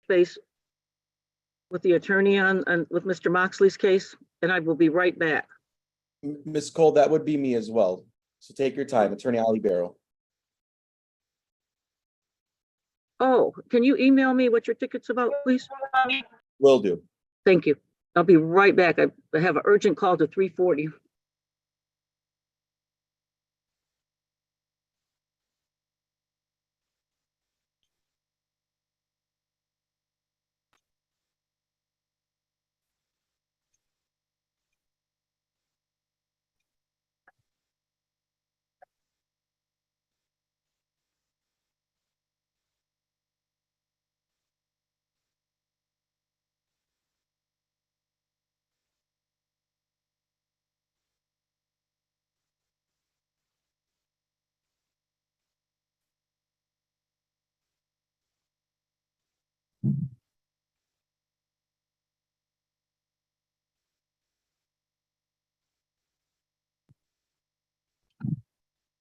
base with the attorney with Mr. Moxley's case, and I will be right back. Ms. Cole, that would be me as well. So take your time, Attorney Ali Barrow. Oh, can you email me what your ticket's about, please? Will do. Thank you. I'll be right back. I have an urgent call to 340.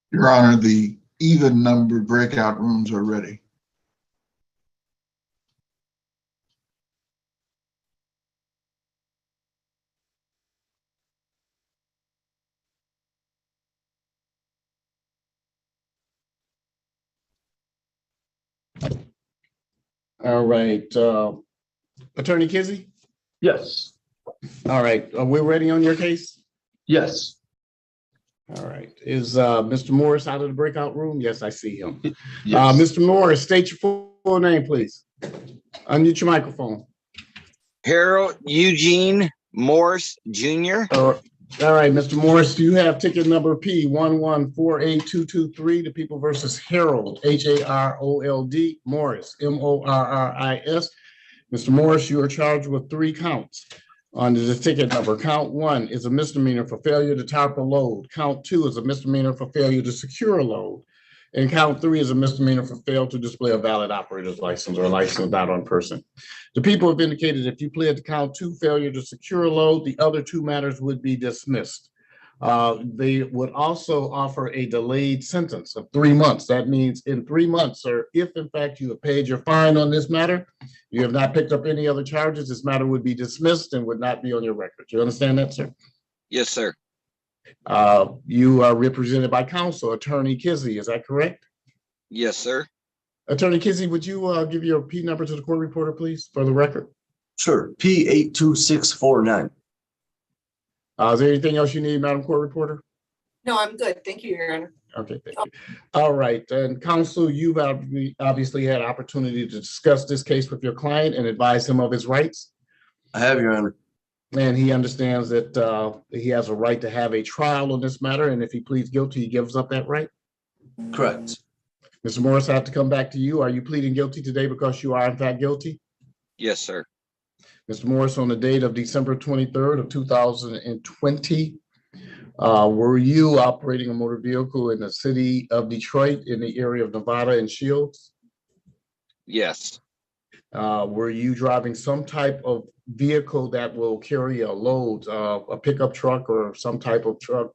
Your Honor, the even number breakout rooms are ready. All right, Attorney Kizzy? Yes. All right, are we ready on your case? Yes. All right, is Mr. Morris out of the breakout room? Yes, I see him. Yes. Mr. Morris, state your full name, please. Unmute your microphone. Harold Eugene Morris Jr. All right, Mr. Morris, do you have ticket number P1148223, the People versus Harold, Harold Morris, Morris. Mr. Morris, you are charged with 3 counts. Under the ticket number, count 1 is a misdemeanor for failure to tarp a load. Count 2 is a misdemeanor for failure to secure a load. And count 3 is a misdemeanor for fail to display a valid operator's license or a license not on person. The people have indicated if you plead to count 2, failure to secure a load, the other 2 matters would be dismissed. They would also offer a delayed sentence of 3 months. That means in 3 months, or if in fact you have paid your fine on this matter, you have not picked up any other charges, this matter would be dismissed and would not be on your record. Do you understand that, sir? Yes, sir. You are represented by counsel, Attorney Kizzy, is that correct? Yes, sir. Attorney Kizzy, would you give your P number to the court reporter, please, for the record? Sure. P82649. Is there anything else you need, Madam Court Reporter? No, I'm good. Thank you, Your Honor. Okay, thank you. All right, and counsel, you've obviously had opportunity to discuss this case with your client and advise him of his rights. I have, Your Honor. And he understands that he has a right to have a trial on this matter, and if he pleads guilty, he gives up that right? Correct. Mr. Morris, I have to come back to you. Are you pleading guilty today because you are in fact guilty? Yes, sir. Mr. Morris, on the date of December 23rd of 2020, were you operating a motor vehicle in the city of Detroit in the area of Nevada and Shields? Yes. Were you driving some type of vehicle that will carry a load, a pickup truck or some type of truck,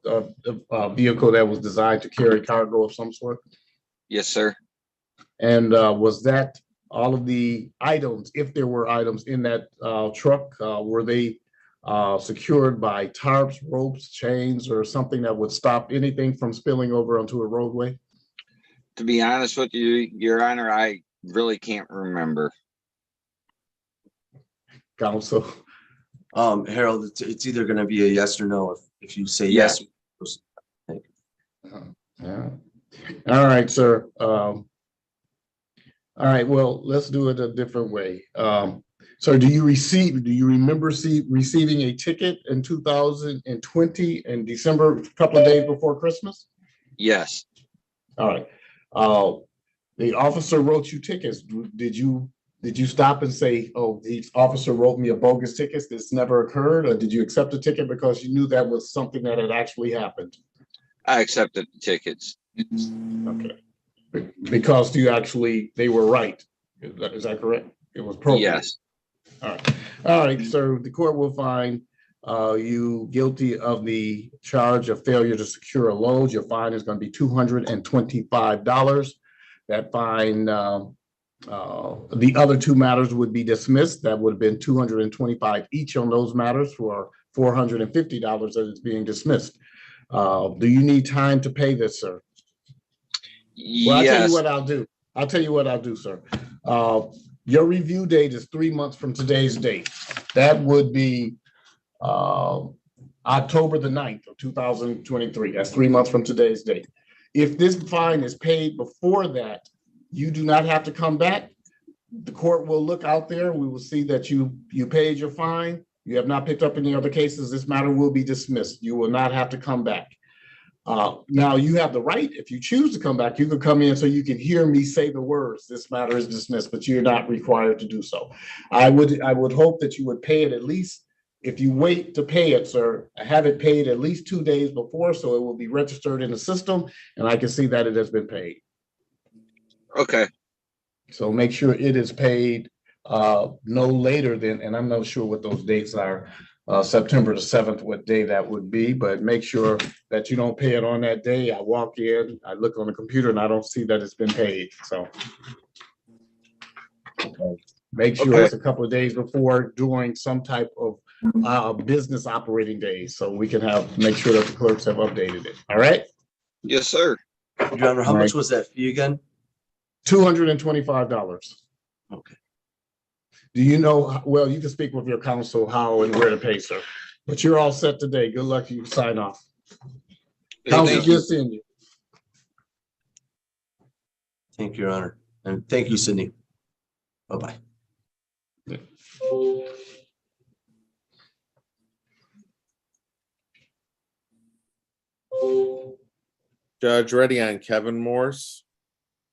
vehicle that was designed to carry cargo of some sort? Yes, sir. And was that all of the items, if there were items in that truck, were they secured by tarps, ropes, chains, or something that would stop anything from spilling over onto a roadway? To be honest with you, Your Honor, I really can't remember. Counsel. Harold, it's either going to be a yes or no. If you say Yeah. yes. Yeah. All right, sir. All right, well, let's do it a different way. So do you remember receiving a ticket in 2020 in December, a couple of days before Christmas? Yes. All right. The officer wrote you tickets. Did you stop and say, oh, the officer wrote me a bogus ticket? This never occurred? Or did you accept the ticket because you knew that was something that had actually happened? I accepted the tickets. Okay. Because they were right. Is that correct? It was appropriate. Yes. All right, so the court will find you guilty of the charge of failure to secure a load. Your fine is going to be $225. That fine The other two matters would be dismissed. That would have been $225 each on those matters for $450 that is being dismissed. Do you need time to pay this, sir? Well, I'll tell you Yes, what I'll do. I'll tell you what I'll do, sir. Your review date is 3 months from today's date. That would be October the 9th of 2023. That's 3 months from today's date. If this fine is paid before that, you do not have to come back. The court will look out there. We will see that you paid your fine. You have not picked up any other cases. This matter will be dismissed. You will not have to come back. Now you have the right, if you choose to come back, you can come in so you can hear me say the words, this matter is dismissed, but you're not required to do so. I would hope that you would pay it at least, if you wait to pay it, sir, have it paid at least 2 days before, so it will be registered in the system and I can see that it has been paid. okay, So make sure it is paid no later than, and I'm not sure what those dates are, September the 7th, what day that would be, but make sure that you don't pay it on that day. I walk in, I look on the computer and I don't see that it's been paid, so. Make sure Okay. it's a couple of days before doing some type of business operating days, so we can make sure that the clerks have updated it, all right? yes, sir. Your Honor, how Right. much was that fee again? $225. Okay. Do you know, well, you can speak with your counsel how and where to pay, sir. But you're all set today. Good luck. You sign off. Counsel, Thank you. good seeing you. Thank you, Your Honor. And thank you, Sydney. Bye-bye. Judge, ready on Kevin Morse.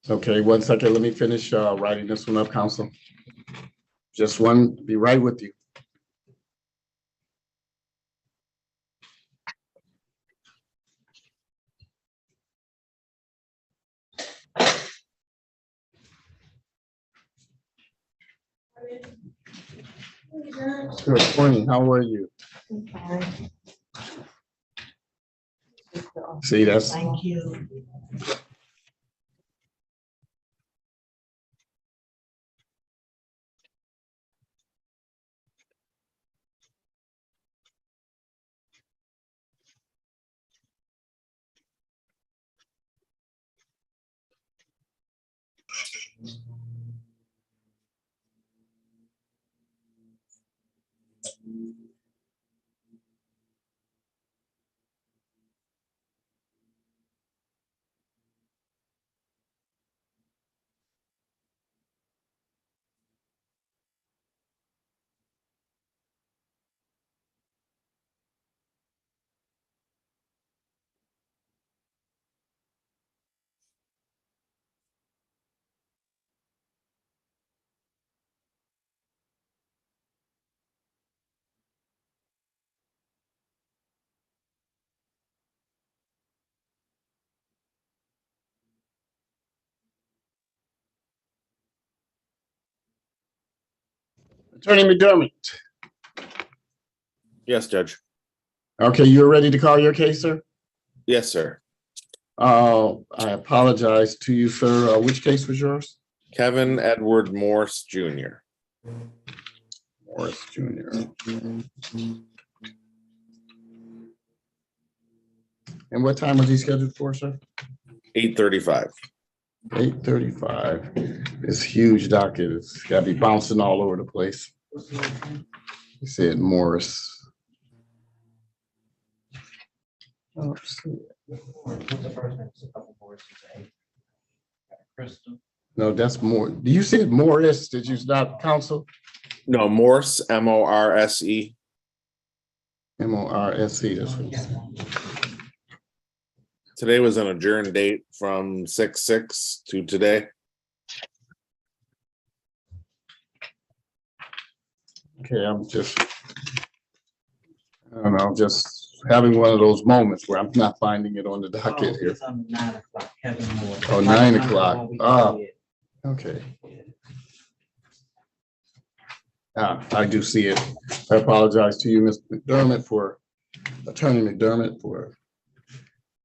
Okay, 1 second. Let me finish writing this one up, counsel. Just one, be right with you. Good morning. How are you? See, that's. Thank you. Attorney McDermott. Yes, Judge. Okay, you're ready to call your case, sir? Yes, sir. I apologize to you, sir. Which case was yours? Kevin Edward Morse Jr. Morris Jr. And what time was he scheduled for, sir? 8:35. 8:35. This huge docket. It's got to be bouncing all over the place. He said Morris. Oh, no, that's more. You said Morris. Did you not, counsel? No, Morse, Morse. Morse. That's what he said. Today was an adjourned date from 6/6 to today. Okay, I don't know, just having one of those moments where I'm not finding it on the docket here. It's on 9 o'clock, Kevin Moore. Oh, 9 o'clock. Ah. Okay. I do see it. I apologize to you, Mr. McDermott, Attorney McDermott, for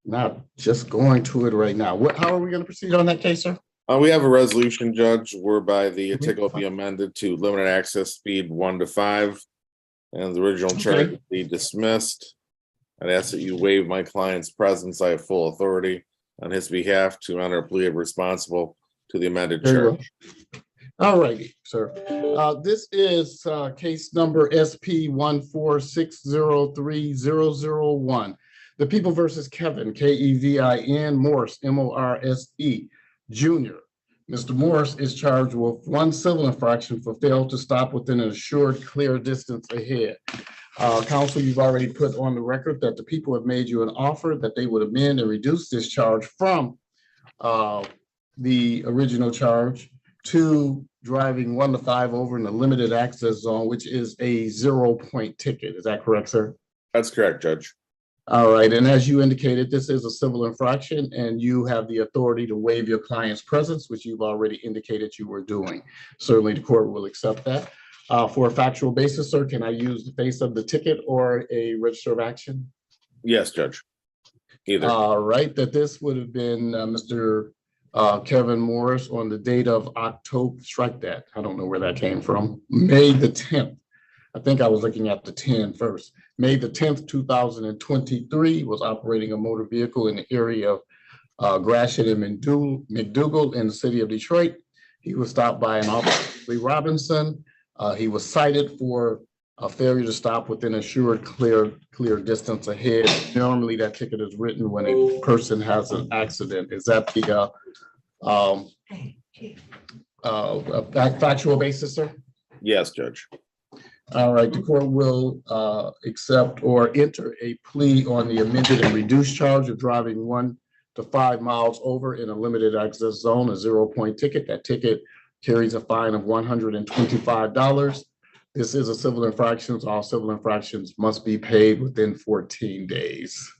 not just going to it right now. How are we going to proceed on that case, sir? We have a resolution, Judge, whereby the ticket will be amended to limited access speed 1 to 5. And the original charge will be dismissed. I'd ask that you waive my client's presence. I have full authority on his behalf to enter a plea of responsible to the amended Very well. charge. All righty, sir. This is case number SP 14603-001. The People versus Kevin, Kevin Morse, Morse, Jr. Mr. Morse is charged with 1 civil infraction for fail to stop within an assured clear distance ahead. Counsel, you've already put on the record that the people have made you an offer that they would amend and reduce this charge from the original charge to driving 1 to 5 over in the limited access zone, which is a 0-point ticket. Is that correct, sir? That's correct, Judge. All right, and as you indicated, this is a civil infraction and you have the authority to waive your client's presence, which you've already indicated you were doing. Certainly the court will accept that. For a factual basis, sir, can I use the face of the ticket or a register of action? Yes, Judge. Either. All right, that this would have been Mr. Kevin Morris on the date of October, strike that, I don't know where that came from, May the 10th. I think I was looking at the 10 first. May the 10th, 2023, was operating a motor vehicle in the area of Gratiot and McDougal in the city of Detroit. He was stopped by an officer, Lee Robinson. He was cited for a failure to stop within a assured clear distance ahead. Normally that ticket is written when a person has an accident. Is that the factual basis, sir? Yes, Judge. All right, the court will accept or enter a plea on the amended and reduced charge of driving 1 to 5 miles over in a limited access zone, a 0-point ticket. That ticket carries a fine of $125. This is a civil infraction. All civil infractions must be paid within 14 days.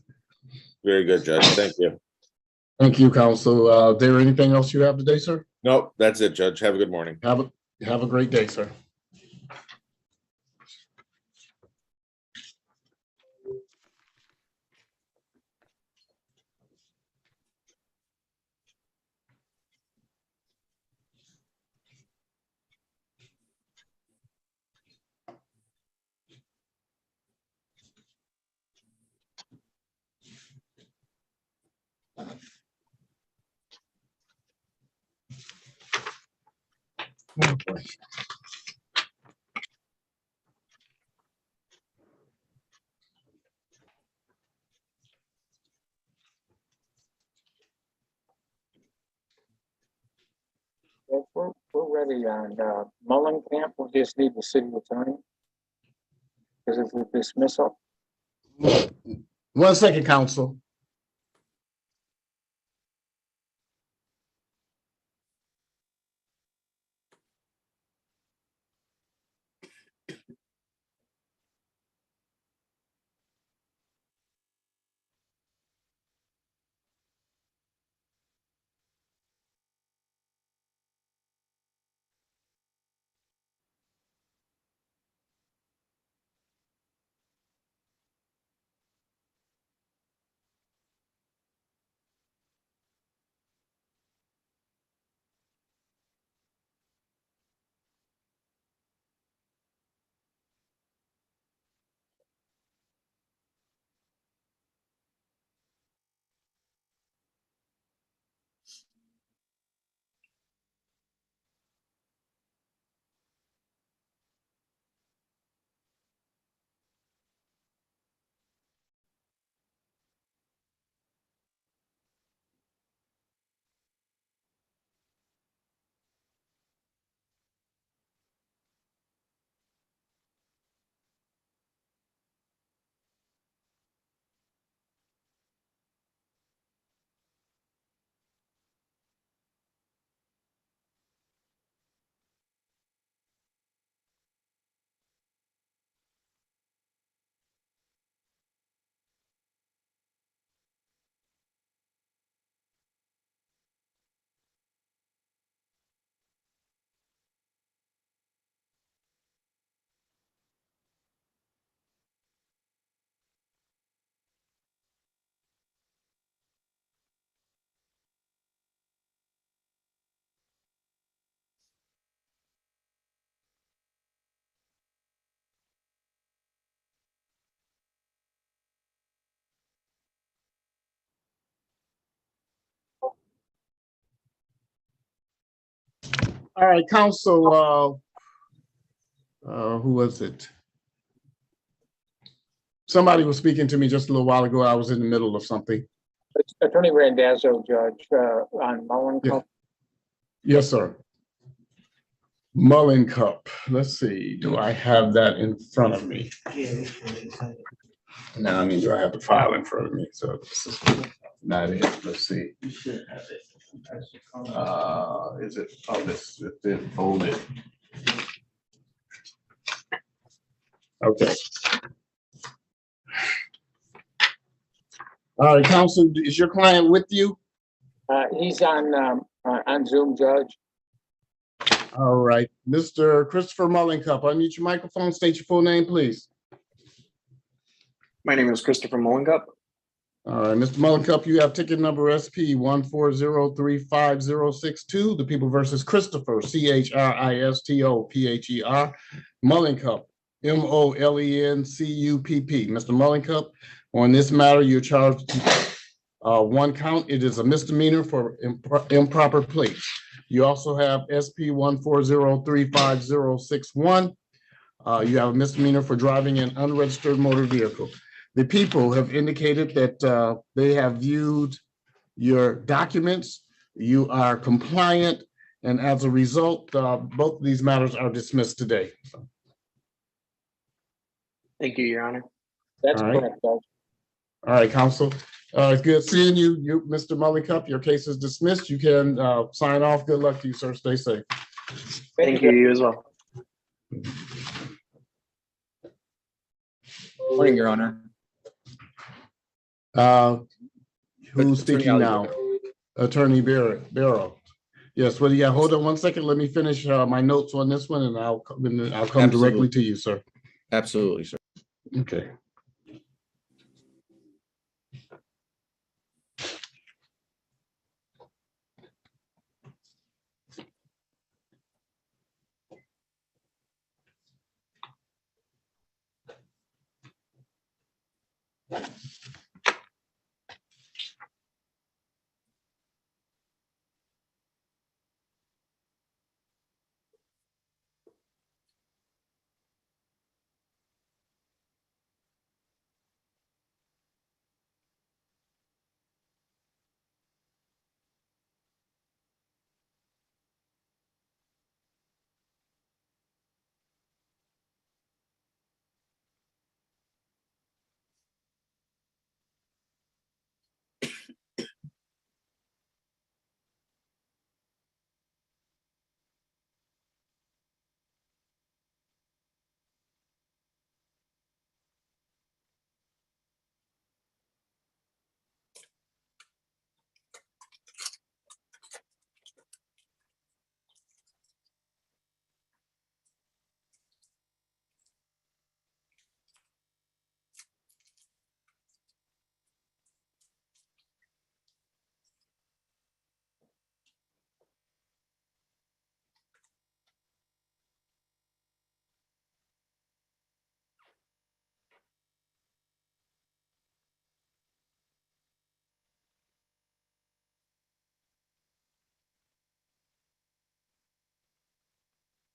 Very good, Judge. Thank you. Thank you, counsel. Is there anything else you have today, sir? Nope, that's it, Judge. Have a good morning. Have a great day, sir. Oh, boy. We're ready on Mullenkamp. We just need the city attorney. Because it's a dismissal. 1 second, counsel. All right, counsel, who was it? Somebody was speaking to me just a little while ago. I was in the middle of something. It's Attorney Randazzo, Judge, on Mullen Yeah. Cup. Yes, sir. Mullen Cup. Let's see, do I have that in front of me? No, I mean, do I have the file in front of me? So this is not it. Let's see. Is it, this, it's in folded. Okay. All right, counsel, is your client with you? He's on Zoom, Judge. All right, Mr. Christopher Mullencup, unmute your microphone, state your full name, please. My name is Christopher Mullencup. All right, Mr. Mullencup, you have ticket number SP 140356062, the People versus Christopher, CHRISTOPHER, Mullencup, MOLENCUPP. Mr. Mullencup, on this matter, you're charged one count. It is a misdemeanor for improper plate. You also have SP 140356061. You have a misdemeanor for driving an unregistered motor vehicle. The people have indicated that they have viewed your documents. You are compliant, and as a result, both of these matters are dismissed today. Thank you, Your Honor. That's All right. correct, Judge. All right, counsel. It's good seeing you. Mr. Mullencup, your case is dismissed. You can sign off. Good luck to you, sir. Stay safe. Thank you, you as well. Morning, Your Honor. Who's Attorney speaking Ali. now? Attorney Barrow. Yes, well, yeah, hold on one second. Let me finish my notes on this one and I'll come Absolutely. directly to you, sir. Absolutely, sir. Okay.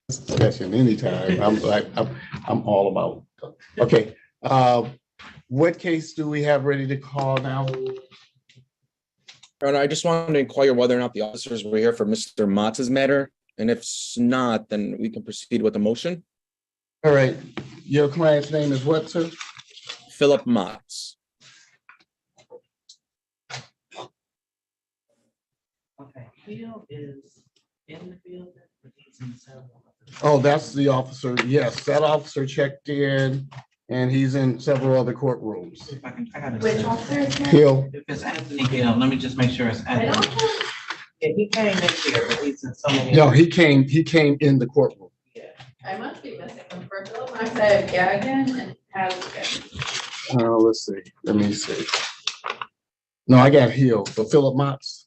Discussion anytime. I'm all about. Okay. What case do we have ready to call now? Your Honor, I just wanted to inquire whether or not the officers were here for Mr. Motz's matter, and if not, then we can proceed with the motion. All right. Your client's name is what, sir? Philip Motz. Okay, Hill is in the building, but he's in several. Oh, that's the officer. Yes, that officer checked in and he's in several other courtrooms. If I can, I gotta. Which officer is that? Hill. If it's Anthony Hill, let me just make sure it's Anthony. Yeah, he came in here, but he's in so many. No, he came in the courtroom. Yeah. I must be missing them for Philip. I said Gagan and Haskin. Let's see. Let me see. No, I got Hill. So Philip Motz.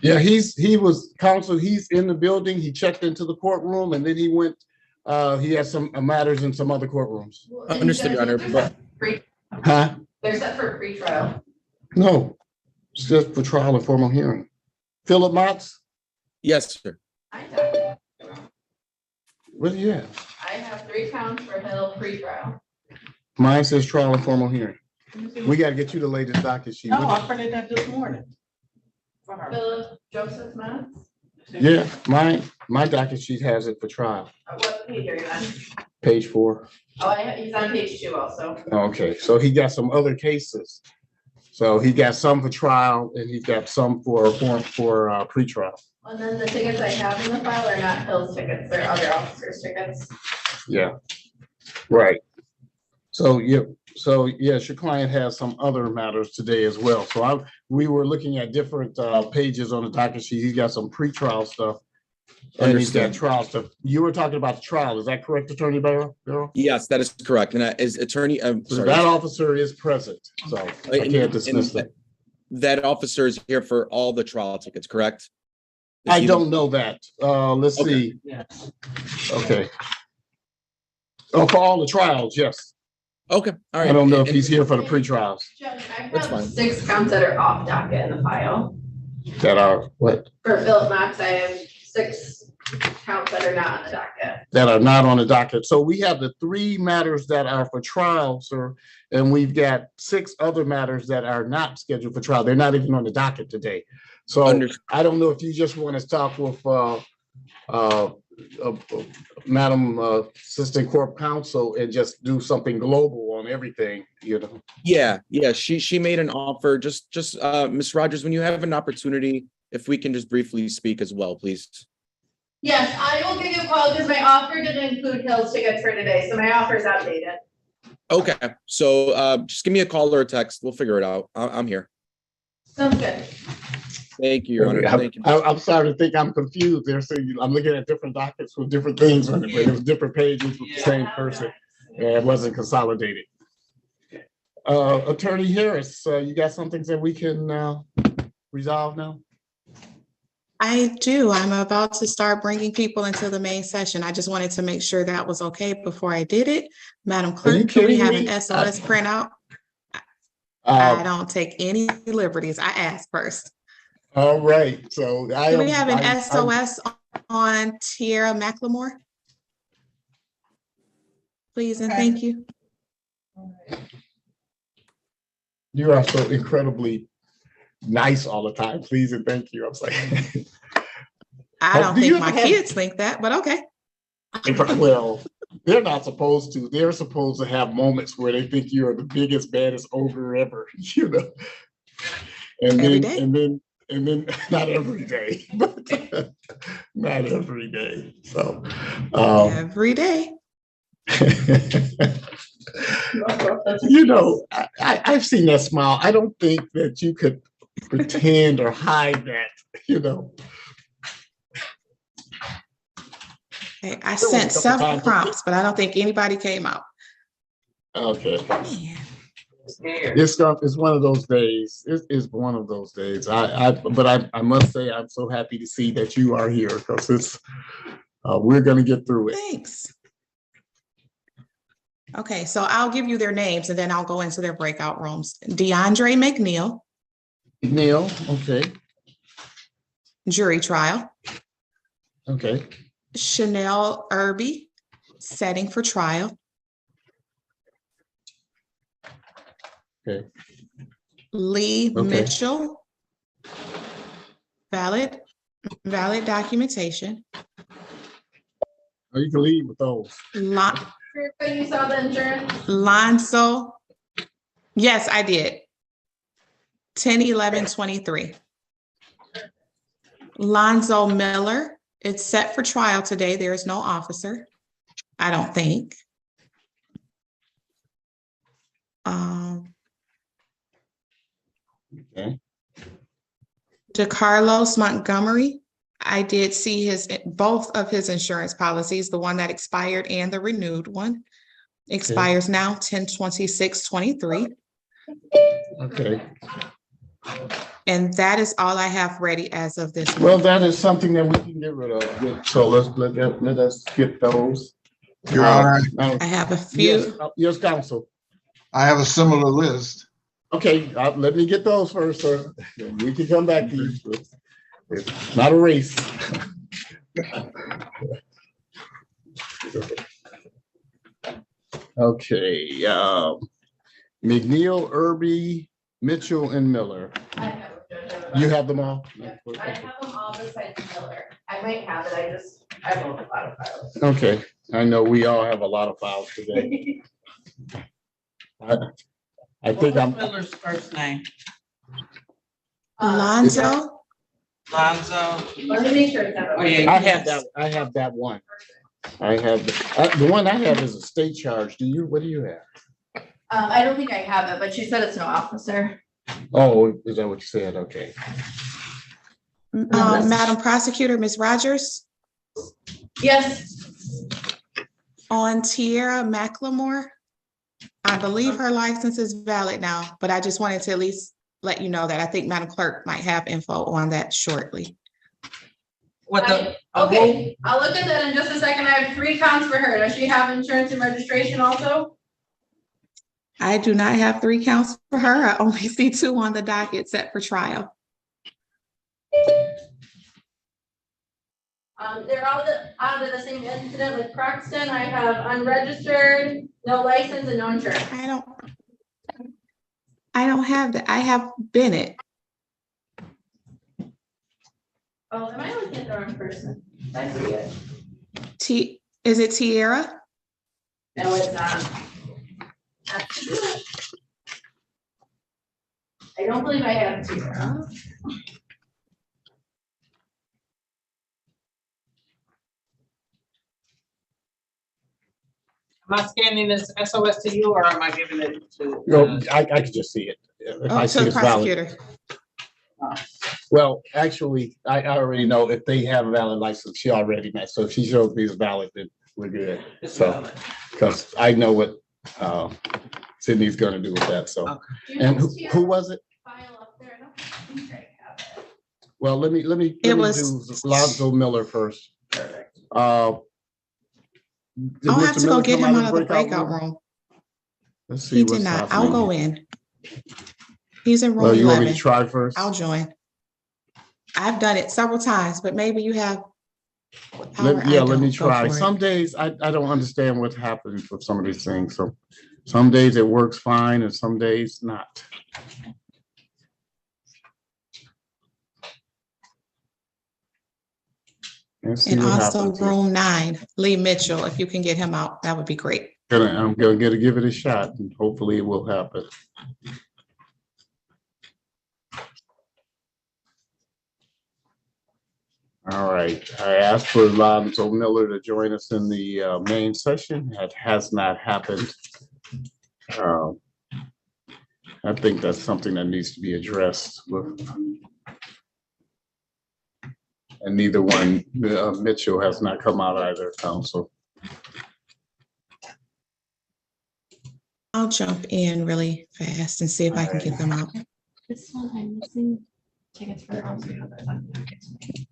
Yeah, he was counsel. He's in the building. He checked into the courtroom and then he went, he had some matters in some other courtrooms. Understood, Your Honor, but Huh? They're set for pre-trial. No, Set for trial and formal hearing. Philip Motz, Yes, sir. I have, what do you have? I have 3 counts for Hill pre-trial. Mine says trial and formal hearing. We gotta get you the latest docket sheet. No, I printed that this morning. For her. Philip Joseph Matz. Yeah, my docket sheet has it for trial, What page are you on? page 4. Oh, he's on page 2 also. Okay, so he got some other cases. So he got some for trial and he's got some for pretrial. And then the tickets I have in the file are not Hill's tickets, they're other officers' tickets. Yeah, right. So, yes, your client has some other matters today as well. So we were looking at different pages on the docket sheet. He's got some pretrial stuff. And he's got Understood. trial stuff. You were talking about the trial, is that correct, Attorney Barrow? Yes, that is correct. And is attorney, So sorry. that officer is present, so I can't dismiss that. That officer is here for all the trial tickets, correct? Is I he- don't know that. Let's Okay. see. Yeah. Okay. Oh, for all the trials, yes. Okay, all right. I don't know if And- he's here for the pretrials Judge, I That's have fine. 6 counts that are off docket in the file. that are what, For Philip Max, I have 6 counts that are not on the docket. that are not on the docket. So we have the 3 matters that are for trial, sir, and we've got 6 other matters that are not scheduled for trial. They're not even on the docket today. So Understood. I don't know if you just want to talk with Madam Assistant Corp Counsel and just do something global on everything, you know? Yeah, she made an offer, just Ms. Rogers, when you have an opportunity, if we can just briefly speak as well, please. Yes, I will give you a call because my offer didn't include Hill's tickets for today, so my offer is outdated. Okay, so just give me a call or a text, we'll figure it out. I'm here. Sounds good. Thank you, Your Honor, thank you. I'm sorry to think I'm confused there. So I'm looking at different dockets with different things on it, but it was different pages with the same person. And it wasn't consolidated. Attorney Harris, you got something that we can resolve now? I do. I'm about to start bringing people into the main session. I just wanted to make sure that was okay before I did it. Madam you Clerk, can we kidding have me? an SOS printout? I Uh, don't take any liberties. I ask first. all right, so Do we have an SOS on Tierra McLemore? Please and thank you. You are so incredibly nice all the time. Please and thank you. I'm saying. I don't Do you think my ever have- kids think that, but okay. Well, they're not supposed to. They're supposed to have moments where they think you're the biggest, baddest ogre ever, you know. And Every then, day? and then not every day, but not every day. So, Every day. you know, I've seen that smile. I don't think that you could pretend or hide that, you know. Okay, I was a sent couple several times. prompts, but I don't think anybody came out. Okay. Man. It's one of those days. It is one of those days. But I must say, I'm so happy to see that you are here because it's, we're gonna get through it. Thanks. Okay, so I'll give you their names and then I'll go into their breakout rooms. DeAndre McNeil, Neil, okay, jury trial. okay, Chanel Irby, setting for trial. okay, Lee Okay. Mitchell, valid documentation. oh, you can leave with those. You saw the insurance? Lonzo, yes, I did. 10/11/23. Lonzo Miller, it's set for trial today. There is no officer, I don't think. Okay, DeCarlos Montgomery, I did see both of his insurance policies, the one that expired and the renewed one. Expires now 10/26/23. okay. And that is all I have ready as of this. Well, moment. that is something that we can get rid of. So let us get those. Your Honor, I have a few. Yes, counsel. I have a similar list. Okay, let me get those first, sir. We can come back to you. It's not a race. Okay, McNeil, Irby, Mitchell, and Miller. I have them, Judge. You have them all? I have them all besides Miller. I might have it, I wrote a lot of files. Okay, I know we all have a lot of files today. I think I'm. Miller's first name? Alonzo, Lonzo. Let me make sure it's not. Oh, yeah. I have that one. I have, the one I have is a state charge. What do you have? I don't think I have it, but she said it's no officer. Oh, is that what you said? Okay. Madam Prosecutor, Ms. Rogers, Yes. on Tierra McLemore. I believe her license is valid now, but I just wanted to at least let you know that I think Madam Clerk might have info on that shortly. Okay, I'll look at that in just a second. I have 3 counts for her. Does she have insurance and registration also? I do not have 3 counts for her. I only see 2 on the docket set for trial. They're all out of the same incident with Croxton. I have unregistered, no license, and no insurance. I don't have that. I have Bennett. Oh, am I looking at the wrong person? I see it. Is it Tierra? No, it's not. I don't believe I have Tierra. Am I scanning this SOS to you or am I giving it to? No, I could just see it. If I see To the it's valid. prosecutor. Well, actually, I already know if they have a valid license, she already met. So if she shows me it's valid, then we're good. It's So, valid. because I know what Sydney's gonna do with that, so. Okay. And who was it? File up there. I don't think I have it. Well, let me It do was- Lonzo Miller first. Did I'll have Mr. to go Miller get come him out out of the breakout room. Let's see He what's did not. I'll happening. go in. He's in Well, room you want me to 11. try first? I'll join. I've done it several times, but maybe you have. Let me try. Some days I don't understand what happens with some of these things. So some days it works fine and some days not. Let's see And what also happens here. room 9, Lee Mitchell, if you can get him out, that would be great. I'm gonna give it a shot and hopefully it will happen. All right, I asked for Lonzo Miller to join us in the main session. That has not happened. I think that's something that needs to be addressed with. And neither one, Mitchell has not come out either, counsel. I'll jump in really fast and see if I can get them out. This one I'm missing tickets for. Also have it on the docket tonight.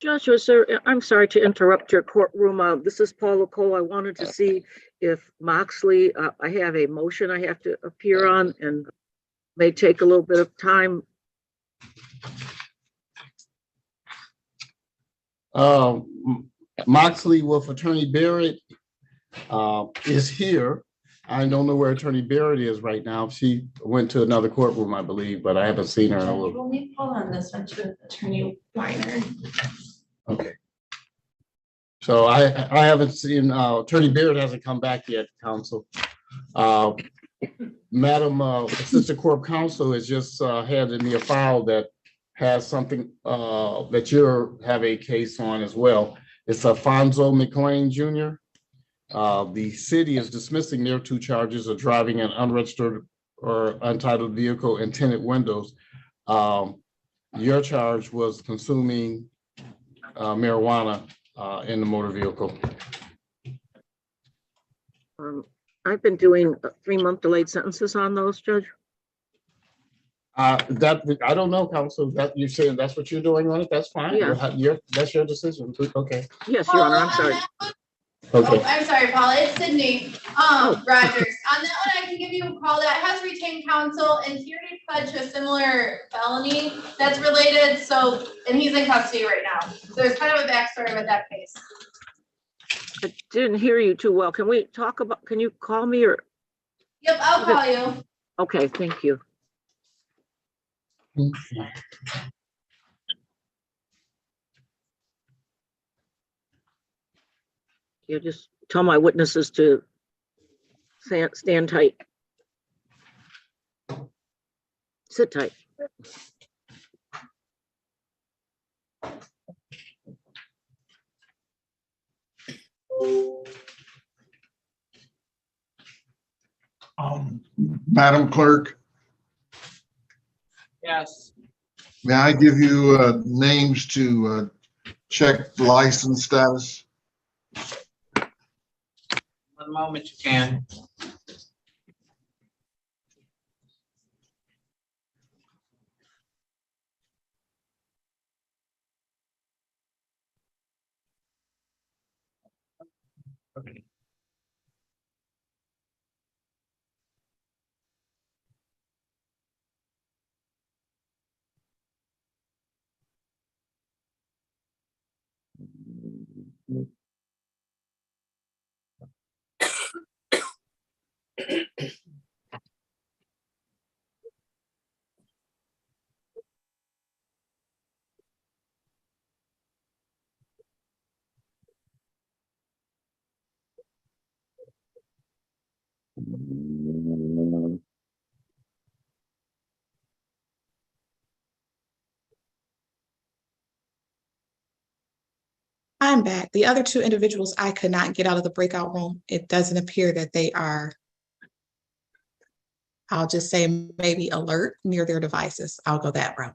Joshua, sir, I'm sorry to interrupt your courtroom. This is Paula Cole. I wanted to see if Moxley, I have a motion I have to appear on and may take a little bit of time. Moxley with Attorney Barrett is here. I don't know where Attorney Barrett is right now. She went to another courtroom, I believe, but I haven't seen her in a little. We'll need to hold on this one to Attorney Wagner. Okay. So I haven't seen, Attorney Barrett hasn't come back yet, counsel. Madam Assistant Corp Counsel has just handed me a file that has something that you have a case on as well. It's Alfonso McLean Jr. The city is dismissing their 2 charges of driving an unregistered or untitled vehicle and tinted windows. Your charge was consuming marijuana in the motor vehicle. I've been doing 3-month delayed sentences on those, Judge. That, I don't know, counsel, that you're saying that's what you're doing on it, that's fine. Yeah. That's your decision. Okay. Yes, Your Honor, I'm sorry. Okay. Oh, I'm sorry, Paula, it's Sydney, Rogers. On that one, I can give you a call that has retained counsel and he already pledged a similar felony that's related, so, and he's in custody right now. So there's kind of a backstory with that case. I didn't hear you too well. Can we talk about, can you call me or? Yep, I'll call you. Okay, thank you. You just tell my witnesses to stand tight. Sit tight. Madam Clerk, Yes. may I give you names to check license status? One moment, you can. Okay. I'm back. The other 2 individuals I could not get out of the breakout room. It doesn't appear that they are, I'll just say maybe alert near their devices. I'll go that route.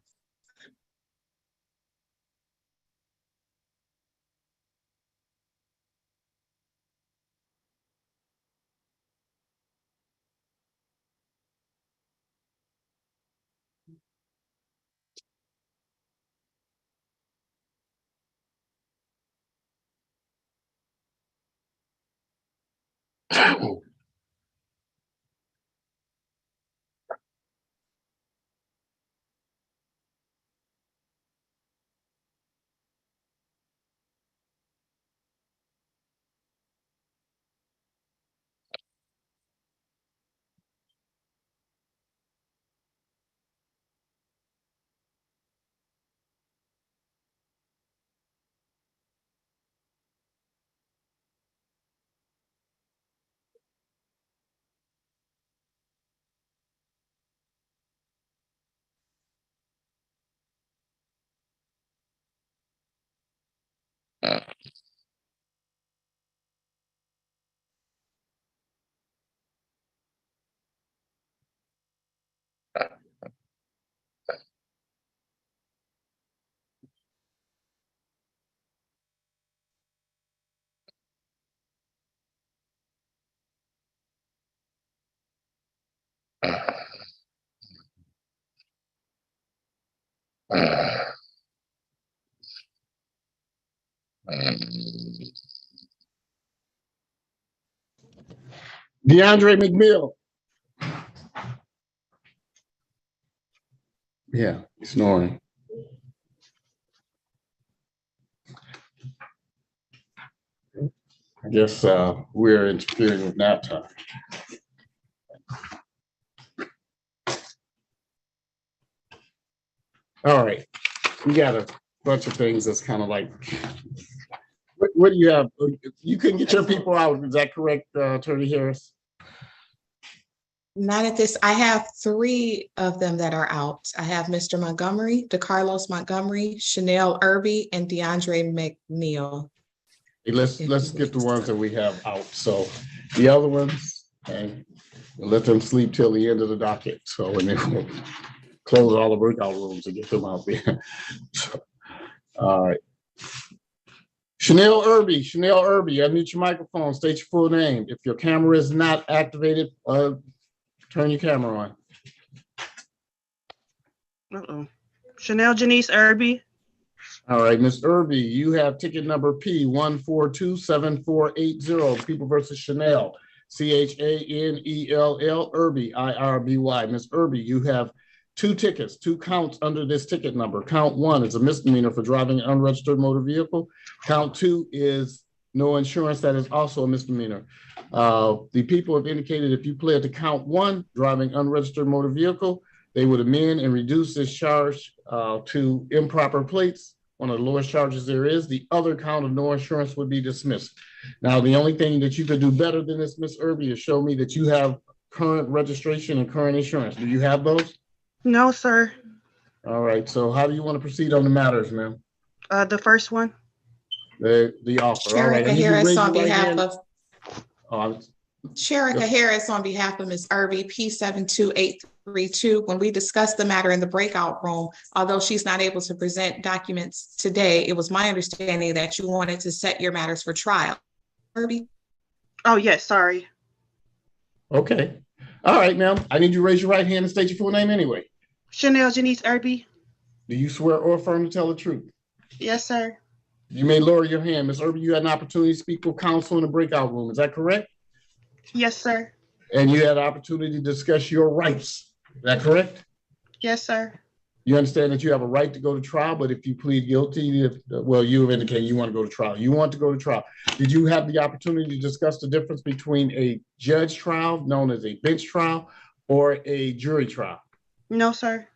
DeAndre McMill. Yeah, he's snoring. I guess we're interfering with nap time. All right, we got a bunch of things that's kind of like, what do you have? You couldn't get your people out, is that correct, Attorney Harris? Not at this. I have 3 of them that are out. I have Mr. Montgomery, DeCarlos Montgomery, Chanel Irby, and DeAndre McNeil. Hey, let's get the ones that we have out. So the other ones, and we'll let them sleep till the end of the docket. So and then we'll close all the workout rooms and get them out there. So, all right. Chanel Irby, unmute your microphone, state your full name. If your camera is not activated, turn your camera on. Uh-oh. Chanel Janice Irby. All right, Ms. Irby, you have ticket number P 1427480, People versus Chanel, Chanell, Irby, Irby. Ms. Irby, you have two tickets, two counts under this ticket number. Count 1 is a misdemeanor for driving an unregistered motor vehicle. Count 2 is no insurance. That is also a misdemeanor. The people have indicated if you pled to count 1, driving unregistered motor vehicle, they would amend and reduce this charge to improper plates, one of the lowest charges there is. The other count of no insurance would be dismissed. Now, the only thing that you could do better than this, Ms. Irby, is show me that you have current registration and current insurance. Do you have those? No, sir. All right, so how do you want to proceed on the matters, ma'am? The first one. The offer. All right. Sherika Harris on behalf of of. Sherika Harris on behalf of Ms. Irby, P72832. When we discussed the matter in the breakout room, although she's not able to present documents today, it was my understanding that you wanted to set your matters for trial. Irby? Oh, yes, sorry. Okay. All right, ma'am. I need you to raise your right hand and state your full name anyway. Chanel Janice Irby. Do you swear or affirm to tell the truth? Yes, sir. You may lower your hand. Ms. Irby, you had an opportunity to speak with counsel in the breakout room. Is that correct? Yes, sir. And you had an opportunity to discuss your rights. Is that correct? Yes, sir. You understand that you have a right to go to trial, but if you plead guilty, well, you have indicated you want to go to trial. You want to go to trial. Did you have the opportunity to discuss the difference between a judge trial, known as a bench trial, or a jury trial? No, sir.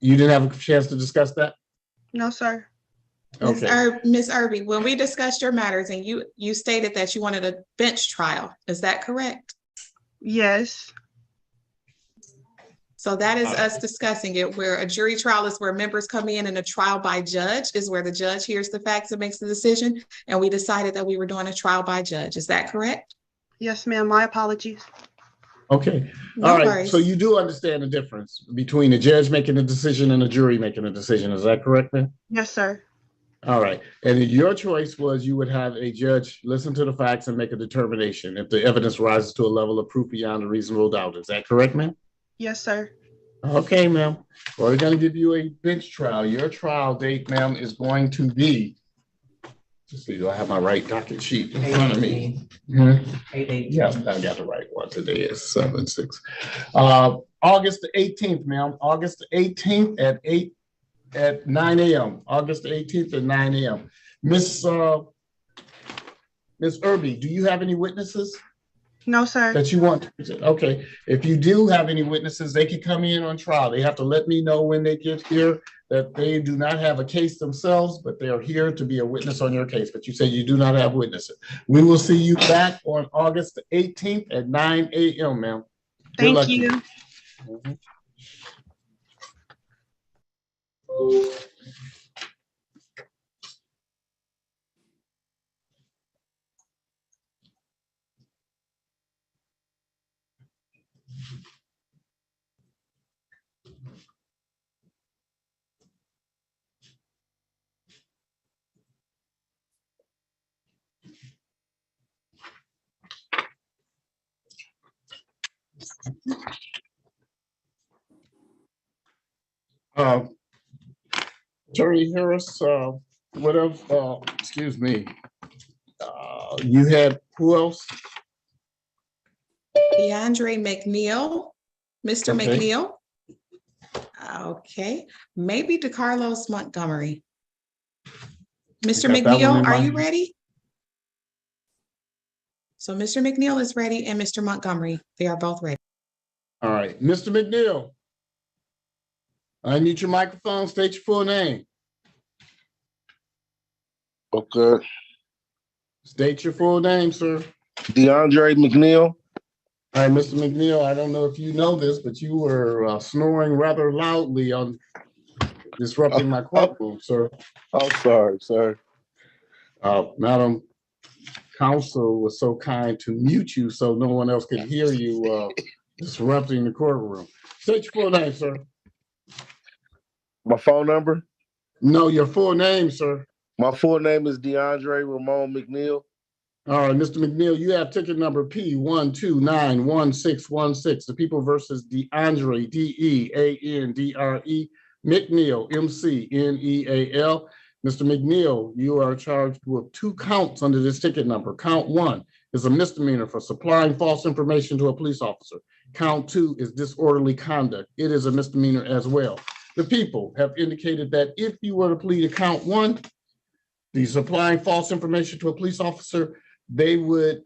You didn't have a chance to discuss that? No, sir. Okay. Ms. Irby, when we discussed your matters and you stated that you wanted a bench trial, is that correct? Yes. So that is us discussing it, where a jury trial is where members come in and a trial by judge is where the judge hears the facts and makes the decision. And we decided that we were doing a trial by judge. Is that correct? Yes, ma'am. My apologies. Okay. No All right. worries. So you do understand the difference between a judge making a decision and a jury making a decision. Is that correct, then? Yes, sir. All right. And your choice was you would have a judge listen to the facts and make a determination if the evidence rises to a level of proof beyond a reasonable doubt. Is that correct, ma'am? Yes, sir. Okay, ma'am. We're going to give you a bench trial. Your trial date, ma'am, is going to be, let's see, do I have my right docket sheet in front of me? Yeah, I got the right one. Today is 7/6. August the 18th, ma'am. August the 18th at 9 a.m. August the 18th at 9 a.m. Miss Irby, do you have any witnesses? No, sir. That you want to present? Okay. If you do have any witnesses, they can come in on trial. They have to let me know when they get here that they do not have a case themselves, but they are here to be a witness on your case. But you say you do not have witnesses. We will see you back on August the 18th at 9 a.m., ma'am. Thank you. Mhm. Attorney Harris, excuse me. You had who else? DeAndre McNeil, Mr. Okay. McNeil. Okay, maybe DeCarlos Montgomery. Mr. got that one McNeil, in are you mind. ready? So Mr. McNeil is ready and Mr. Montgomery, they are both ready. All right, Mr. McNeil. Unmute your microphone, state your full name. Okay. State your full name, sir. DeAndre McNeil. All right, Mr. McNeil, I don't know if you know this, but you were snoring rather loudly on disrupting my courtroom, sir. I'm sorry, sir. Madam Counsel was so kind to mute you so no one else could hear you disrupting the courtroom. State your full name, sir. My phone number? No, your full name, sir. My full name is DeAndre Ramon McNeil. All right, Mr. McNeil, you have ticket number P1291616. The People versus DeAndre, DeAndre McNeil, McNeal. Mr. McNeil, you are charged with 2 counts under this ticket number. Count 1 is a misdemeanor for supplying false information to a police officer. Count 2 is disorderly conduct. It is a misdemeanor as well. The people have indicated that if you were to plead to count 1, the supplying false information to a police officer, they would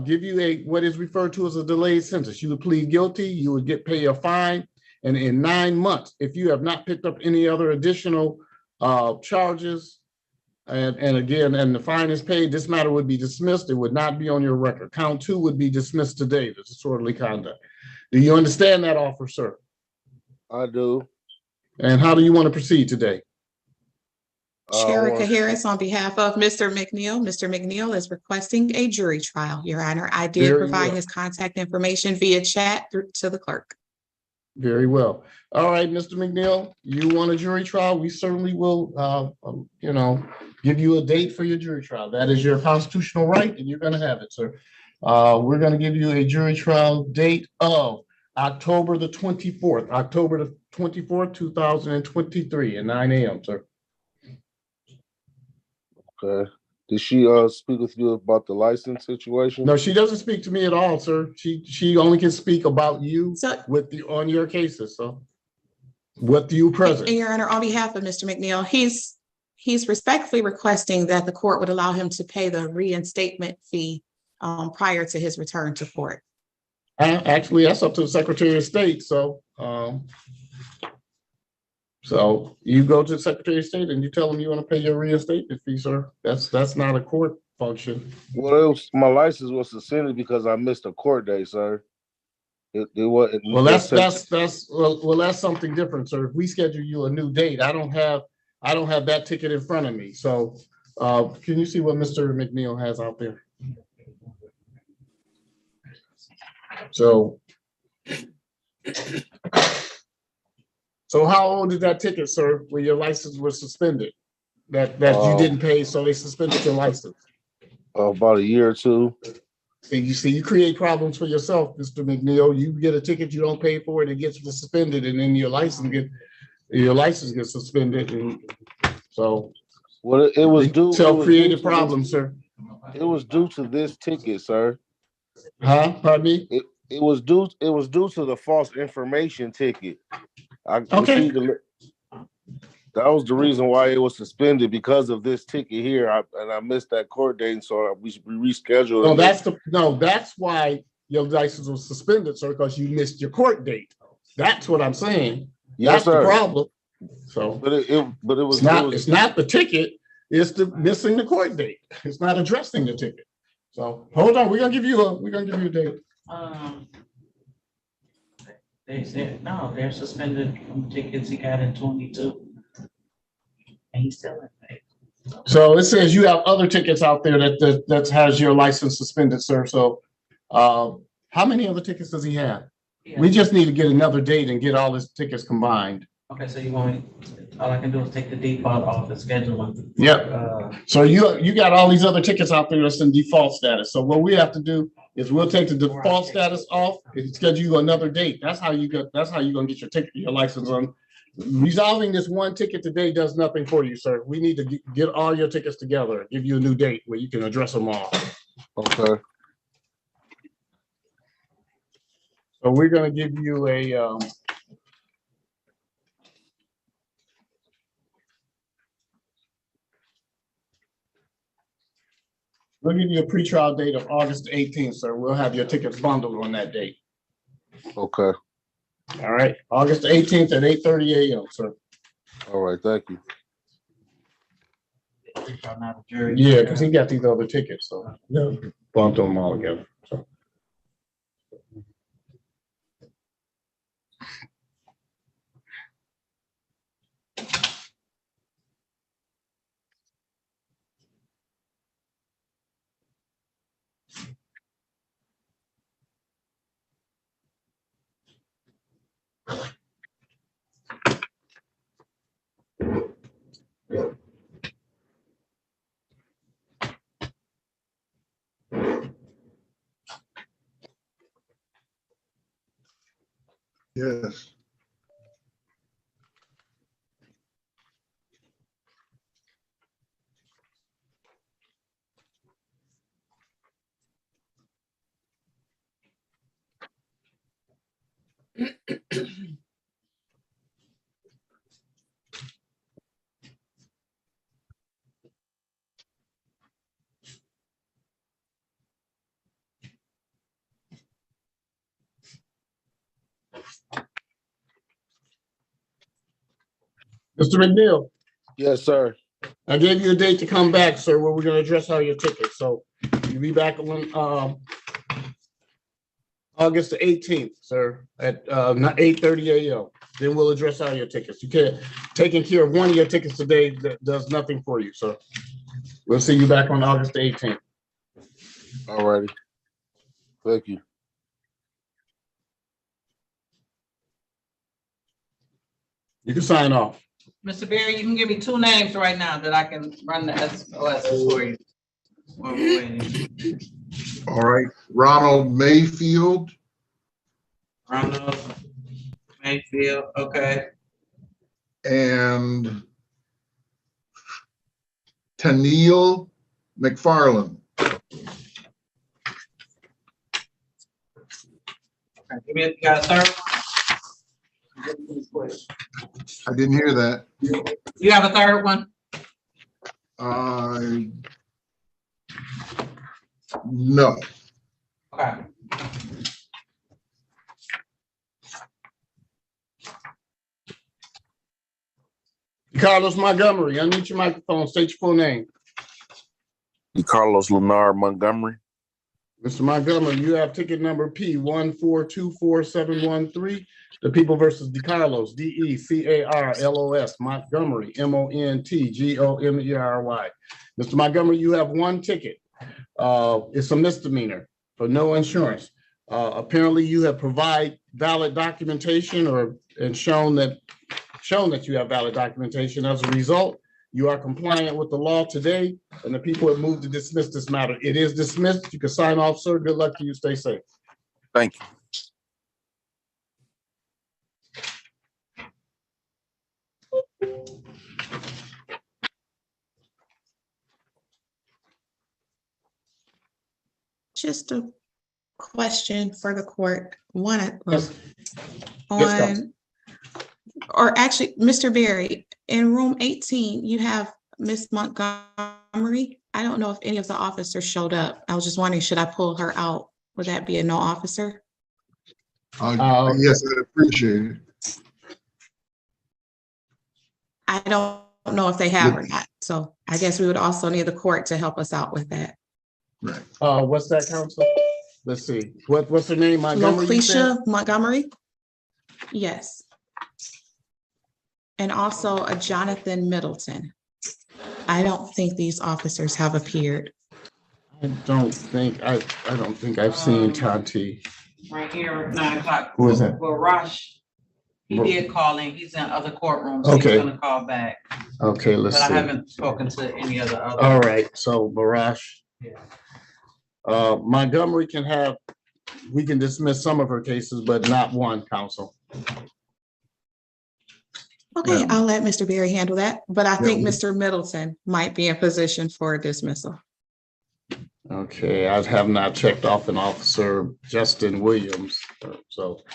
give you what is referred to as a delayed sentence. You would plead guilty, you would pay a fine, and in 9 months, if you have not picked up any other additional charges, and the fine is paid, this matter would be dismissed. It would not be on your record. Count 2 would be dismissed today, the disorderly conduct. Do you understand that offer, sir? I do. And how do you want to proceed today? Sherika Harris on behalf of Mr. McNeil. Mr. McNeil is requesting a jury trial, Your Honor. I did Very provide well. his contact information via chat to the clerk. Very well. All right, Mr. McNeil, you want a jury trial? We certainly will, give you a date for your jury trial. That is your constitutional right, and you're going to have it, sir. We're going to give you a jury trial date of October the 24th, 2023 at 9 a.m., sir. Okay. Did she speak with you about the license situation? No, she doesn't speak to me at all, sir. She only can speak about you So, on your cases, so with you present. and Your Honor, on behalf of Mr. McNeil, he's respectfully requesting that the court would allow him to pay the reinstatement fee prior to his return to court. Actually, that's up to the Secretary of State. So you go to the Secretary of State and you tell them you want to pay your reinstatement fee, sir. That's not a court function. Well, my license was suspended because I missed a court date, sir. It was. Well, that's something different, sir. If we schedule you a new date, I don't have that ticket in front of me. So can you see what Mr. McNeil has out there? So how old is that ticket, sir, where your license was suspended? That you didn't pay, so they suspended your license? About a year or 2. And you see, you create problems for yourself, Mr. McNeil. You get a ticket you don't pay for it, it gets suspended, and then your license gets suspended. And so well, it was due. Self-created problem, sir. It was due to this ticket, sir. Huh? Pardon me? It was due to the false information ticket. Okay. That was the reason why it was suspended, because of this ticket here. I missed that court date, so we rescheduled. That's why your license was suspended, sir, because you missed your court date. That's what I'm saying. Yes, that's sir. The problem. So, it's not the ticket. It's the missing the court date. It's not addressing the ticket. So hold on, we're gonna give you a date. They said, no, they're suspended from tickets he got in 22. And he's still in pay. So it says you have other tickets out there that has your license suspended, sir. So how many other tickets does he have? Yeah. We just need to get another date and get all his tickets combined. Okay, so you want me, all I can do is take the default off the schedule. Yep. So you got all these other tickets out there that's in default status. So what we have to do is we'll take the default status off and schedule you another date. That's how you're gonna get your license on. Resolving this one ticket today does nothing for you, sir. We need to get all your tickets together, give you a new date where you can address them all. Okay. So we're gonna give you a we'll give you a pretrial date of August 18th, sir. We'll have your tickets bundled on that date. Okay. All right, August 18th at 8:30 a.m., sir. All right, thank you. Yeah, because he got these other tickets, so bumped them all together. So. Yes. Mr. McNeil, Yes, sir. I gave you a date to come back, sir, where we're gonna address all your tickets. So you'll be back on August the 18th, sir, at 8:30 a.m. Then we'll address all your tickets. You can't, taking care of one of your tickets today that does nothing for you, so we'll see you back on August the 18th. All righty. Thank you. You can sign off. Mr. Berry, you can give me 2 names right now that I can run the SOS for you. While we're waiting. All right, Ronald Mayfield, Ronald Mayfield, okay. and Tennille McFarland. Give me, you got a third one? I didn't hear that. You have a third one? No. Okay. Carlos Montgomery, unmute your microphone, state your full name. Carlos Leonard Montgomery. Mr. Montgomery, you have ticket number P1424713. The People versus DeCarlos, DeCarlos, Montgomery, Montgomery. Mr. Montgomery, you have one ticket. It's a misdemeanor for no insurance. Apparently, you have provided valid documentation and shown that you have valid documentation. As a result, you are compliant with the law today, and the people have moved to dismiss this matter. It is dismissed. You can sign off, sir. Good luck to you. Stay safe. Thank you. Just a question for the court. One, Yes. or actually, Mr. Berry, in room 18, you have Miss Montgomery. I don't know if any of the officers showed up. I was just wondering, should I pull her out? Would that be a no officer? Yes, I appreciate it. I don't know if they have or not. So I guess we would also need the court to help us out with that. Right. What's that, counsel? Let's see. What's her name? Montgomery? Loquisha Montgomery? Yes. And also a Jonathan Middleton. I don't think these officers have appeared. I don't think I've seen Tanti. Right here at 9 o'clock. Who is that? Well, Rosh, he did call in. He's in other courtrooms. Okay. He's gonna call back. Okay, let's But see. I haven't spoken to any of the other. All right, so Barash. Yeah. Montgomery we can dismiss some of her cases, but not one, counsel. Okay, Yeah. I'll let Mr. Berry handle that, but I think Yeah. Mr. Middleton might be in position for dismissal. Okay, I have not checked off an officer, Justin Williams, so,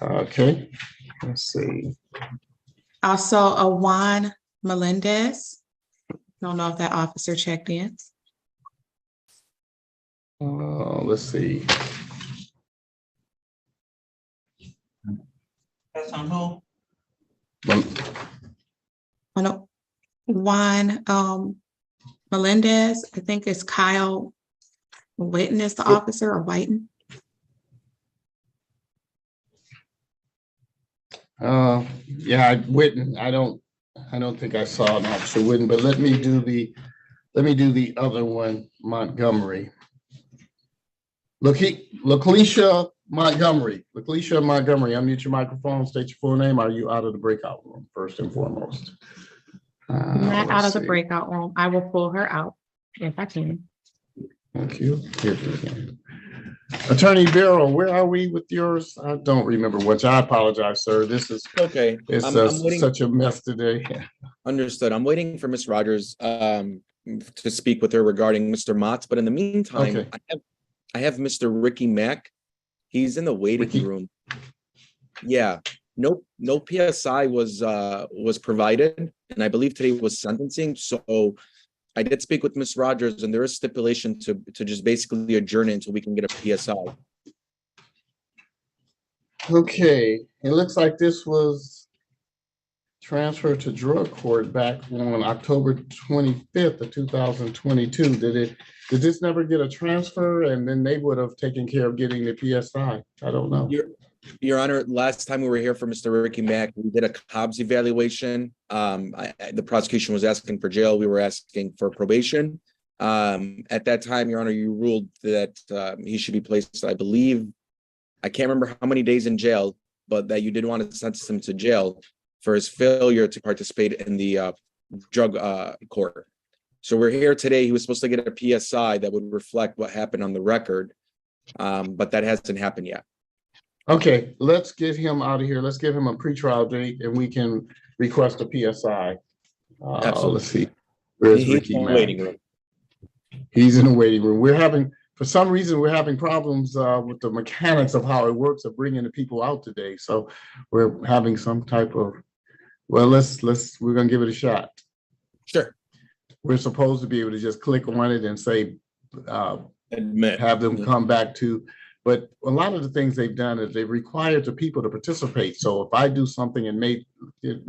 okay, let's see. Also, a Juan Melendez. Don't know if that officer checked in. Let's see. That's on who? Oh, no. Juan Melendez, I think it's Kyle Whitten is the officer, or Whiten. Yeah, Whitten, I don't think I saw an officer Whitten, but let me do the other one, Montgomery. Lakeisha Montgomery, unmute your microphone, state your full name. Are you out of the breakout room, first and foremost? Not out of the breakout room. I will pull her out if I can. Thank you. Here we go. Attorney Barrow, where are we with yours? I don't remember which. I apologize, sir. This is, Okay. it's I'm waiting. such a mess today. Understood. I'm waiting for Miss Rogers to speak with her regarding Mr. Motts, but in the meantime, Okay. I have Mr. Ricky Mack. He's in the waiting Ricky? room. Yeah, no PSI was provided, and I believe today was sentencing. So I did speak with Miss Rogers, and there is stipulation to just basically adjourn it until we can get a PSI. Okay, it looks like this was transferred to drug court back on October 25th of 2022. Did this never get a transfer, and then they would have taken care of getting the PSI? I don't know. Your Honor, last time we were here for Mr. Ricky Mack, we did a Cobb's evaluation. The prosecution was asking for jail. We were asking for probation. At that time, Your Honor, you ruled that he should be placed, I believe, I can't remember how many days in jail, but that you did want to sentence him to jail for his failure to participate in the drug court. So we're here today. He was supposed to get a PSI that would reflect what happened on the record, but that hasn't happened yet. Okay, let's get him out of here. Let's give him a pretrial date and we can request a PSI. Absolutely. Let's see. Where's He's Ricky in the Mack? waiting room. He's in the waiting room. For some reason, we're having problems with the mechanics of how it works of bringing the people out today. So we're having some type of, well, we're gonna give it a shot. Sure. We're supposed to be able to just click on it and say, Admit. have them come back to, but a lot of the things they've done is they've required the people to participate. So if I do something and they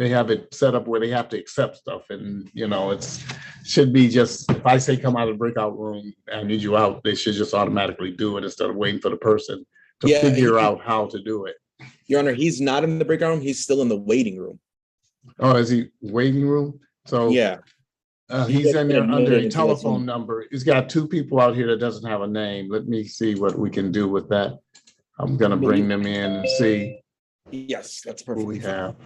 have it set up where they have to accept stuff, and should be just, if I say come out of the breakout room, I need you out, they should just automatically do it instead of waiting for the person to figure out how to do it. Your Honor, he's not in the breakout room. He's still in the waiting room. Oh, is he waiting room? So yeah, he's in there under a telephone number. He's got two people out here that doesn't have a name. Let me see what we can do with that. I'm gonna bring them in and see. Yes, that's who perfect. we have.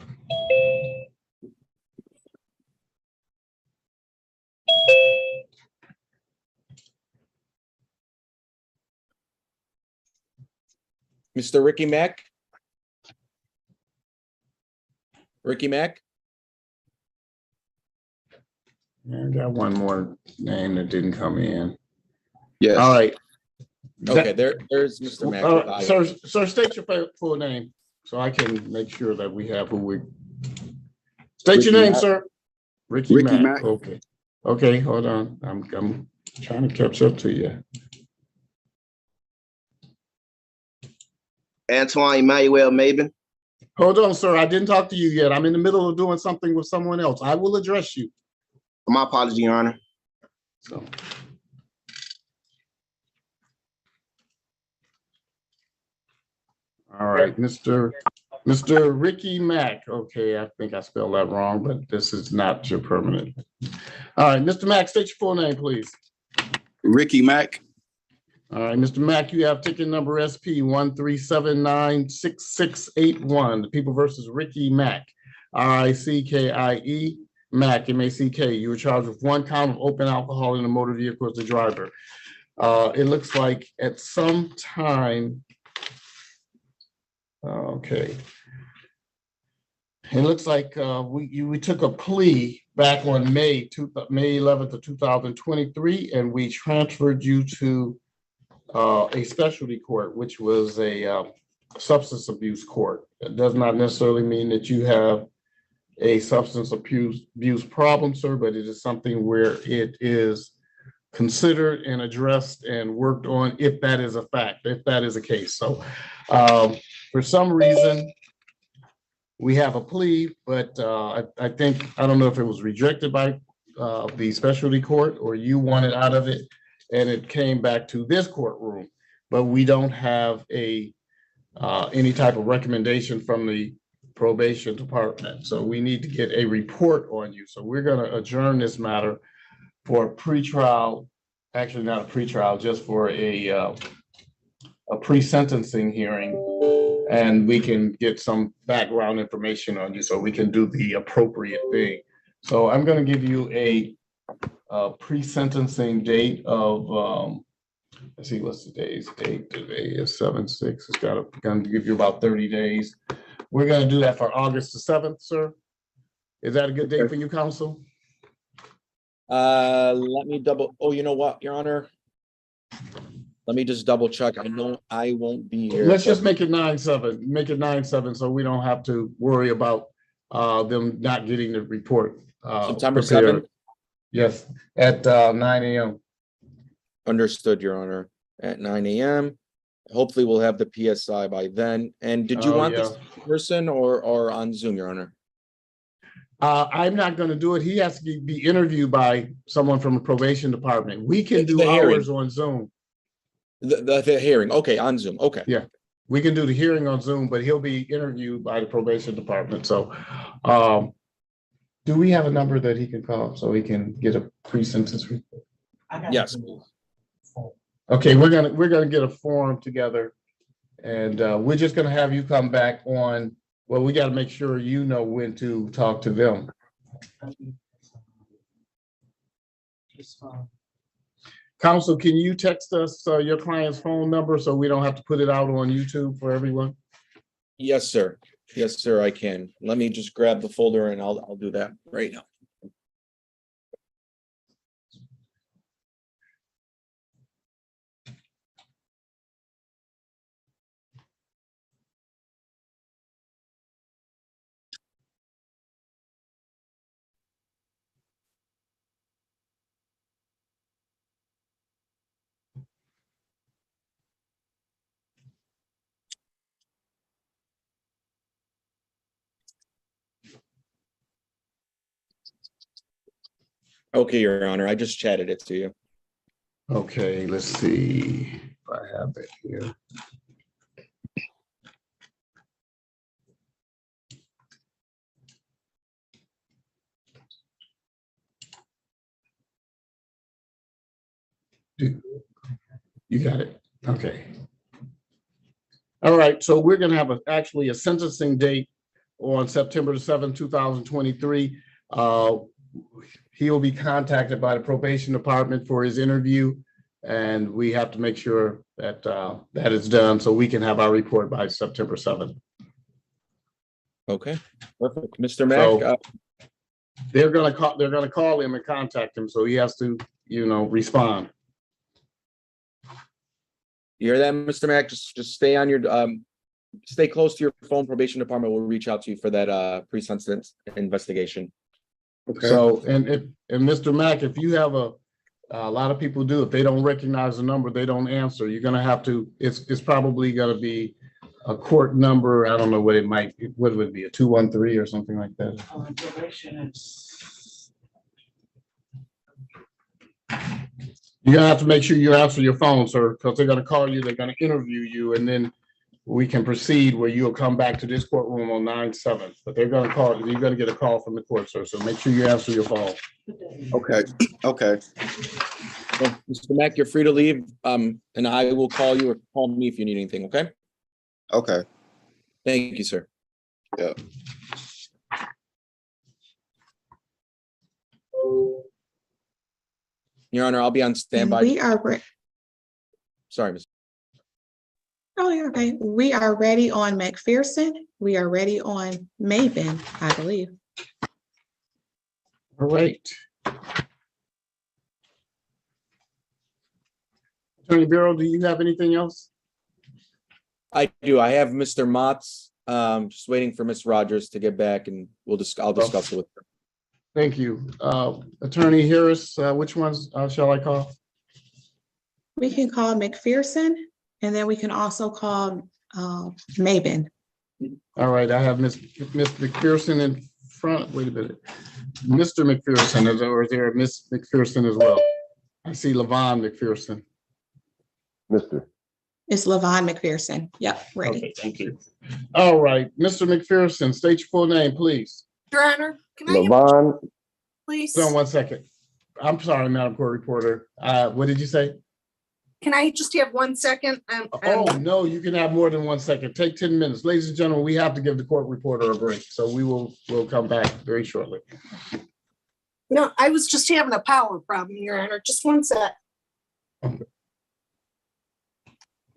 Mr. Ricky Mack. Ricky Mack. I got one more name that didn't come in. Yes. All right. Okay, there's Mr. Mack. Sir, state your full name so I can make sure that we have who we. State your name, sir. Ricky Mack. Okay. Okay, hold on. I'm trying to catch up to you. Antoine Emmanuel Mabin. Hold on, sir. I didn't talk to you yet. I'm in the middle of doing something with someone else. I will address you. My apology, Your Honor. So. All right, Mr. Ricky Mack. Okay, I think I spelled that wrong, but this is not your permanent. All right, Mr. Mack, state your full name, please. Ricky Mack. All right, Mr. Mack, you have ticket number SP 13796681. The People versus Ricky Mack. RICKIE Mack, MACK. You were charged with 1 count of open alcohol in a motor vehicle as the driver. It looks like at some time. Okay. It looks like we took a plea back on May 11th of 2023, and we transferred you to a specialty court, which was a substance abuse court. It does not necessarily mean that you have a substance abuse problem, sir, but it is something where it is considered and addressed and worked on if that is a fact, if that is a case. So for some reason, we have a plea, but I think, I don't know if it was rejected by the specialty court or you wanted out of it and it came back to this courtroom, but we don't have any type of recommendation from the probation department. So we need to get a report on you. So we're going to adjourn this matter for a pretrial, actually not a pretrial, just for a pre-sentencing hearing, and we can get some background information on you so we can do the appropriate thing. So I'm going to give you a pre-sentencing date of Let's see, what's today's date? Today is 7/6. It's gonna give you about 30 days. We're gonna do that for August the 7th, sir. Is that a good day for you, council? Let me oh, you know what, Your Honor? Let me just double check. I know I won't be here. Let's just make it 9/7. Make it 9/7 so we don't have to worry about them not getting the report. September prepared. 7th? Yes, at 9 a.m. Understood, Your Honor, at 9 a.m. Hopefully we'll have the PSI by then. And did you Oh, want yeah. this in person or on Zoom, Your Honor? I'm not going to do it. He has to be interviewed by someone from the probation department. We can do The hearing. ours on Zoom. The hearing, okay, on Zoom, okay. Yeah, we can do the hearing on Zoom, but he'll be interviewed by the probation department. So, do we have a number that he can call so he can get a pre-sentence report? Yes. Okay, we're gonna get a form together, and we're just gonna have you come back on. Well, we got to make sure you know when to talk to them. Counsel, can you text us your client's phone number so we don't have to put it out on YouTube for everyone? Yes, sir. Yes, sir, I can. Let me just grab the folder and I'll do that right now. Okay, Your Honor, I just chatted it to you. Okay, let's see if I have it here. You got it. Okay. All right, so we're gonna have actually a sentencing date on September the 7th, 2023. He will be contacted by the probation department for his interview, and we have to make sure that that is done so we can have our report by September 7th. Okay, perfect. Mr. Mack, So they're gonna call him and contact him, so he has to, respond. you hear that, Mr. Mack? Just stay on your stay close to your phone. Probation department will reach out to you for that pre-sentence investigation. Okay. So, and Mr. Mack, if you have a lot of people do, if they don't recognize the number, they don't answer, you're gonna have to, it's probably gonna be a court number. I don't know what it might, what would it be, a 213 or something like that? You're gonna have to make sure you answer your phone, sir, because they're gonna call you, they're gonna interview you, and then we can proceed where you'll come back to this courtroom on 9/7. But they're gonna call, you're gonna get a call from the court, sir, so make sure you answer your phone. Okay, okay. Well, Mr. Mack, you're free to leave, and I will call you or call me if you need anything, okay? Okay. Thank you, sir. Yeah. Your Honor, I'll be on standby. We are Sorry, Ms. Oh, you're okay. We are ready on McPherson. We are ready on Mabin, I believe. All right. Attorney Bureau, do you have anything else? I do. I have Mr. Mott's, just waiting for Ms. Rogers to get back and I'll discuss it with her. Thank you. Attorney Harris, which ones shall I call? We can call McPherson, and then we can also call Mabin. All right, I have Ms. McPherson in front. Wait a minute. Mr. McPherson, or is there a Ms. McPherson as well? I see Levon McPherson. Mr. It's Levon McPherson. Yep, ready. Okay, thank you. All right, Mr. McPherson, state your full name, please. Your Honor, can I, Levon, please, Hold on 1 second. I'm sorry, Madam Court Reporter. What did you say? can I just have 1 second? Oh, no, you can have more than 1 second. Take 10 minutes. Ladies and gentlemen, we have to give the court reporter a break, so we'll come back very shortly. No, I was just having a power problem, Your Honor. Just 1 sec.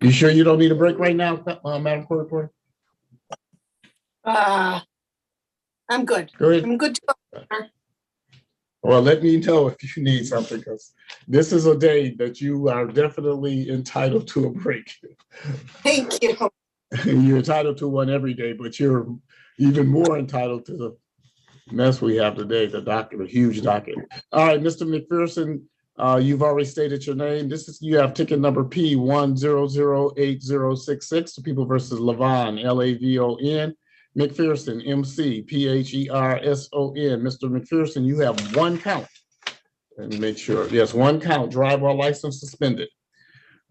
You sure you don't need a break right now, Madam Clerk Reporter? I'm good. Go ahead. I'm good to go. Well, let me know if you need something, because this is a day that you are definitely entitled to a break. Thank you. You're entitled to one every day, but you're even more entitled to the mess we have today, the docket, the huge docket. All right, Mr. McPherson, you've already stated your name. You have ticket number P 1008066, the People versus Lavon, LAVON. McPherson, MC, PHERSON. Mr. McPherson, you have one count. Let me make sure. Yes, one count, driver license suspended.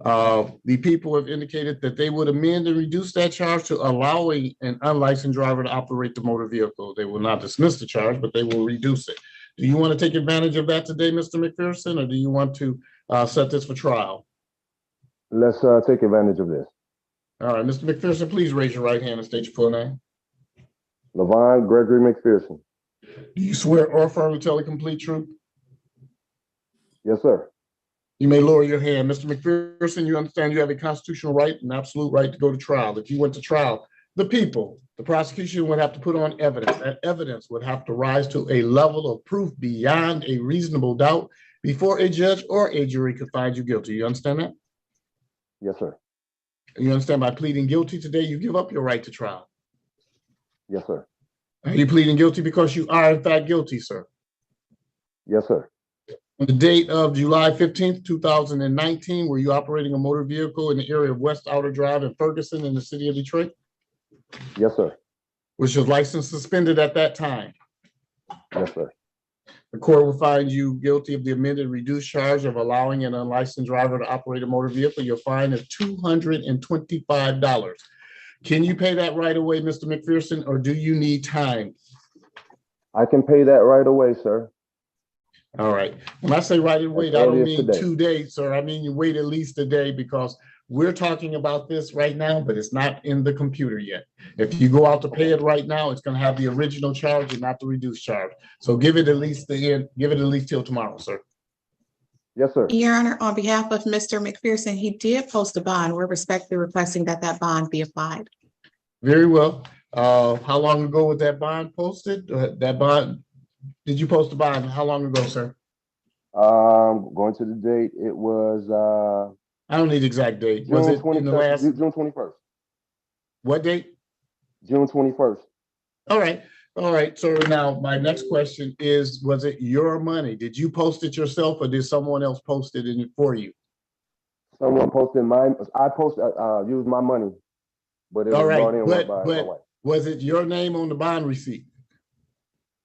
The people have indicated that they would amend and reduce that charge to allowing an unlicensed driver to operate the motor vehicle. They will not dismiss the charge, but they will reduce it. Do you want to take advantage of that today, Mr. McPherson, or do you want to set this for trial? Let's take advantage of this. All right, Mr. McPherson, please raise your right hand and state your full name. Lavon Gregory McPherson. Do you swear or affirm to tell the complete truth? Yes, sir. You may lower your hand. Mr. McPherson, you understand you have a constitutional right, an absolute right to go to trial. If you went to trial, the prosecution would have to put on evidence. That evidence would have to rise to a level of proof beyond a reasonable doubt before a judge or a jury could find you guilty. You understand that? Yes, sir. You understand by pleading guilty today, you give up your right to trial. Yes, sir. Are you pleading guilty because you are in fact guilty, sir? Yes, sir. On the date of July 15th, 2019, were you operating a motor vehicle in the area of West Outer Drive in Ferguson in the city of Detroit? Yes, sir. Was your license suspended at that time? Yes, sir. The court will find you guilty of the amended reduced charge of allowing an unlicensed driver to operate a motor vehicle. Your fine is $225. Can you pay that right away, Mr. McPherson, or do you need time? I can pay that right away, sir. All right. When I say right away, As I don't early as mean today. 2 days, sir. I mean you wait at least a day, because we're talking about this right now, but it's not in the computer yet. If you go out to pay it right now, it's going to have the original charge and not the reduced charge. So give it at least till tomorrow, sir. Yes, sir. Your Honor, on behalf of Mr. McPherson, he did post a bond. We're respectfully requesting that that bond be applied. Very well. How long ago was that bond posted? Did you post a bond? How long ago, sir? Going to the date, it was I don't need the exact date. Was June it in the 21st. last? June 21st. What date? June 21st. All right. All right. So now my next question is, was it your money? Did you post it yourself, or did someone else post it in for you? Someone posted mine. I posted, used my money, but it was All right. brought in by my wife. But was it your name on the bond receipt?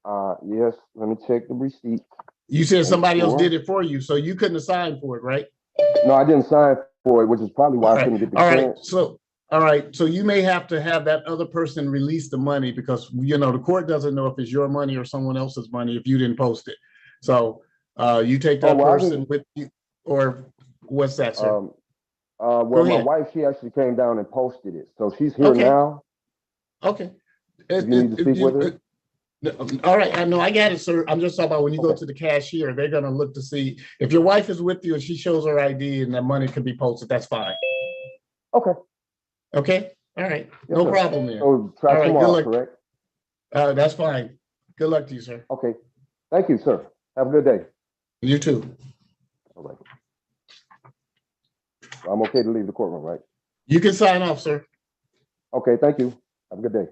Yes. Let me check the receipt. You said somebody else Sure. did it for you, so you couldn't have signed for it, right? No, I didn't sign for it, which is probably why I couldn't get the All right. clearance. All right. So you may have to have that other person release the money, because, the court doesn't know if it's your money or someone else's money if you didn't post it. So you take that person with you, or what's that, sir? Well, my wife, she actually came down and posted it. So she's here Okay. now. Okay. If you need to speak with her. All right, I know, I got it, sir. I'm just talking about when you go to the cashier, they're gonna look to see if your wife is with you and she shows her ID and the money can be posted, that's fine. Okay. Okay, all right, Yes, no sir. problem then. So try All right, tomorrow, good luck. correct? That's fine. Good luck to you, sir. Okay. Thank you, sir. Have a good day. You too. All right. I'm okay to leave the courtroom, right? You can sign off, sir. Okay, thank you. Have a good day.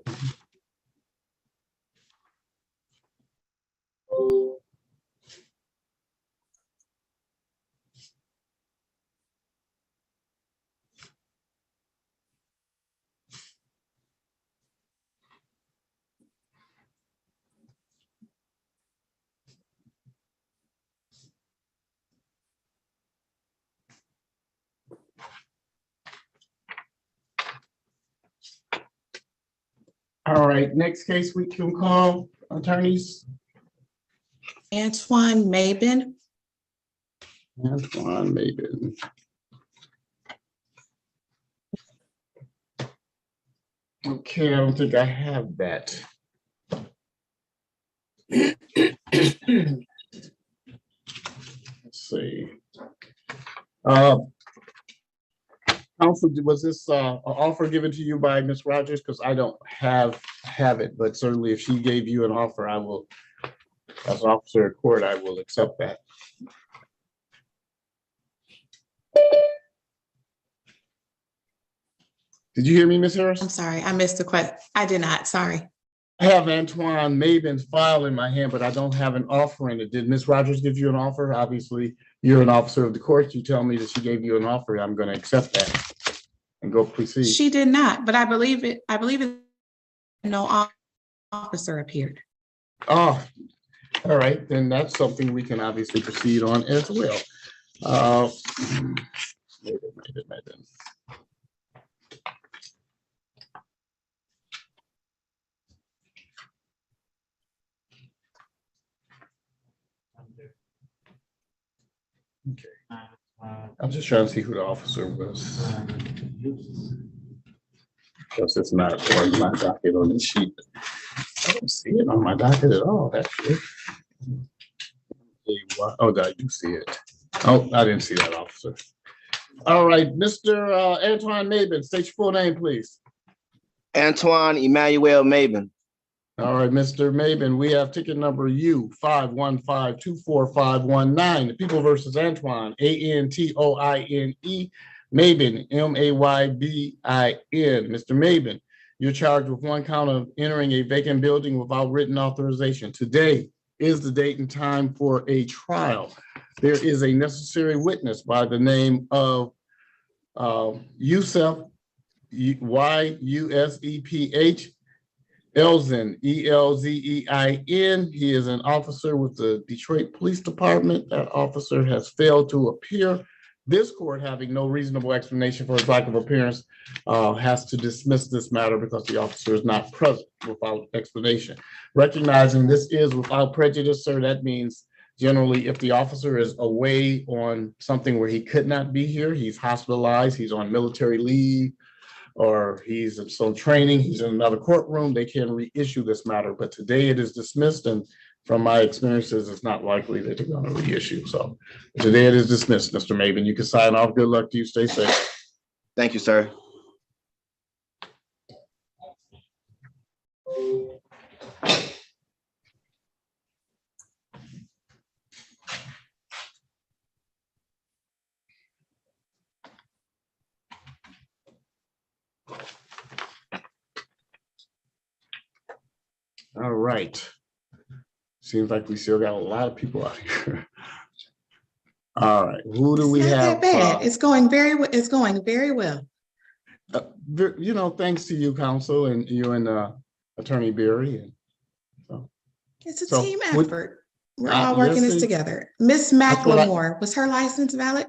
All right, next case we can call attorneys. Antoine Mabin. Antoine Mabin. Okay, I don't think I have that. Let's see. Counsel, was this an offer given to you by Ms. Rogers? Because I don't have it, but certainly if she gave you an offer, I will, as an officer of court, I will accept that. Did you hear me, Ms. Harris? I'm sorry, I missed the question. I did not, sorry. I have Antoine Maben's file in my hand, but I don't have an offer in it. Did Ms. Rogers give you an offer? Obviously, you're an officer of the court. You tell me that she gave you an offer. I'm going to accept that and go proceed. She did not, but I believe it, no officer appeared. Oh, all right, then that's something we can obviously proceed on as well. Maben. Okay. I'm just trying to see who the officer was. Because it's not on my docket on this sheet. I don't see it on my docket at all, actually. Oh, I do see it. Oh, I didn't see that officer. All right, Mr. Antoine Maben, state your full name, please. Antoine Emmanuel Maben. All right, Mr. Maben, we have ticket number U515244519. The People versus Antoine, Antoine, Maben, Maybin. Mr. Maben, you're charged with one count of entering a vacant building without written authorization. Today is the date and time for a trial. There is a necessary witness by the name of Yusef, Yuseph Elzin, Elzein. He is an officer with the Detroit Police Department. That officer has failed to appear. This court, having no reasonable explanation for his lack of appearance, has to dismiss this matter because the officer is not present without explanation. Recognizing this is without prejudice, sir, that means generally if the officer is away on something where he could not be here, he's hospitalized, he's on military leave, or he's in some training, he's in another courtroom, they can reissue this matter. But today it is dismissed, and from my experiences, it's not likely that they're going to reissue. So today it is dismissed, Mr. Maben. You can sign off. Good luck to you. Stay safe. Thank you, sir. All right. Seems like we still got a lot of people out here. All right, who do we It's not have? that bad. It's going very well. You know, thanks to you, counsel, and you and Attorney Berry. And so, It's a team effort. We're all yes, working this together. Miss McLemore, was her license valid?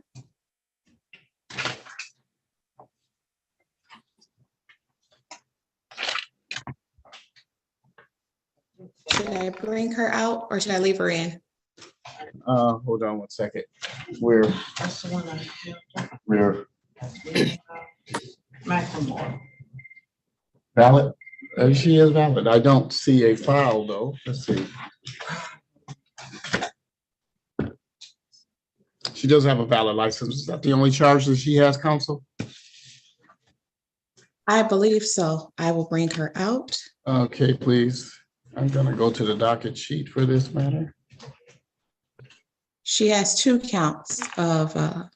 Should I bring her out or should I leave her in? Hold on one second. We're valid. She is valid. I don't see a file though. Let's see. She does have a valid license. Is that the only charge that she has, counsel? I believe so. I will bring her out. Okay, please. I'm gonna go to the docket sheet for this matter. She has 2 counts of, I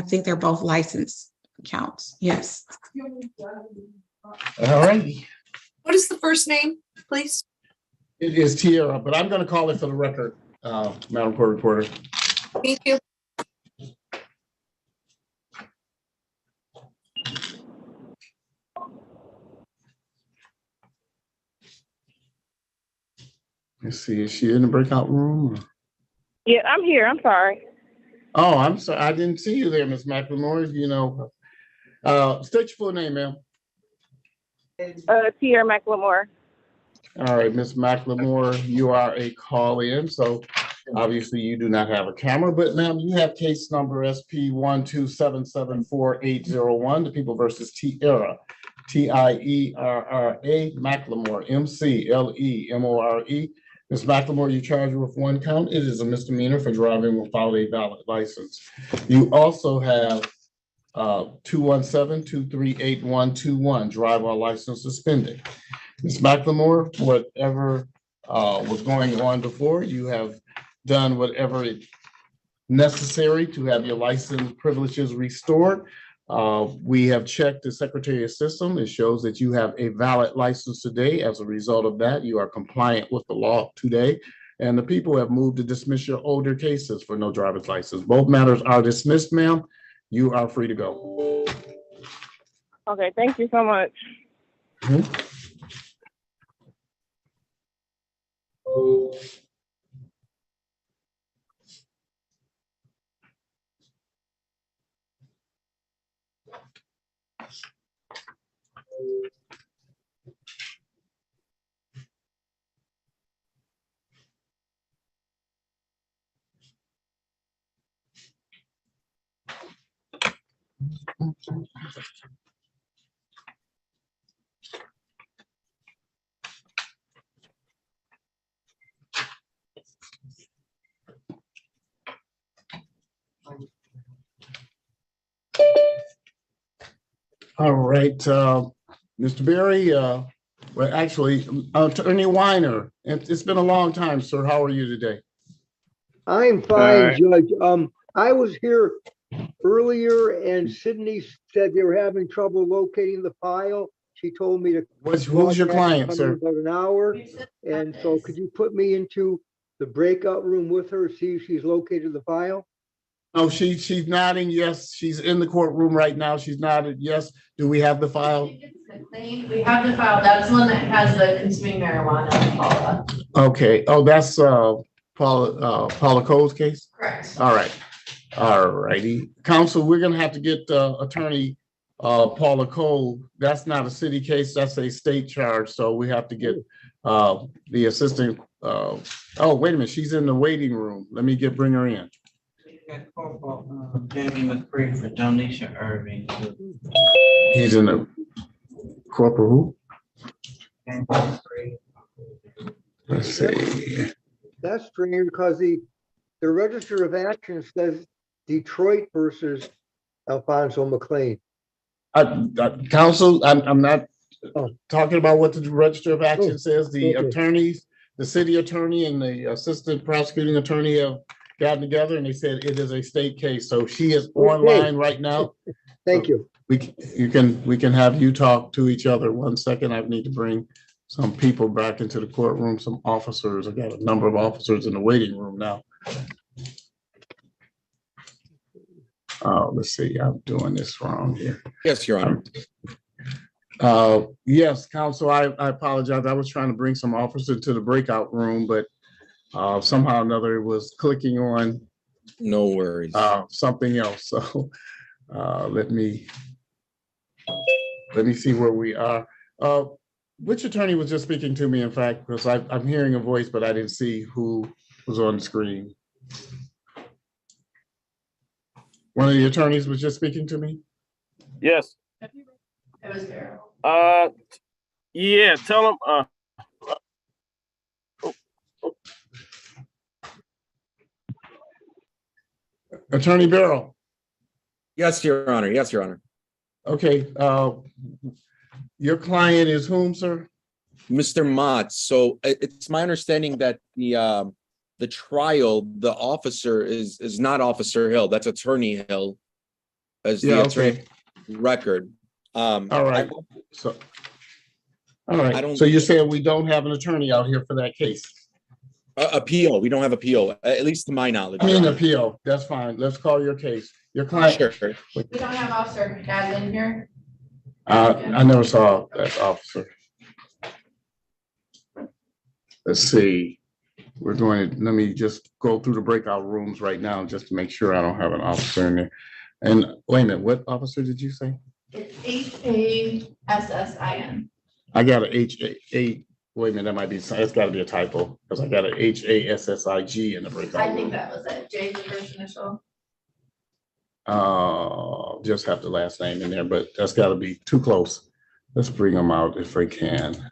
think they're both license counts. Yes. All righty. What is the first name, please? It is Tierra, but I'm gonna call it for the record, Madam Court Reporter. Thank you. Let's see, is she in the breakout room? Yeah, I'm here. I'm sorry. Oh, I'm sorry. I didn't see you there, Ms. McLemore. You know, state your full name, ma'am. Tierra McLemore. All right, Ms. McLemore, you are a call-in, so obviously you do not have a camera, but ma'am, you have case number SP 127744801, the People versus Tierra, Tierra McLemore, McLemore. Ms. McLemore, you charged with 1 count. It is a misdemeanor for driving without a valid license. You also have 217-238-121, driver license suspended. Ms. McLemore, whatever was going on before, you have done whatever is necessary to have your license privileges restored. We have checked the Secretary of System. It shows that you have a valid license today. As a result of that, you are compliant with the law today. And the people have moved to dismiss your older cases for no driver's license. Both matters are dismissed, ma'am. You are free to go. Okay, thank you so much. All right, Mr. Berry, well, actually, Attorney Weiner, it's been a long time, sir. How are you today? I'm fine, Judge. I was here earlier and Sydney said they were having trouble locating the file. She told me to. Who's your client, sir? About an hour. And so could you put me into the breakout room with her, see if she's located the file? Oh, she's nodding. Yes, she's in the courtroom right now. She's nodded. Yes. Do we have the file? We have the file. That's the one that has the consuming marijuana and Paula. Okay. Oh, that's Paula Cole's case? Correct. All right. All righty. Counsel, we're gonna have to get Attorney Paula Cole. That's not a city case, that's a state charge. So we have to get the assistant. Oh, wait a minute. She's in the waiting room. Let me bring her in. Got Corporal Jamie McCree for donation Irving. He's in the corporal who? Let's see. That's strange because the Register of Action says Detroit versus Alfonso McLean. Counsel, I'm not talking about what the Register of Action says. The attorneys, the city attorney and the assistant prosecuting attorney have gotten together and they said it is a state case. So she is online right now. Thank you. We can have you talk to each other. 1 second. I need to bring some people back into the courtroom, some officers. I got a number of officers in the waiting room now. Oh, let's see. I'm doing this wrong here. Yes, Your Honor. Yes, counsel, I apologize. I was trying to bring some officers to the breakout room, but somehow or another it was clicking on no worries something else. So let me see where we are. Which attorney was just speaking to me, in fact, because I'm hearing a voice, but I didn't see who was on the screen. One of the attorneys was just speaking to me? Yes. It was Daryl. Yeah, tell him, Attorney Barrow. Yes, Your Honor. Yes, Your Honor. Okay. Your client is whom, sir? Mr. Mott. So it's my understanding that the trial, the officer is not Officer Hill. That's Attorney Hill as the attorney record. All right. All right. So you're saying we don't have an attorney out here for that case? Appeal. We don't have appeal, at least to my knowledge. I mean, appeal. That's fine. Let's call your case. Your client. Sure. We don't have Officer Gaz in here. I never saw that officer. Let's see. We're going to, let me just go through the breakout rooms right now just to make sure I don't have an officer in there. And wait a minute, what officer did you say? It's HASSIN. I got a H-A, wait a minute, that might be, it's got to be a typo because I got a H-A-S-S-I-G in the breakout room. I think that was it. J the first initial. Just have the last name in there, but that's got to be too close. Let's bring them out if we can.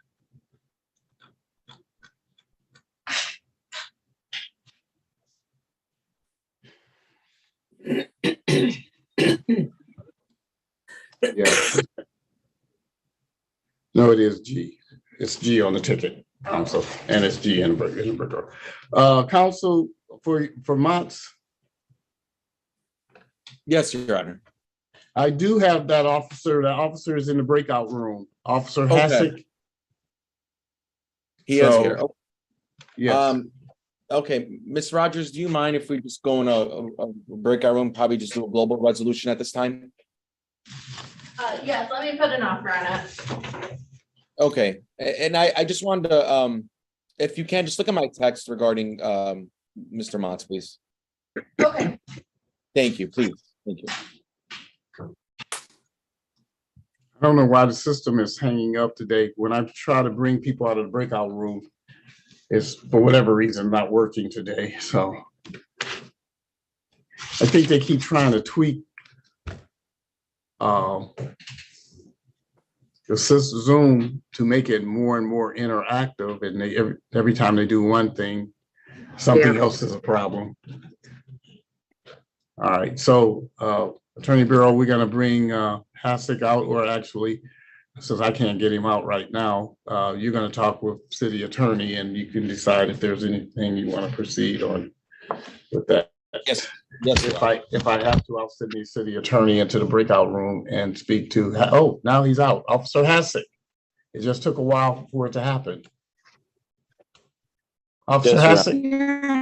Yeah. No, it is G. It's G on the ticket, council, and it's G in Berger. Council for Mott's, Yes, Your Honor. I do have that officer. The officer is in the breakout room. Officer Okay. Hassick. He is here. So, yes. Okay, Ms. Rogers, do you mind if we just go in a breakout room, probably just do a global resolution at this time? Yes, let me put an offer on it. Okay, and I just wanted to, if you can, just look at my text regarding Mr. Motts, please. Okay. Thank you, please. Thank you. I don't know why the system is hanging up today. When I try to bring people out of the breakout room, it's for whatever reason not working today. So I think they keep trying to tweak the system Zoom to make it more and more interactive. And they every time they do one thing, something else is a problem. All right, so Attorney Bureau, we're gonna bring Hassick out, or actually, since I can't get him out right now, you're gonna talk with city attorney and you can decide if there's anything you want to proceed on with that. Yes. Yes. If I have to, I'll send the city attorney into the breakout room and speak to, oh, now he's out, Officer Hassick. It just took a while for it to happen. Officer Hassick.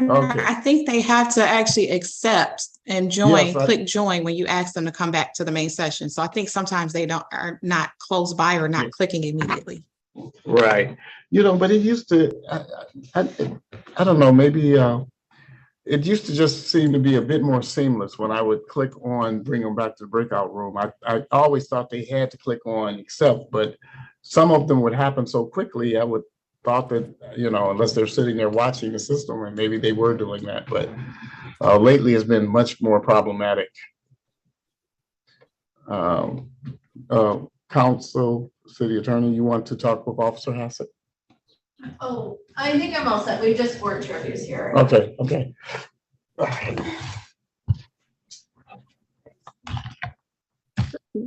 Okay. I think they have to actually accept and join, Yes, click join when you ask them to come back to the main session. So I think sometimes they are not close by or not clicking immediately. Right. You know, but it used to, I don't know, maybe it used to just seem to be a bit more seamless when I would click on, bring them back to the breakout room. I always thought they had to click on accept, but some of them would happen so quickly, I would thought that, you know, unless they're sitting there watching the system, and maybe they were doing that, but lately has been much more problematic. Council, city attorney, you want to talk with Officer Hassick? Oh, I think I'm all set. We just board charges here. Okay, okay.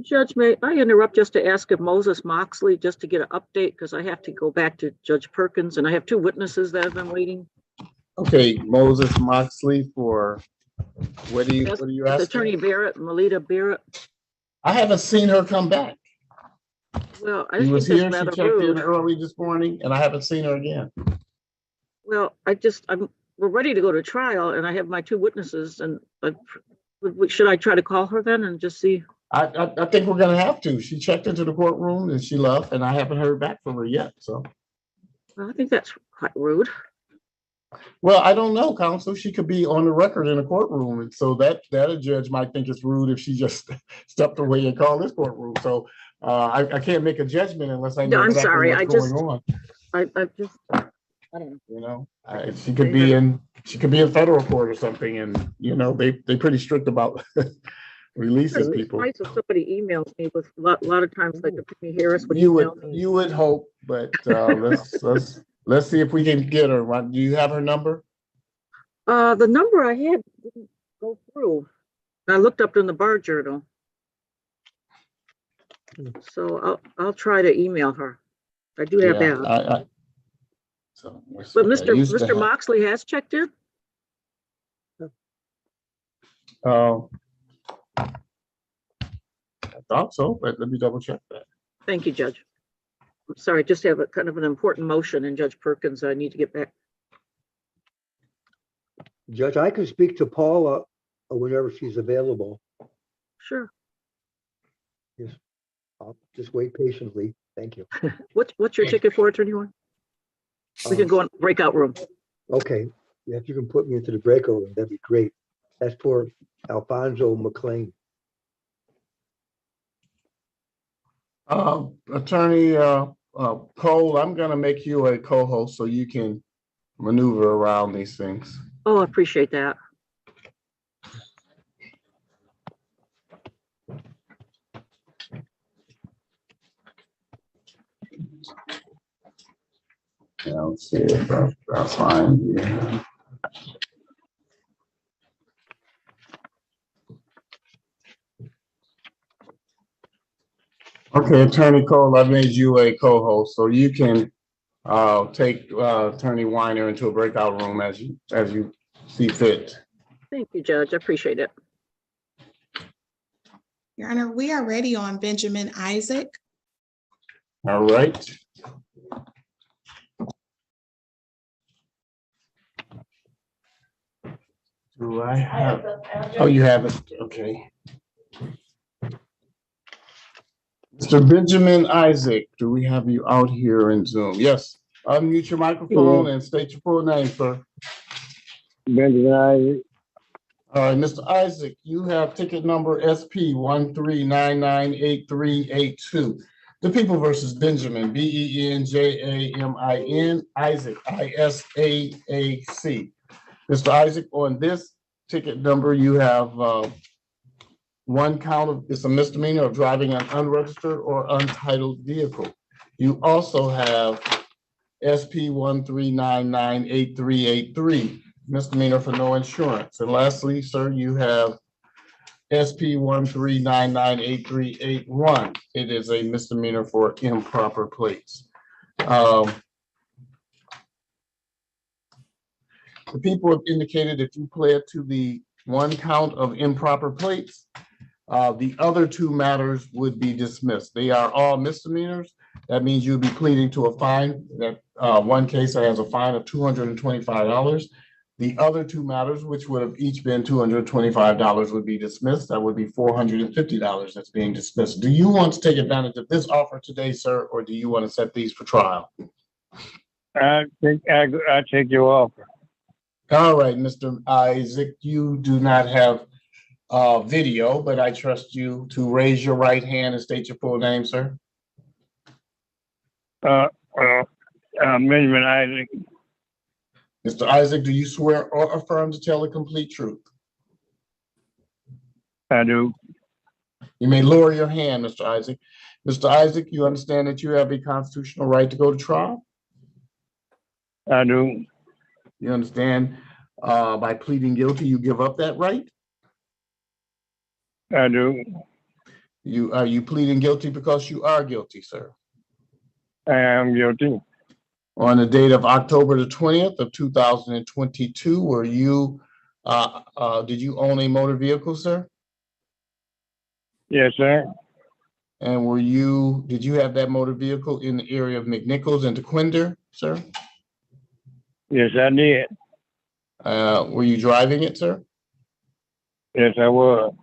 Judge, may I interrupt just to ask if Moses Moxley, just to get an update, because I have to go back to Judge Perkins and I have two witnesses that have been waiting. Okay, Moses Moxley for, what are you asking? Attorney Barrett, Melita Barrett. I haven't seen her come back. Well, I She think was that's here, she rather checked in rude. early this morning, and I haven't seen her again. Well, we're ready to go to trial and I have my two witnesses and should I try to call her then and just see? I think we're gonna have to. She checked into the courtroom and she left, and I haven't heard back from her yet, so. Well, I think that's quite rude. Well, I don't know, counsel. She could be on the record in a courtroom, and so that a judge might think it's rude if she just stepped away and called this courtroom. So I can't make a judgment unless I know I'm exactly sorry. what's going on. I don't know. You know, she could be in federal court or something, and you know they pretty strict about releasing people. It's nice if somebody emails me with a lot of times like Attorney Harris would You email me. would hope, but let's see if we can get her. Do you have her number? The number I had didn't go through. I looked up in the bar journal. So I'll try to email her. I do have that. But Mr. Moxley has checked in? I thought so, but let me double check that. Thank you, Judge. I'm sorry, I just have a kind of an important motion in Judge Perkins. I need to get back. Judge, I can speak to Paula whenever she's available. Sure. Yes, I'll just wait patiently. Thank you. What's your ticket for, Attorney Warren? We can go in breakout room. Okay, yeah, if you can put me into the breakout room, that'd be great. That's for Alfonso McLean. Attorney Cole, I'm gonna make you a co-host so you can maneuver around these things. Oh, I appreciate that. Yeah, let's see if that's fine. Yeah. Okay, Attorney Cole, I made you a co-host, so you can take Attorney Weiner into a breakout room as you see fit. Thank you, Judge. I appreciate it. Your Honor, we are ready on Benjamin Isaac. All right. Do I have? Oh, you have it. Okay. Mr. Benjamin Isaac, do we have you out here in Zoom? Yes. Unmute your microphone and state your full name, sir. Benjamin Isaac. All right, Mr. Isaac, you have ticket number SP 13998382. The People versus Benjamin, BENJAMIN, Isaac, ISAAC. Mr. Isaac, on this ticket number, you have one count of, it's a misdemeanor of driving an unregistered or untitled vehicle. You also have SP 13998383, misdemeanor for no insurance. And lastly, sir, you have SP 13998381. It is a misdemeanor for improper plates. The people have indicated if you pled to the one count of improper plates, the other two matters would be dismissed. They are all misdemeanors. That means you'd be pleading to a fine. That one case that has a fine of $225. The other two matters, which would have each been $225, would be dismissed. That would be $450 that's being dismissed. Do you want to take advantage of this offer today, sir, or do you want to set these for trial? I take your offer. All right, Mr. Isaac, you do not have video, but I trust you to raise your right hand and state your full name, sir. Benjamin Isaac. Mr. Isaac, do you swear or affirm to tell the complete truth? I do. You may lower your hand, Mr. Isaac. Mr. Isaac, you understand that you have a constitutional right to go to trial? I do. You understand by pleading guilty, you give up that right? I do. Are you pleading guilty because you are guilty, sir? I am guilty. On the date of October the 20th of 2022, were you, did you own a motor vehicle, sir? Yes, sir. And did you have that motor vehicle in the area of McNichols and Tequinder, sir? Yes, I did. Were you driving it, sir? Yes, I was.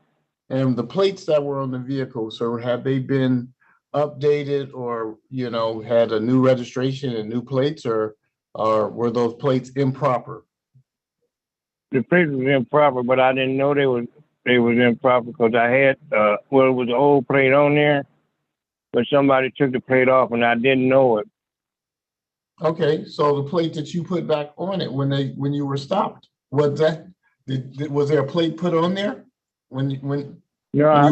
And the plates that were on the vehicle, sir, have they been updated or, had a new registration and new plates, or were those plates improper? The plate was improper, but I didn't know they was improper because I had, it was an old plate on there, but somebody took the plate off and I didn't know it. Okay, so the plate that you put back on it when you were stopped, was there a plate put on there when you were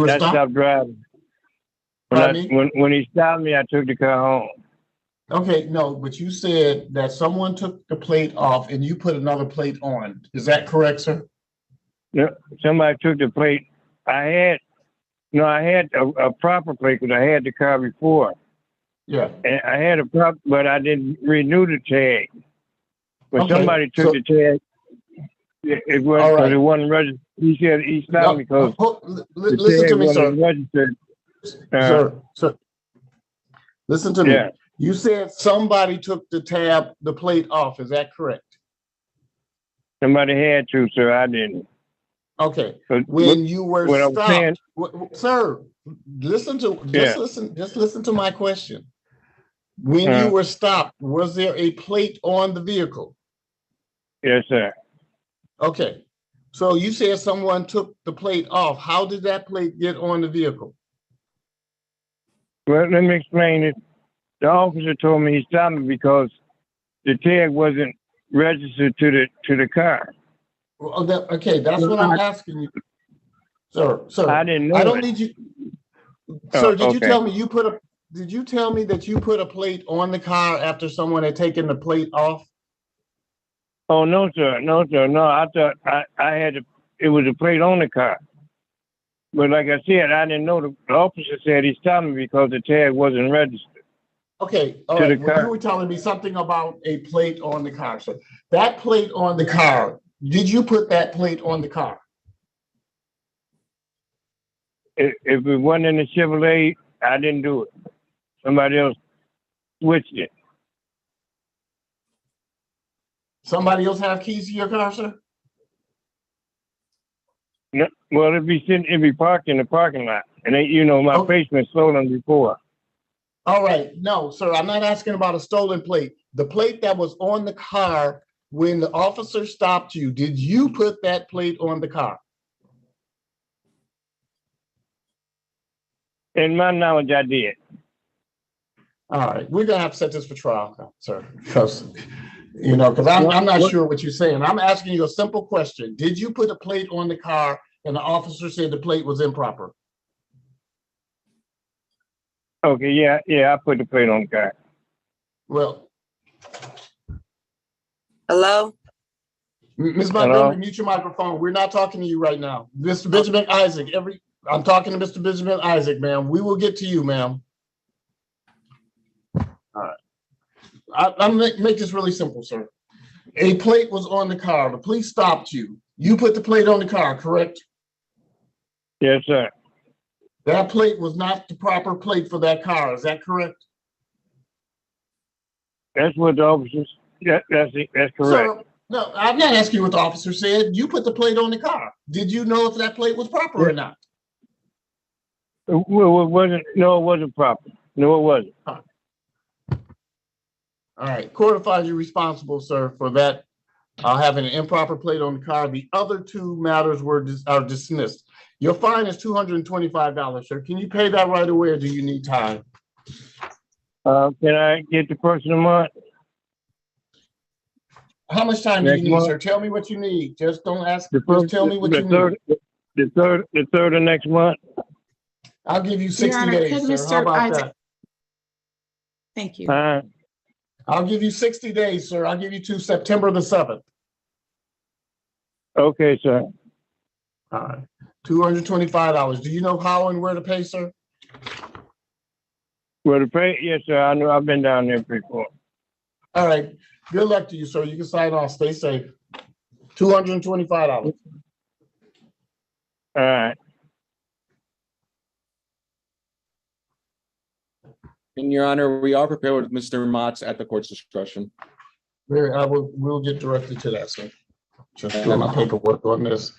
stopped? Stopped driving. When he stopped me, I took the car home. Okay, no, but you said that someone took the plate off and you put another plate on. Is that correct, sir? No, somebody took the plate. I had a proper plate because I had the car before. Yeah. And I had a proper, but I didn't renew the tag. But Okay, somebody took the tag. It was because it wasn't registered. He said he stopped me because listen to me, sir. Registered. Sir, listen to me. Yeah. You said somebody took the plate off. Is that correct? Somebody had to, sir. I didn't. Okay. When you were stopped, sir, listen to my question. When you were stopped, was there a plate on the vehicle? Yes, sir. Okay. So you said someone took the plate off. How did that plate get on the vehicle? Well, let me explain it. The officer told me he stopped me because the tag wasn't registered to the car. Well, okay, that's what I'm asking you, sir. I didn't know. I don't need you, sir. Did you tell me Did you tell me that you put a plate on the car after someone had taken the plate off? Oh no, sir. No, sir. No, I thought I had it was a plate on the car. But like I said, I didn't know the officer said he stopped me because the tag wasn't registered. Okay, all To right, the well, car. you were telling me something about a plate on the car, so that plate on the car, did you put that plate on the car? If it wasn't in the Chevrolet, I didn't do it. Somebody else switched it. Somebody else have keys to your car, sir? No, well, it'd be parked in the parking lot, and they, you know, my face been stolen before. All right, no, sir, I'm not asking about a stolen plate. The plate that was on the car when the officer stopped you, did you put that plate on the car? In my knowledge, I did. All right, we're gonna have to set this for trial, sir, because, you know, because I'm not sure what you're saying. I'm asking you a simple question. Did you put a plate on the car and the officer said the plate was improper? Okay, yeah, I put the plate on the car. Well, Hello? Ms. Montgomery, mute your microphone. We're not talking to you right now. Mr. Benjamin Isaac, I'm talking to Mr. Benjamin Isaac, ma'am. We will get to you, ma'am. All right. I'll make this really simple, sir. A plate was on the car. The police stopped you. You put the plate on the car, correct? Yes, sir. That plate was not the proper plate for that car. Is that correct? That's what the officers. That's correct. Sir, no, I'm not asking you what the officer said. You put the plate on the car. Did you know if that plate was proper or not? Well, it wasn't. No, it wasn't proper. No, it wasn't. All right, court finds you responsible, sir, for that, having an improper plate on the car. The other two matters are dismissed. Your fine is $225, sir. Can you pay that right away, or do you need time? Can I get the first of the month? How much time do you Next need, month? sir? Tell me what you need. Just don't ask. The Just first, tell me what you third, need. the third of next month. I'll give you Your 60 Honor, days, could sir. How Mr. about Isaac? that? Thank you. I'll give you 60 days, sir. I'll give you to September the 7th. Okay, sir. All right, $225. Do you know how and where to pay, sir? Well, the pay, yes, sir. I know. I've been down there before. All right, good luck to you, sir. You can sign off. Stay safe. $225. All right. In your honor, we are prepared with Mr. Motz at the court's discretion. We'll get directly to that, sir. Just doing my paperwork on this.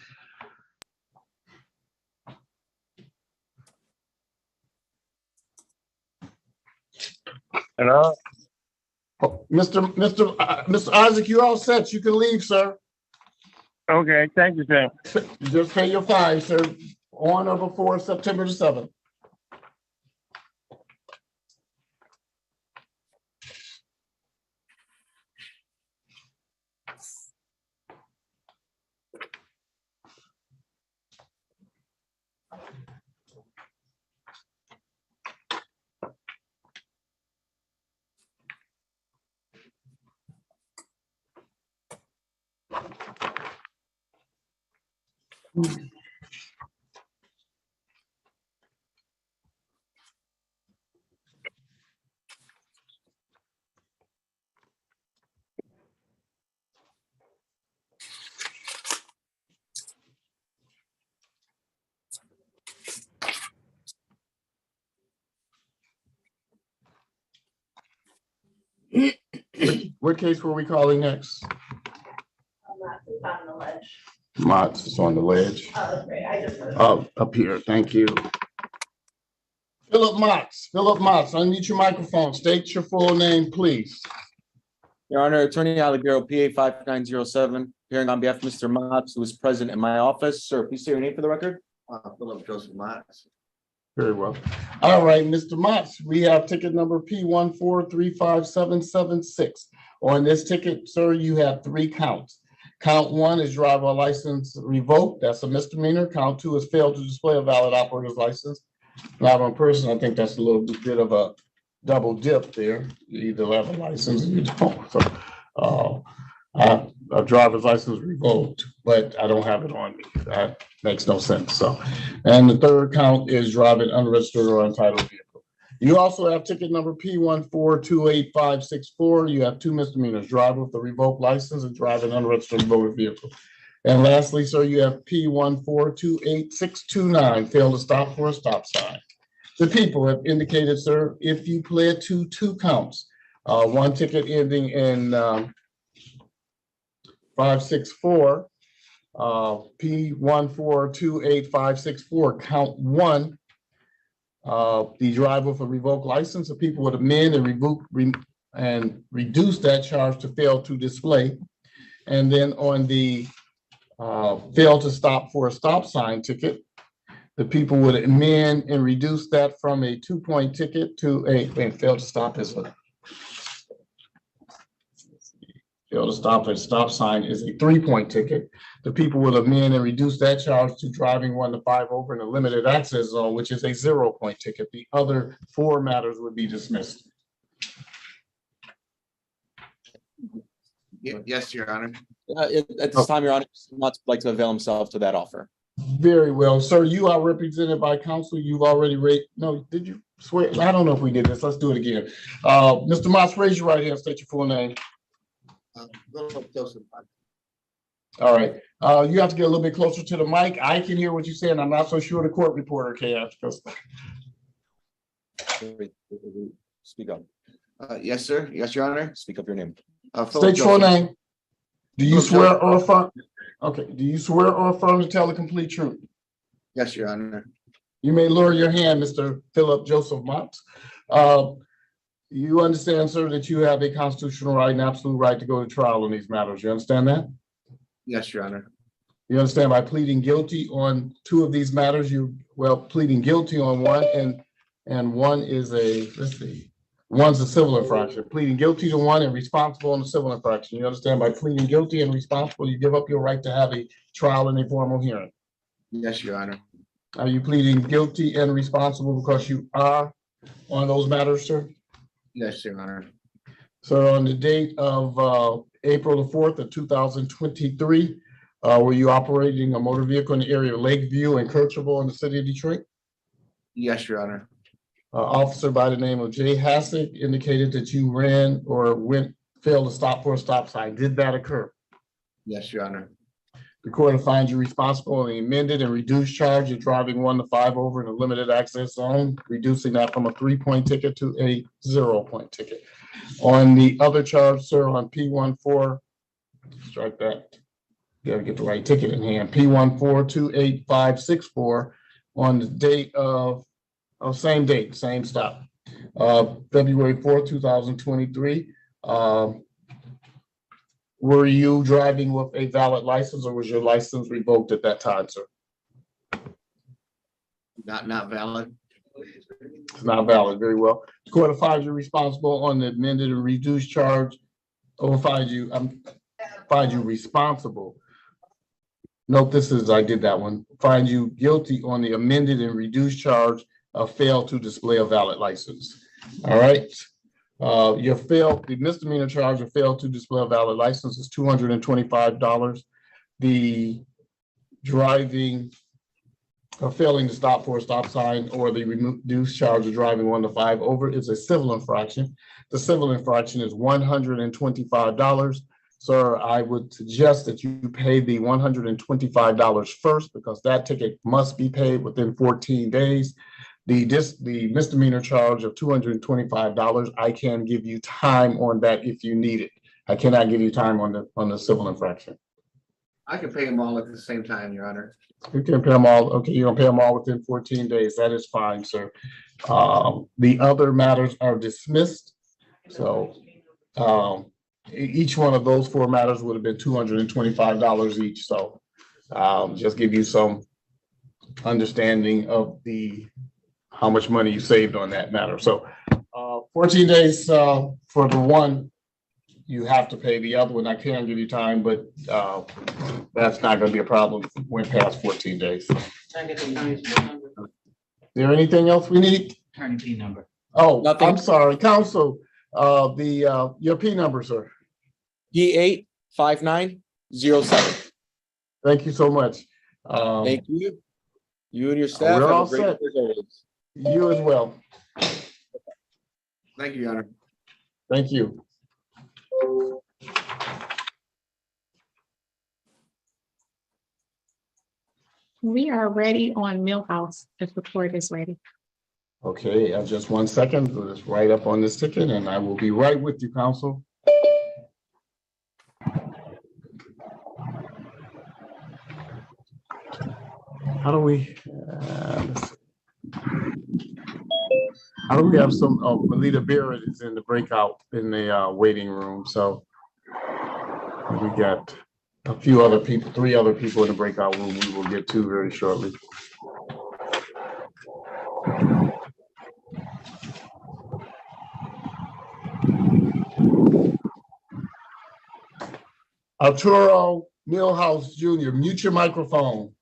Hello? Mr. Isaac, you're all set. You can leave, sir. Okay, thank you, sir. Just pay your fine, sir, on or before September the 7th. What case were we calling next? On the ledge. Mott's is on the ledge. Oh, great. I just heard. Oh, up here. Thank you. Philip Motz. Unmute your microphone. State your full name, please. Your honor, Attorney Aligero, PA 5907, appearing on behalf of Mr. Motz, who is present in my office. Sir, please say your name for the record. Philip Joseph Motz. Very well. All right, Mr. Motz, we have ticket number P1435776. On this ticket, sir, you have 3 counts. Count 1 is driver license revoked. That's a misdemeanor. Count 2 is failed to display a valid operator's license. Not on person. I think that's a little bit of a double dip there. You either have a license or you don't. So driver's license revoked, but I don't have it on me. That makes no sense, so. And the third count is driving unregistered or untitled vehicle. You also have ticket number P1428564. You have 2 misdemeanors, driver with a revoked license and driving unregistered motor vehicle. And lastly, sir, you have P1428629, failed to stop for a stop sign. The people have indicated, sir, if you pled to 2 counts, 1 ticket ending in 564, P1428564, count 1. The driver with a revoked license, the people would amend and reduce that charge to fail to display. And then on the fail to stop for a stop sign ticket, the people would amend and reduce that from a 2-point ticket to a fail to stop is a fail to stop at stop sign is a 3-point ticket. The people will amend and reduce that charge to driving 1 to 5 over in a limited access zone, which is a 0-point ticket. The other 4 matters would be dismissed. Yes, Your Honor. At this time, Your Honor, not like to avail himself to that offer. Very well, sir. You are represented by counsel. You've already no, did you swear? I don't know if we did this. Let's do it again. Mr. Moss, raise your right hand, state your full name. All right. You have to get a little bit closer to the mic. I can hear what you're saying. I'm not so sure the court reporter can. Speak up. Yes, sir. Yes, Your Honor. Speak up your name. State your name. Do you swear or affirm? Okay. Do you swear or affirm to tell the complete truth? Yes, Your Honor. You may lower your hand, Mr. Philip Joseph Mott. You understand, sir, that you have a constitutional right and absolute right to go to trial on these matters. You understand that? Yes, Your Honor. You understand by pleading guilty on 2 of these matters, pleading guilty on 1 and 1 is one's a civil infraction. Pleading guilty to 1 and responsible on the civil infraction. You understand by pleading guilty and responsible, you give up your right to have a trial in a formal hearing. Yes, Your Honor. Are you pleading guilty and responsible because you are on those matters, sir? Yes, Your Honor. So on the date of April the 4th of 2023, were you operating a motor vehicle in the area of Lakeview and Kirchable in the city of Detroit? Yes, Your Honor. Officer by the name of Jay Hassick indicated that you ran or failed to stop for a stop sign. Did that occur? Yes, Your Honor. The court will find you responsible on the amended and reduced charge of driving 1 to 5 over in a limited access zone, reducing that from a 3-point ticket to a 0-point ticket. On the other charge, sir, on P14, strike that. You gotta get the right ticket in hand. P1428564 on the date of same date, same stop. February 4th, 2023. Were you driving with a valid license or was your license revoked at that time, sir? Not valid. It's not valid, very well. The court will find you responsible on the amended and reduced charge, or find you responsible. Note I did that one. Find you guilty on the amended and reduced charge of fail to display a valid license. All right. The misdemeanor charge of fail to display a valid license is $225. The driving failing to stop for a stop sign or the reduced charge of driving 1 to 5 over is a civil infraction. The civil infraction is $125. Sir, I would suggest that you pay the $125 first because that ticket must be paid within 14 days. The misdemeanor charge of $225, I can give you time on that if you need it. I cannot give you time on the civil infraction. I can pay them all at the same time, Your Honor. You can pay them all. Okay, you're gonna pay them all within 14 days. That is fine, sir. The other matters are dismissed. So each one of those 4 matters would have been $225 each. So just give you some understanding of how much money you saved on that matter. So 14 days for the one, you have to pay. The other one, I can give you time, but that's not going to be a problem if we went past 14 days. Is there anything else we need? Attorney P number. Oh, nothing. I'm sorry, counsel. Your P number, sir. P8 5907. Thank you so much. Thank you. You and your staff We're have all a great set. day as always. You as well. Thank you, Your Honor. Thank you. We are ready on Millhouse if the court is ready. Okay, just 1 second. We'll just write up on this ticket and I will be right with you, counsel. How do we have some, Melita Barrett is in the breakout in the waiting room, so we got a few other people, 3 other people in the breakout room we will get to very shortly. Arturo Millhouse Jr., mute your microphone.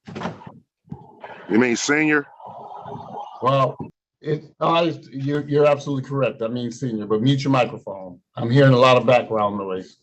You mean senior? Well, you're absolutely correct. I mean senior, but mute your microphone. I'm hearing a lot of background noise.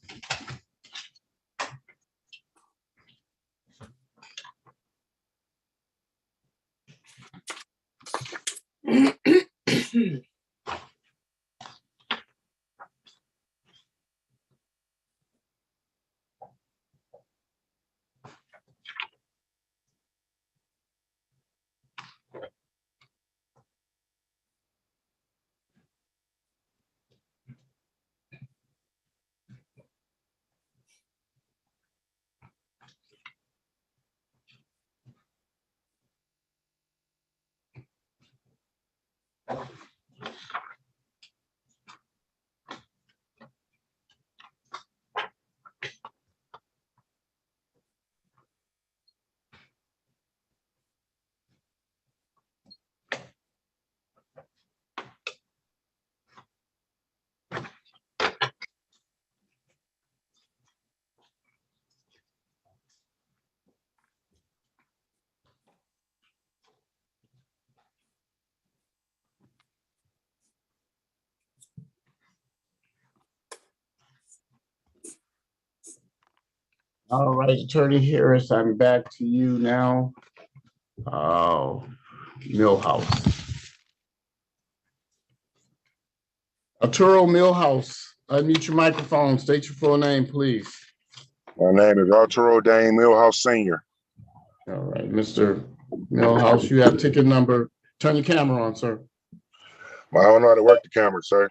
All right, Attorney Harris, I'm back to you now. Millhouse. Arturo Millhouse, unmute your microphone. State your full name, please. My name is Arturo Dane Millhouse Sr. All right, Mr. Millhouse, you have ticket number. Turn your camera on, sir. I don't know how to work the camera, sir.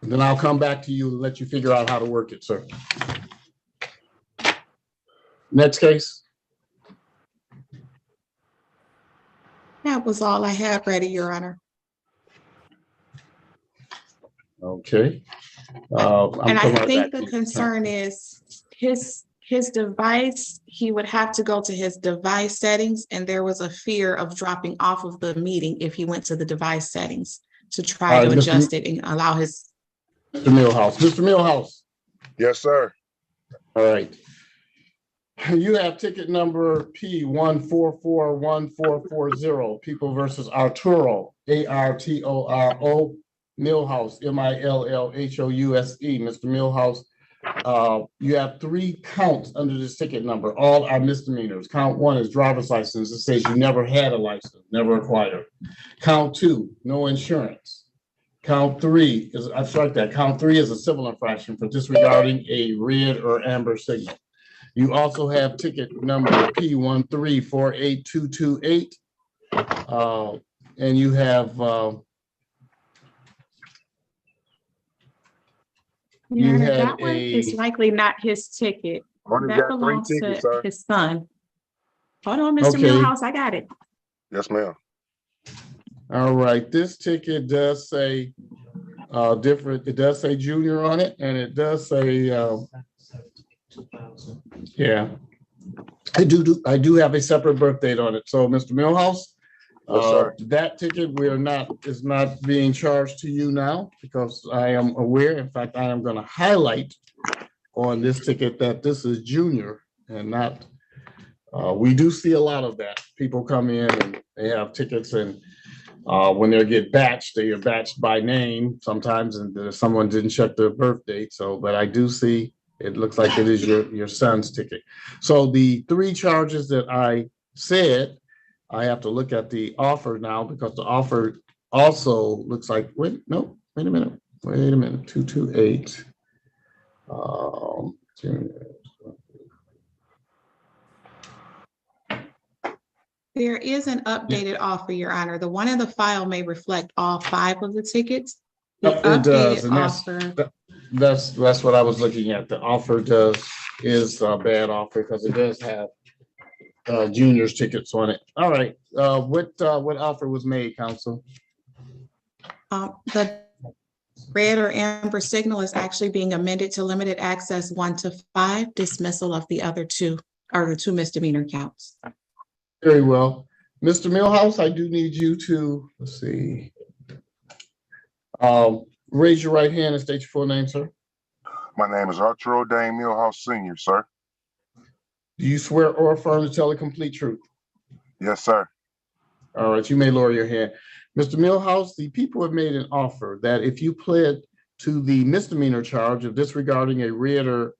Then I'll come back to you and let you figure out how to work it, sir. Next case. That was all I had ready, Your Honor. Okay. And I think the concern is his device, he would have to go to his device settings, and there was a fear of dropping off of the meeting if he went to the device settings to try to adjust it and allow his. Mr. Millhouse. Mr. Millhouse. Yes, sir. All right. You have ticket number P1441440, People versus Arturo, Artoro Millhouse, Millhouse. Mr. Millhouse, you have 3 counts under this ticket number. All are misdemeanors. Count 1 is driver's license. It says you never had a license, never acquired. Count 2, no insurance. Count 3 is, I strike that. Count 3 is a civil infraction for disregarding a red or amber signal. You also have ticket number P1348228. And you have that one is likely not his ticket. Only That got 3 belongs tickets, to sir. his son. Hold on, Mr. Okay. Millhouse, I got it. Yes, ma'am. all right. This ticket does say different. It does say junior on it, and it does say yeah. I do have a separate birth date on it. So, Mr. Millhouse, Yes, sir. that ticket is not being charged to you now because I am aware. In fact, I am going to highlight on this ticket that this is junior and not. We do see a lot of that. People come in and they have tickets and When they get batched, they are batched by name sometimes, and someone didn't check their birth date. So, but I do see it looks like it is your son's ticket. So the three charges that I said, I have to look at the offer now because the offer also looks like, wait a minute, 228. There is an updated offer, Your Honor. The one in the file may reflect all 5 of the tickets. The It does, updated and offer, that's what I was looking at. The offer is a bad offer because it does have juniors tickets on it. All right, what offer was made, counsel? the red or amber signal is actually being amended to limited access 1 to 5, dismissal of the other 2, or the 2 misdemeanor counts. Very well. Mr. Millhouse, I do need you to, let's see. Raise your right hand and state your full name, sir. My name is Arturo Dane Millhouse Sr., sir. Do you swear or affirm to tell the complete truth? Yes, sir. All right, you may lower your hand. Mr. Millhouse, the people have made an offer that if you pled to the misdemeanor charge of disregarding a red or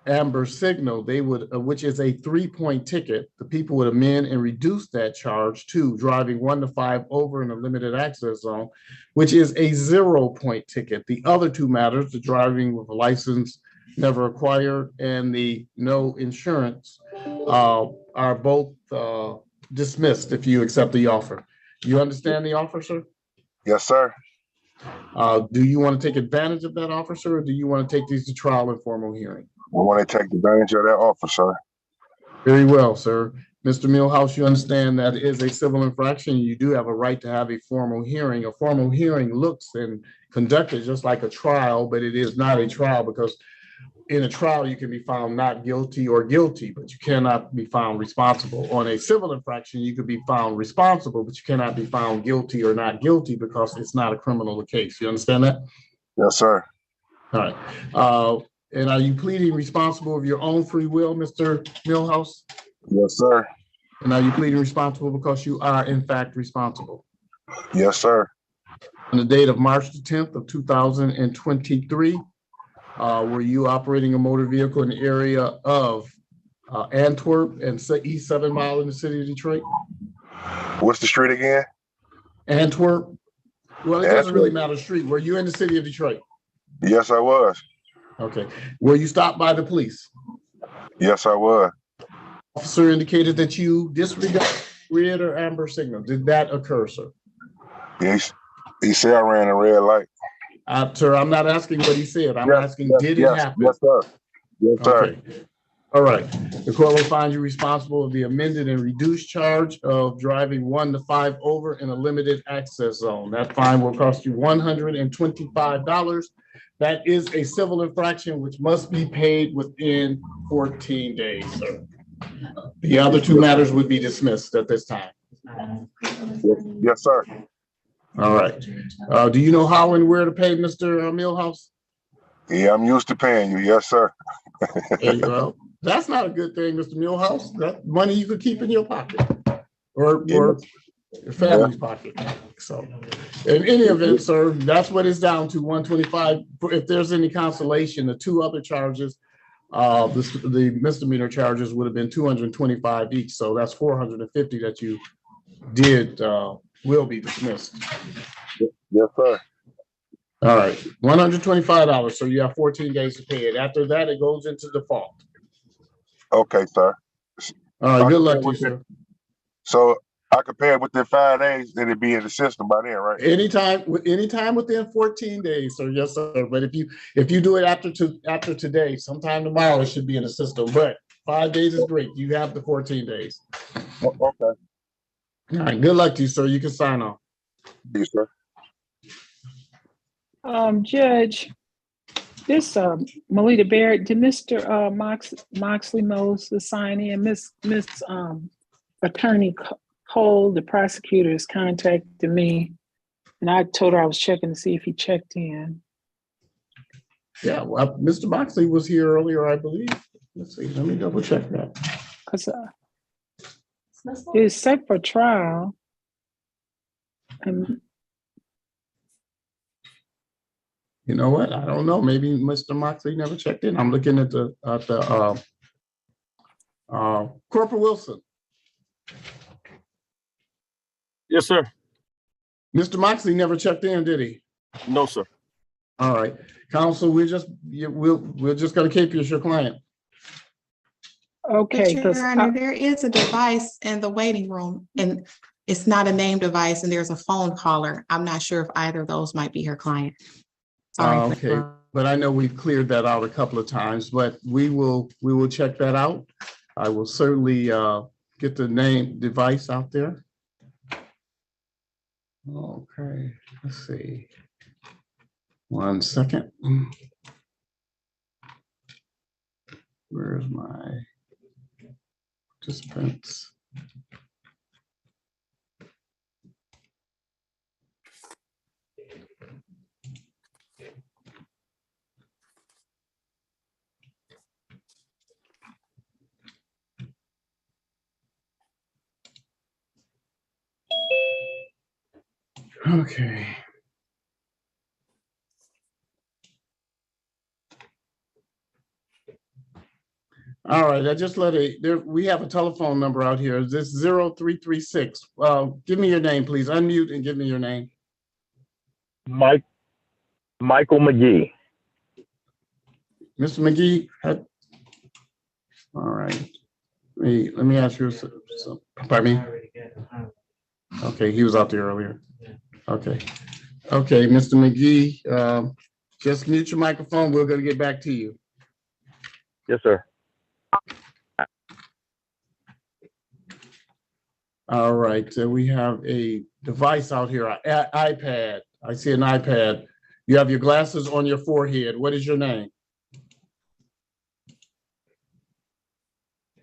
amber signal, they would, which is a 3-point ticket, the people would amend and reduce that charge to driving 1 to 5 over in a limited access zone, which is a 0-point ticket. The other 2 matters, the driving with a license never acquired and the no insurance, are both dismissed if you accept the offer. You understand the offer, sir? Yes, sir. Do you want to take advantage of that offer, sir, or do you want to take these to trial and formal hearing? I want to take advantage of that offer, sir. Very well, sir. Mr. Millhouse, you understand that it is a civil infraction. You do have a right to have a formal hearing. A formal hearing looks and conducted just like a trial, but it is not a trial because in a trial, you can be found not guilty or guilty, but you cannot be found responsible. On a civil infraction, you could be found responsible, but you cannot be found guilty or not guilty because it's not a criminal case. You understand that? Yes, sir. All right. And are you pleading responsible of your own free will, Mr. Millhouse? Yes, sir. And are you pleading responsible because you are in fact responsible? Yes, sir. On the date of March the 10th of 2023, were you operating a motor vehicle in the area of Antwerp and East 7 Mile in the city of Detroit? What's the street again? Antwerp. Well, it doesn't really matter street. Were you in the city of Detroit? Yes, I was. Okay. Were you stopped by the police? Yes, I was. Officer indicated that you disregarded red or amber signal. Did that occur, sir? Yes. He said I ran a red light. Sir, I'm not asking what he said. I'm asking, did it happen? Yes, sir. Yes, sir. Okay. All right. The court will find you responsible of the amended and reduced charge of driving 1 to 5 over in a limited access zone. That fine will cost you $125. That is a civil infraction which must be paid within 14 days, sir. The other 2 matters would be dismissed at this time. Yes, sir. All right. Do you know how and where to pay, Mr. Millhouse? Yeah, I'm used to paying you. Yes, sir. There you go. That's not a good thing, Mr. Millhouse. That money you could keep in your pocket or your family's pocket. So in any event, sir, that's what it's down to, 125. If there's any consolation, the 2 other charges, the misdemeanor charges would have been 225 each. So that's 450 that you did will be dismissed. Yes, sir. All right, $125. So you have 14 days to pay it. After that, it goes into default. Okay, sir. All right, good luck to you, sir. So I could pay it within 5 days, then it'd be in the system by then, right? Anytime within 14 days, sir. Yes, sir. But if you do it after today, sometime tomorrow, it should be in the system. But 5 days is great. You have the 14 days. Okay. All right, good luck to you, sir. You can sign off. Yes, sir. Judge, this Melita Barrett, did Mr. Moxley Moses sign in? Miss Attorney Cole, the prosecutor, has contacted me, and I told her I was checking to see if he checked in. Yeah, well, Mr. Moxley was here earlier, I believe. Let's see, let me double check that. Because it's set for trial. You know what? I don't know. Maybe Mr. Moxley never checked in. I'm looking at the Corporal Wilson. Yes, sir. Mr. Moxley never checked in, did he? No, sir. All right, counsel, we're just gonna keep you as your client. But Your Honor, there is a device in the waiting room and it's not a name device and there's a phone caller. I'm not sure if either of those might be her client. Sorry. Okay, but I know we've cleared that out a couple of times, but we will check that out. I will certainly get the name device out there. Okay, let's see. 1 second. Where's my participants? Okay. All right, I just we have a telephone number out here. Is this 0336? Give me your name, please. Unmute and give me your name. Michael McGee. Mr. McGee, all right. Let me ask you something. Pardon me? Okay, he was out there earlier. Okay. Okay, Mr. McGee, just mute your microphone. We're gonna get back to you. Yes, sir. All right, so we have a device out here, an iPad. I see an iPad. You have your glasses on your forehead. What is your name?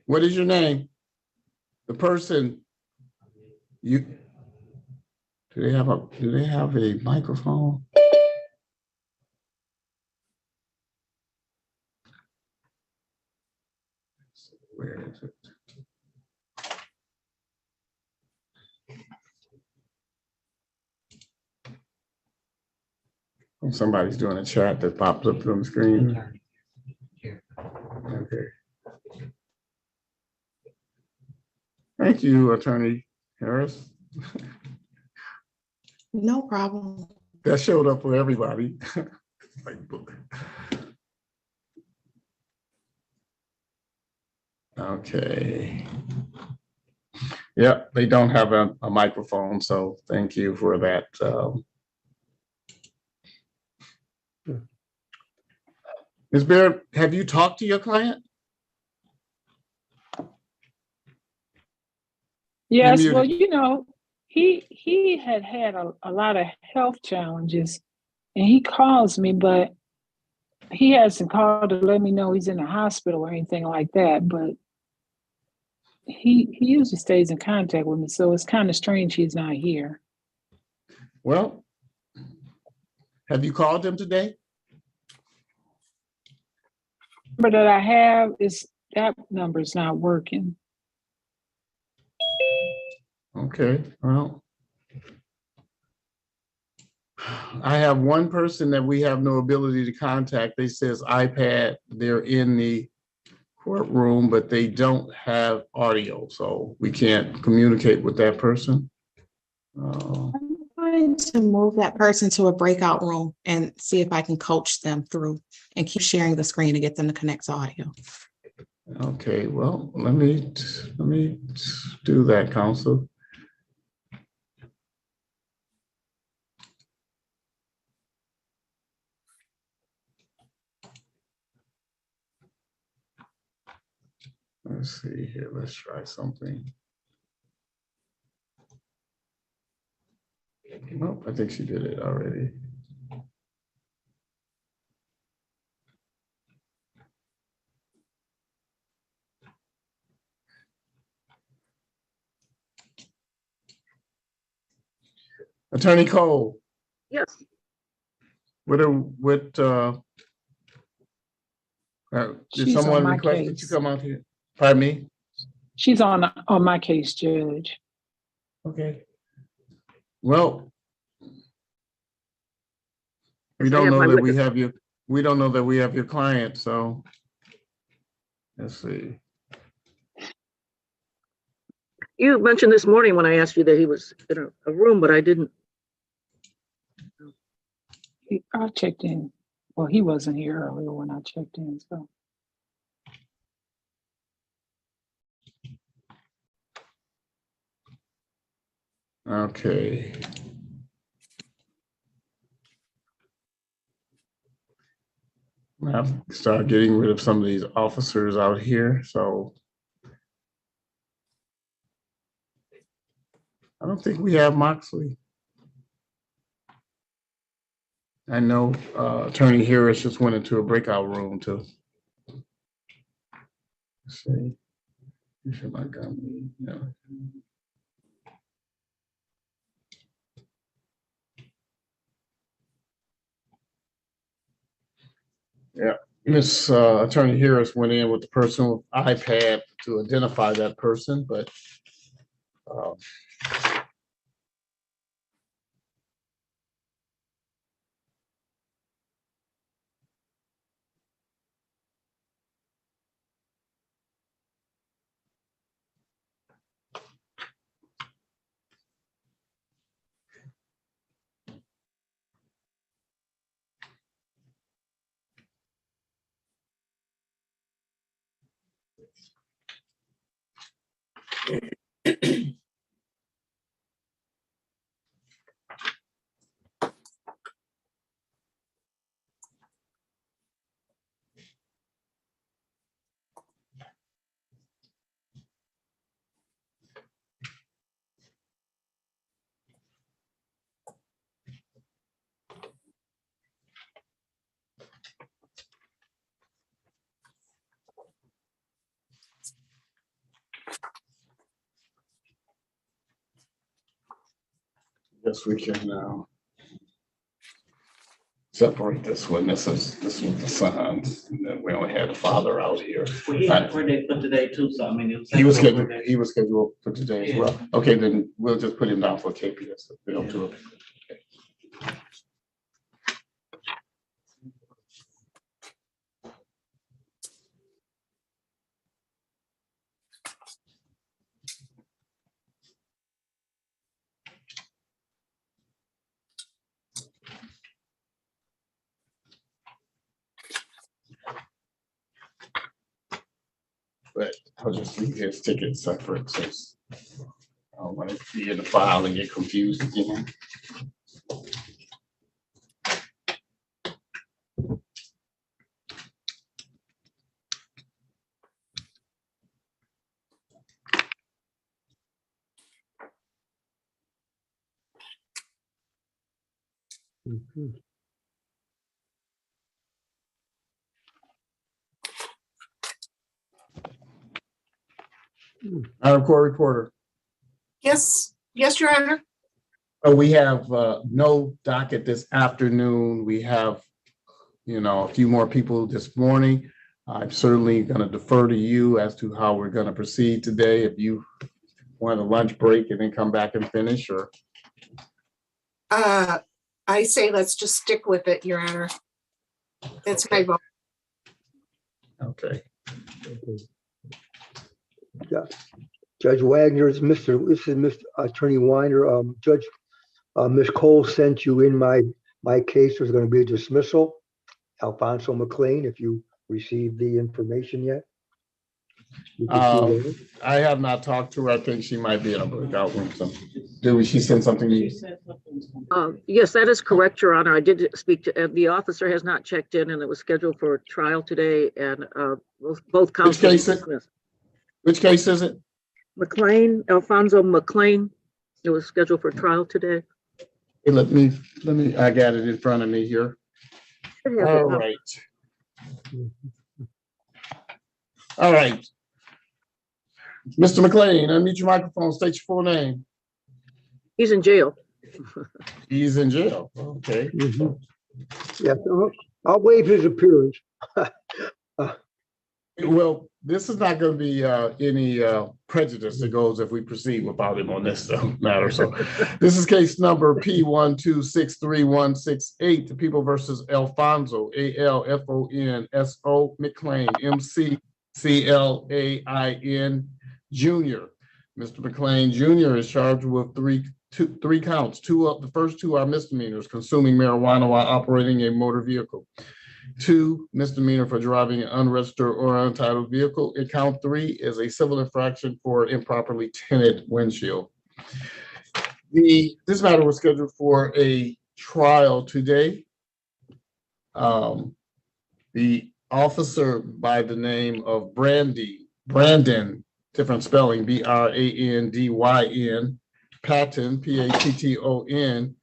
What is your name? The person do they have a microphone? Where is it? Somebody's doing a chat that pops up on the screen. Okay. Thank you, Attorney Harris. No problem. That showed up for everybody. Okay. Yep, they don't have a microphone, so thank you for that. Ms. Baird, have you talked to your client? Yes, well, you know, he had a lot of health challenges and he calls me, but he hasn't called to let me know he's in the hospital or anything like that, but he usually stays in contact with me, so it's kind of strange he's not here. Well, have you called him today? Number that I have is that number's not working. Okay, well, I have one person that we have no ability to contact. They says iPad, they're in the courtroom, but they don't have audio, so we can't communicate with that person. I'm going to move that person to a breakout room and see if I can coach them through and keep sharing the screen to get them to connect to audio. Okay, well, let me do that, counsel. Let's see here, let's try something. Nope, I think she did it already. Attorney Cole. Yes. Did someone request that you come out here? Pardon me? She's on my case, Judge. Okay. Well, we I don't have know my that we witness. have you, we don't know that we have your client, so. Let's see. You mentioned this morning when I asked you that he was in a room, but I didn't. I checked in. Well, he wasn't here earlier when I checked in, so. Okay. I have to start getting rid of some of these officers out here, so. I don't think we have Moxley. I know Attorney Harris just went into a breakout room to. Let's see. Montgomery, yeah. Yeah, Miss Attorney Harris went in with the personal iPad to identify that person, but guess we can separate this one. This was the son, and then we only had the father out here. Well, he had a birthday for today too, so I mean. It was He was Saturday scheduled. birthday. He was scheduled for today as well. Okay, then we'll just put him down for KPS. We don't do it. But I'll just leave his ticket separate since I don't want it to be in the file and get confused again. Our court reporter. Yes, yes, Your Honor. We have no docket this afternoon. We have, a few more people this morning. I'm certainly going to defer to you as to how we're going to proceed today. If you want a lunch break and then come back and finish, or I say let's just stick with it, Your Honor. That's my vote. okay. Yeah. Judge Wagner, this is Mr. Attorney Weiner. Judge, Ms. Cole sent you in my case. There's going to be a dismissal. Alfonso McLean, if you received the information yet. I have not talked to her. I think she might be in a breakout room. So, she send something to you? Yes, that is correct, Your Honor. I did speak to, the officer has not checked in and it was scheduled for trial today, and both counsels dismissed. Which case is it? McLean, Alfonso McLean. It was scheduled for trial today. Hey, let me, I got it in front of me here. All right. All right. Mr. McLean, unmute your microphone, state your full name. He's in jail. He's in jail. Okay. Yeah, I'll waive his appearance. Well, this is not going to be any prejudice that goes if we proceed without him on this matter. So this is case number P1263168, the people versus Alfonso, ALFONSO McLean, MCCLAIN Jr. Mr. McLean Jr. is charged with three counts. The first two are misdemeanors, consuming marijuana while operating a motor vehicle. 2, misdemeanor for driving an unregistered or untitled vehicle. And count 3 is a civil infraction for improperly tinted windshield. This matter was scheduled for a trial today. The officer by the name of Brandon, different spelling, BRANDYN, Patton, PATTON,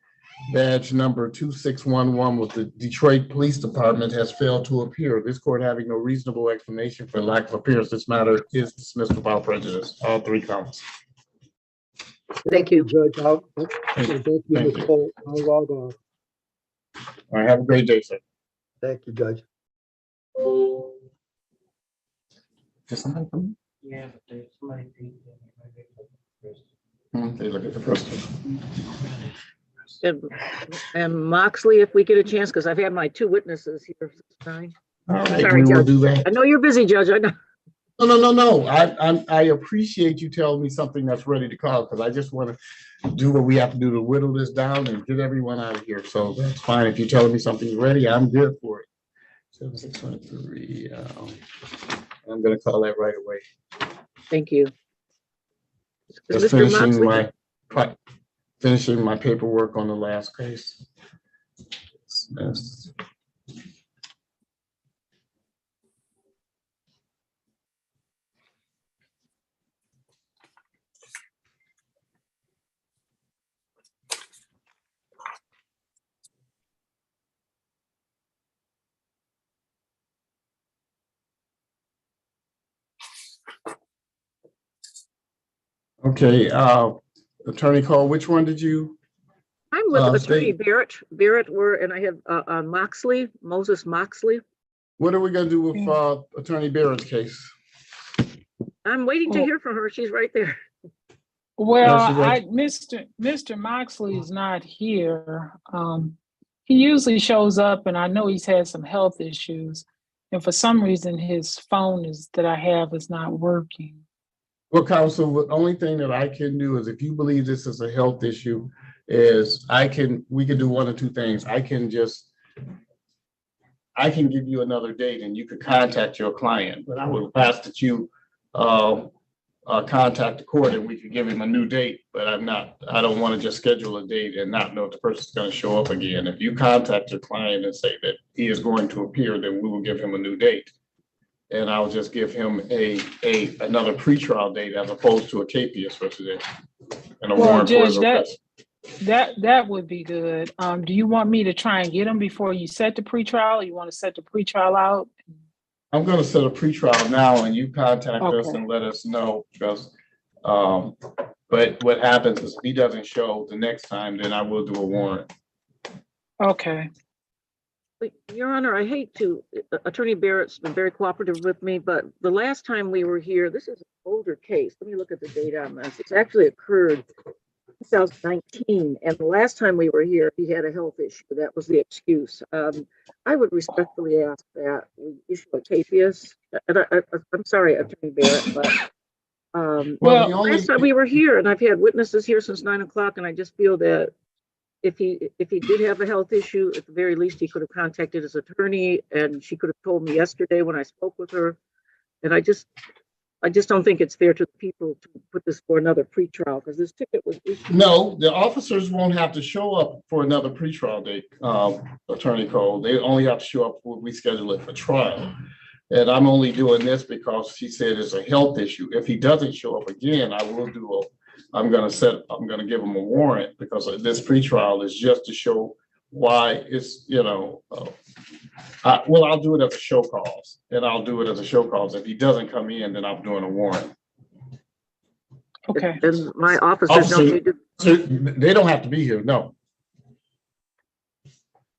badge number 2611 with the Detroit Police Department, has failed to appear. This court, having no reasonable explanation for lack of appearance, this matter is dismissed without prejudice. All 3 counts. Thank you, Judge. Thank you, Thank Ms. you. Cole. I'll log on. All right, have a great day, sir. Thank you, Judge. Did somebody come in? Yeah, but there's somebody. They look at the first one. And Moxley, if we get a chance, because I've had my 2 witnesses here tonight. All right, Sorry, we will Judge. do that. I know you're busy, Judge. I know. No. I appreciate you telling me something that's ready to call, because I just want to do what we have to do to whittle this down and get everyone out of here. So that's fine. If you're telling me something's ready, I'm good for it. 7613. I'm going to call that right away. Thank you. Just Mr. finishing my paperwork on the last case. Yes. Okay, Attorney Cole, which one did you? I'm with Attorney Barrett. And I have Moxley, Moses Moxley. What are we gonna do with Attorney Barrett's case? I'm waiting to hear from her. She's right there. Well, Mr. Moxley is not here. He usually shows up, and I know he's had some health issues. And for some reason, his phone that I have is not working. Well, counsel, the only thing that I can do is, if you believe this is a health issue, is we can do one of 2 things. I can give you another date and you could contact your client, but I would ask that you contact the court and we could give him a new date, but I don't want to just schedule a date and not know if the person's going to show up again. If you contact your client and say that he is going to appear, then we will give him a new date. And I'll just give him another pretrial date as opposed to a capias for today. And a warrant for his arrest. That would be good. Do you want me to try and get him before you set the pretrial? Or you want to set the pretrial out? I'm going to set a pretrial now, and you contact us and let us know, because but what happens is, if he doesn't show the next time, then I will do a warrant. Okay. Your Honor, I hate to, Attorney Barrett's been very cooperative with me, but the last time we were here, this is an older case. Let me look at the date on this. It's actually occurred 2019, and the last time we were here, he had a health issue. That was the excuse. I would respectfully ask that we issue a capias. And I'm sorry, Attorney Barrett, but last time we were here, and I've had witnesses here since 9 o'clock, and I just feel that if he did have a health issue, at the very least, he could have contacted his attorney, and she could have told me yesterday when I spoke with her. And I just don't think it's fair to the people to put this for another pretrial, because this ticket was issued. No, the officers won't have to show up for another pretrial date, Attorney Cole. They only have to show up when we schedule it for trial. And I'm only doing this because she said it's a health issue. If he doesn't show up again, I'm going to give him a warrant, because this pretrial is just to show why it's, I'll do it as a show cause, and I'll do it as a show cause. If he doesn't come in, then I'm doing a warrant. Okay. And my officers don't need to. They don't have to be here, no.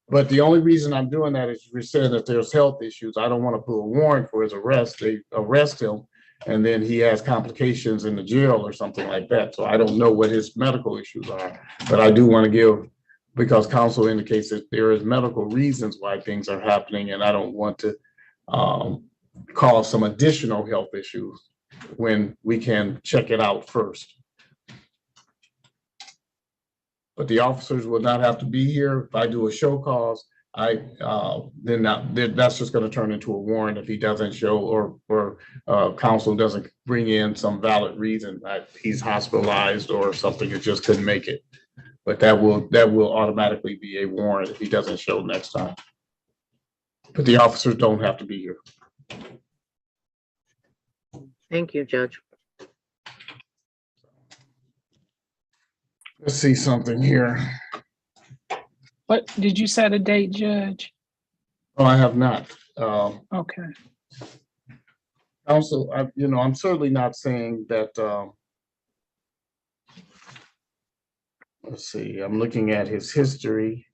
But the only reason I'm doing that is you're saying that there's health issues. I don't want to put a warrant for his arrest. They arrest him and then he has complications in the jail or something like that. So I don't know what his medical issues are, but I do want to give, because counsel indicates that there is medical reasons why things are happening, and I don't want to cause some additional health issues when we can check it out first. But the officers will not have to be here. If I do a show cause, then that's just going to turn into a warrant if he doesn't show, or counsel doesn't bring in some valid reason that he's hospitalized or something, it just couldn't make it. But that will automatically be a warrant if he doesn't show next time. But the officers don't have to be here. Thank you, Judge. Let's see something here. What, did you set a date, Judge? Oh, I have not. Okay. Also, I'm certainly not saying that. Let's see, I'm looking at his history.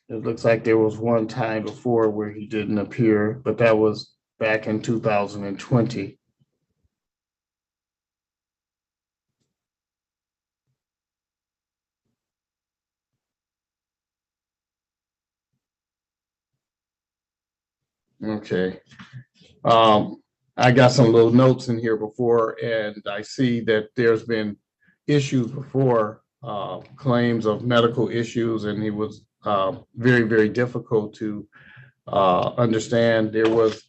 It looks like there was one time before where he didn't appear, but that was back in 2020. Okay. I got some little notes in here before, and I see that there's been issues before, claims of medical issues, and he was very, very difficult to understand. There was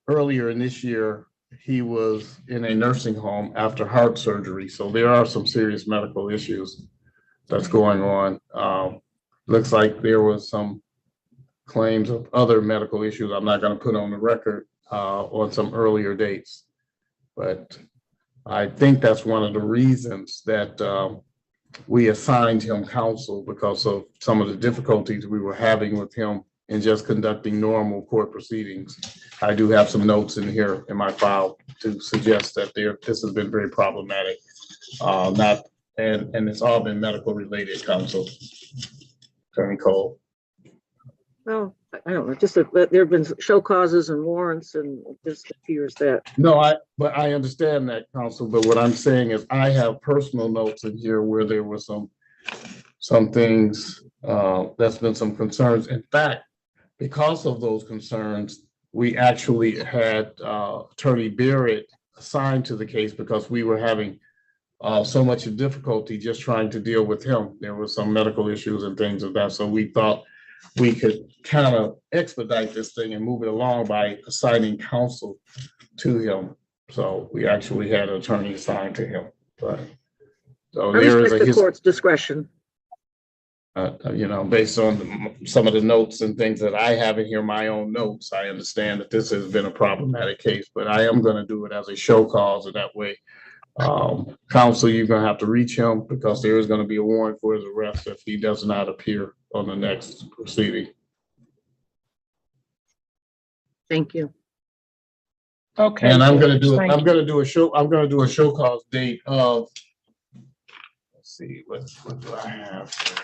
earlier in this year, he was in a nursing home after heart surgery. So there are some serious medical issues that's going on. Looks like there was some claims of other medical issues I'm not going to put on the record on some earlier dates. But I think that's one of the reasons that we assigned him counsel, because of some of the difficulties we were having with him in just conducting normal court proceedings. I do have some notes in here in my file to suggest that this has been very problematic. And it's all been medical related, counsel. Attorney Cole. Well, I don't know, just that there have been show causes and warrants, and it just appears that. No, but I understand that, counsel, but what I'm saying is I have personal notes in here where there were some things, that's been some concerns. In fact, because of those concerns, we actually had Attorney Barrett assigned to the case because we were having so much difficulty just trying to deal with him. There were some medical issues and things of that. So we thought we could kind of expedite this thing and move it along by assigning counsel to him. So we actually had an attorney assigned to him. But so I there is respect the court's discretion. Based on some of the notes and things that I have in here, my own notes, I understand that this has been a problematic case, but I am going to do it as a show cause, and that way, counsel, you're going to have to reach him because there is going to be a warrant for his arrest if he does not appear on the next proceeding. Thank you. Okay. And I'm going to do a show cause date of, let's see, what do I have here?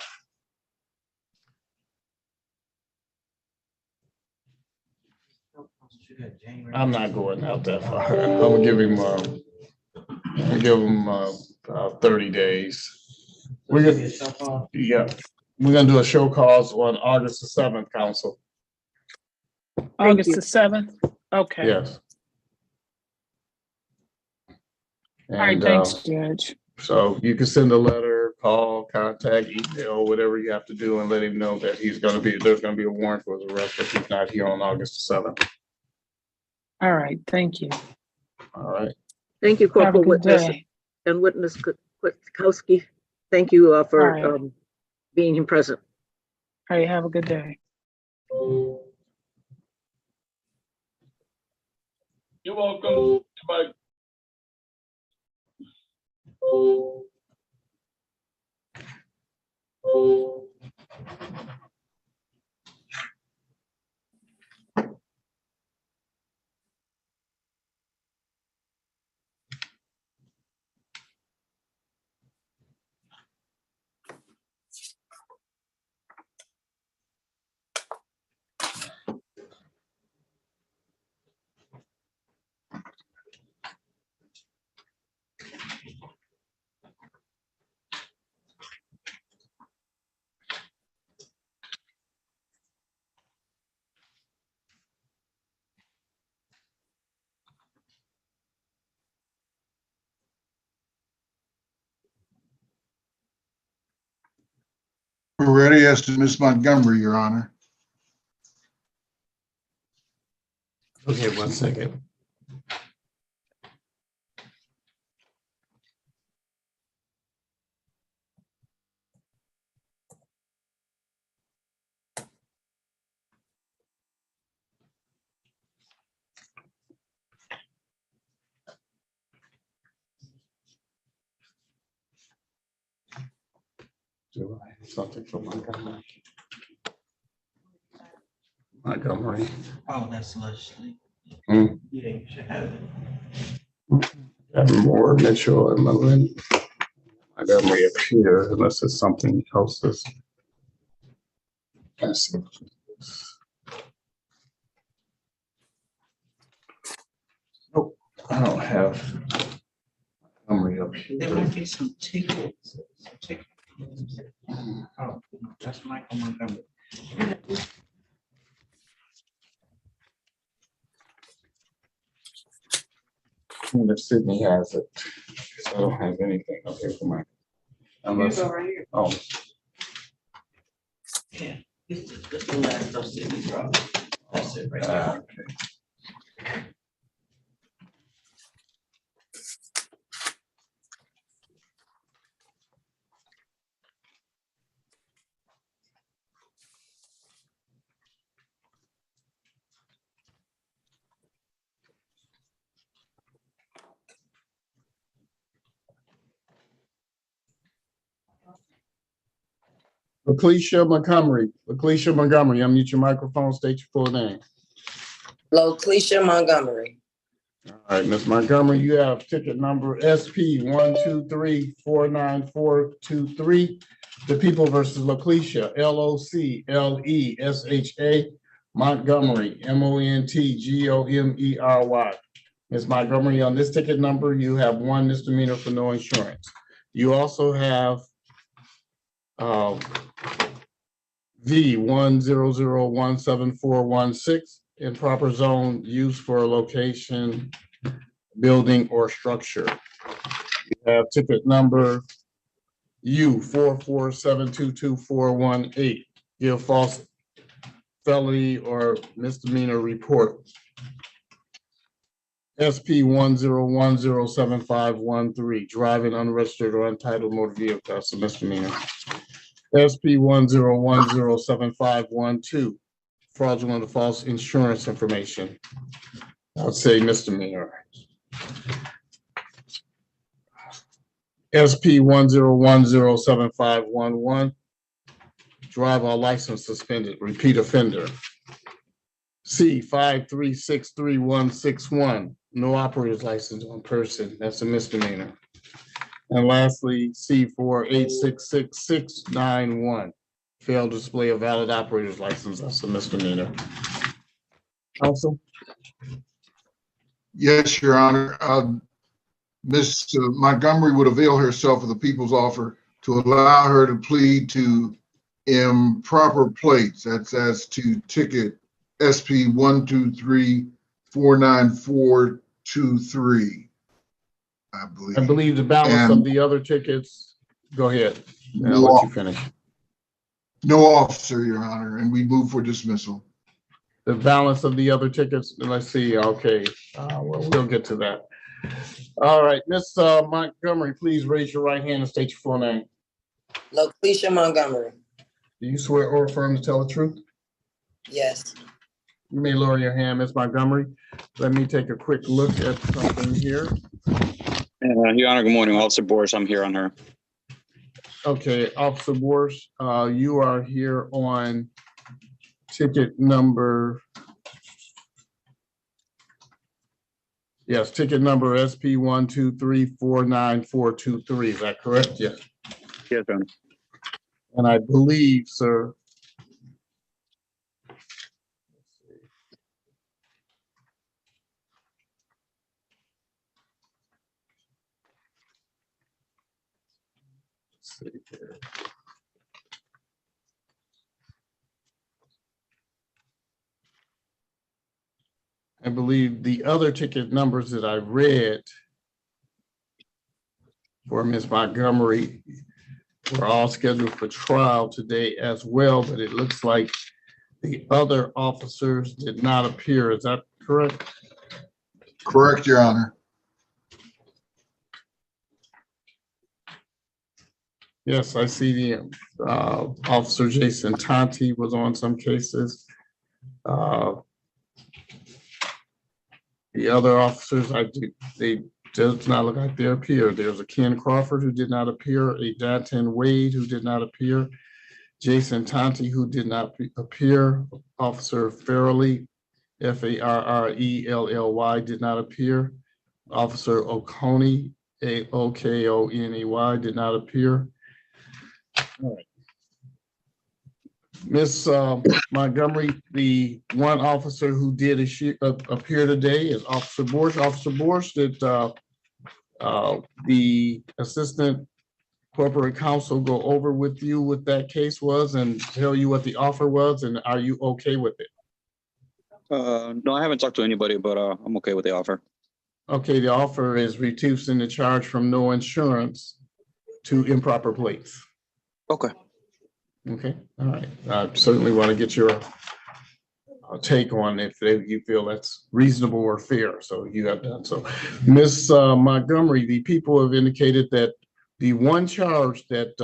I'm not going out that far. I'm gonna give him 30 days. We're gonna do a show cause on August the 7th, counsel. August the 7th? Okay. Yes. All right, thanks, Judge. So you can send a letter, call, contact, email, whatever you have to do, and let him know that there's gonna be a warrant for his arrest if he's not here on August the 7th. All right, thank you. All right. Thank you, Corporal Witness and Witness Kwiatkowski. Thank you for being here present. All right, have a good day. You're welcome. Bye. We're ready as to Ms. Montgomery, Your Honor. Okay, 1 second. Do I have something for Montgomery? Montgomery. Oh, that's Leslie. Hmm. Yeah, you should have it. Moore, Mitchell, and Mullen. Montgomery up here, unless it's something else. Let's see. Nope, I don't have Montgomery up There here. might be some tickets. Oh, that's Michael Montgomery. The Sydney has it. So I don't have anything up here for my. Unless, right here. oh, Yeah, this is the last of Sydney Road. That's it right there. okay. Lakeisha Montgomery, unmute your microphone, state your full name. Lakeisha Montgomery. All right, Ms. Montgomery, you have ticket number SP 123494423. The People versus Lakeisha, LOCLESHA Montgomery, MONTGOMERY. Ms. Montgomery, on this ticket number, you have one misdemeanor for no insurance. You also have V 100174116, improper zone used for a location, building, or structure. You have ticket number U 447222418, give false felony or misdemeanor report. SP 101075513, driving unregistered or untitled motor vehicle, that's a misdemeanor. SP 101075512, fraudulent or false insurance information. I would say misdemeanor. SP 101075511, drive while license suspended, repeat offender. C 5363161, no operator's license on person, that's a misdemeanor. And lastly, C 4866691, failed display of valid operator's license, that's a misdemeanor. Counsel? Yes, Your Honor. Ms. Montgomery would avail herself of the people's offer to allow her to plead to improper plates. That's as to ticket SP 123494423. I believe the balance of the other tickets, go ahead. I'll let you finish. No officer, Your Honor, and we move for dismissal. The balance of the other tickets, let's see, okay, well, we'll get to that. All right, Ms. Montgomery, please raise your right hand and state your full name. Lakeisha Montgomery. Do you swear or affirm to tell the truth? Yes. You may lower your hand, Ms. Montgomery. Let me take a quick look at something here. Your Honor, good morning. Officer Boris, I'm here on her. Okay, Officer Boris, you are here on ticket number. Yes, ticket number SP 123494423. Is that correct? Yes. Yes, Your Honor. And I believe, sir. Let's see here. I believe the other ticket numbers that I read for Ms. Montgomery were all scheduled for trial today as well, but it looks like the other officers did not appear. Is that correct? Correct, Your Honor. Yes, I see the Officer Jason Tonti was on some cases. The other officers, they does not look like they appear. There's a Ken Crawford who did not appear, a Danton Wade who did not appear, Jason Tonti who did not appear, Officer Farrelly, Farrelly did not appear, Officer Oconey, Okoney did not appear. All right. Miss Montgomery, the one officer who did appear today is Officer Borsch. Officer Borsch, did the Assistant Corporate Counsel go over with you what that case was and tell you what the offer was, and are you okay with it? No, I haven't talked to anybody, but I'm okay with the offer. Okay, the offer is reducing the charge from no insurance to improper plates. Okay. Okay, all right. I certainly want to get your take on if you feel that's reasonable or fair. So you have done so. Ms. Montgomery, the people have indicated that the one charge that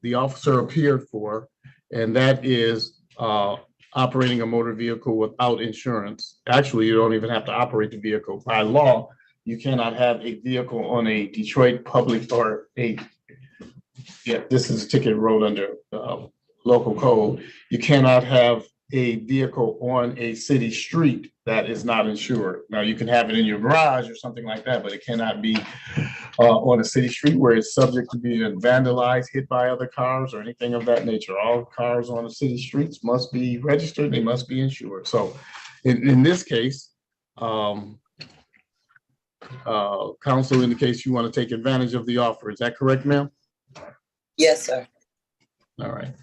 the officer appeared for, and that is operating a motor vehicle without insurance. Actually, you don't even have to operate the vehicle. By law, you cannot have a vehicle on a Detroit public or this is a ticket wrote under local code. You cannot have a vehicle on a city street that is not insured. Now, you can have it in your garage or something like that, but it cannot be on a city street where it's subject to being vandalized, hit by other cars or anything of that nature. All cars on the city streets must be registered. They must be insured. So in this case, counsel indicates you want to take advantage of the offer. Is that correct, ma'am? Yes, sir. All right.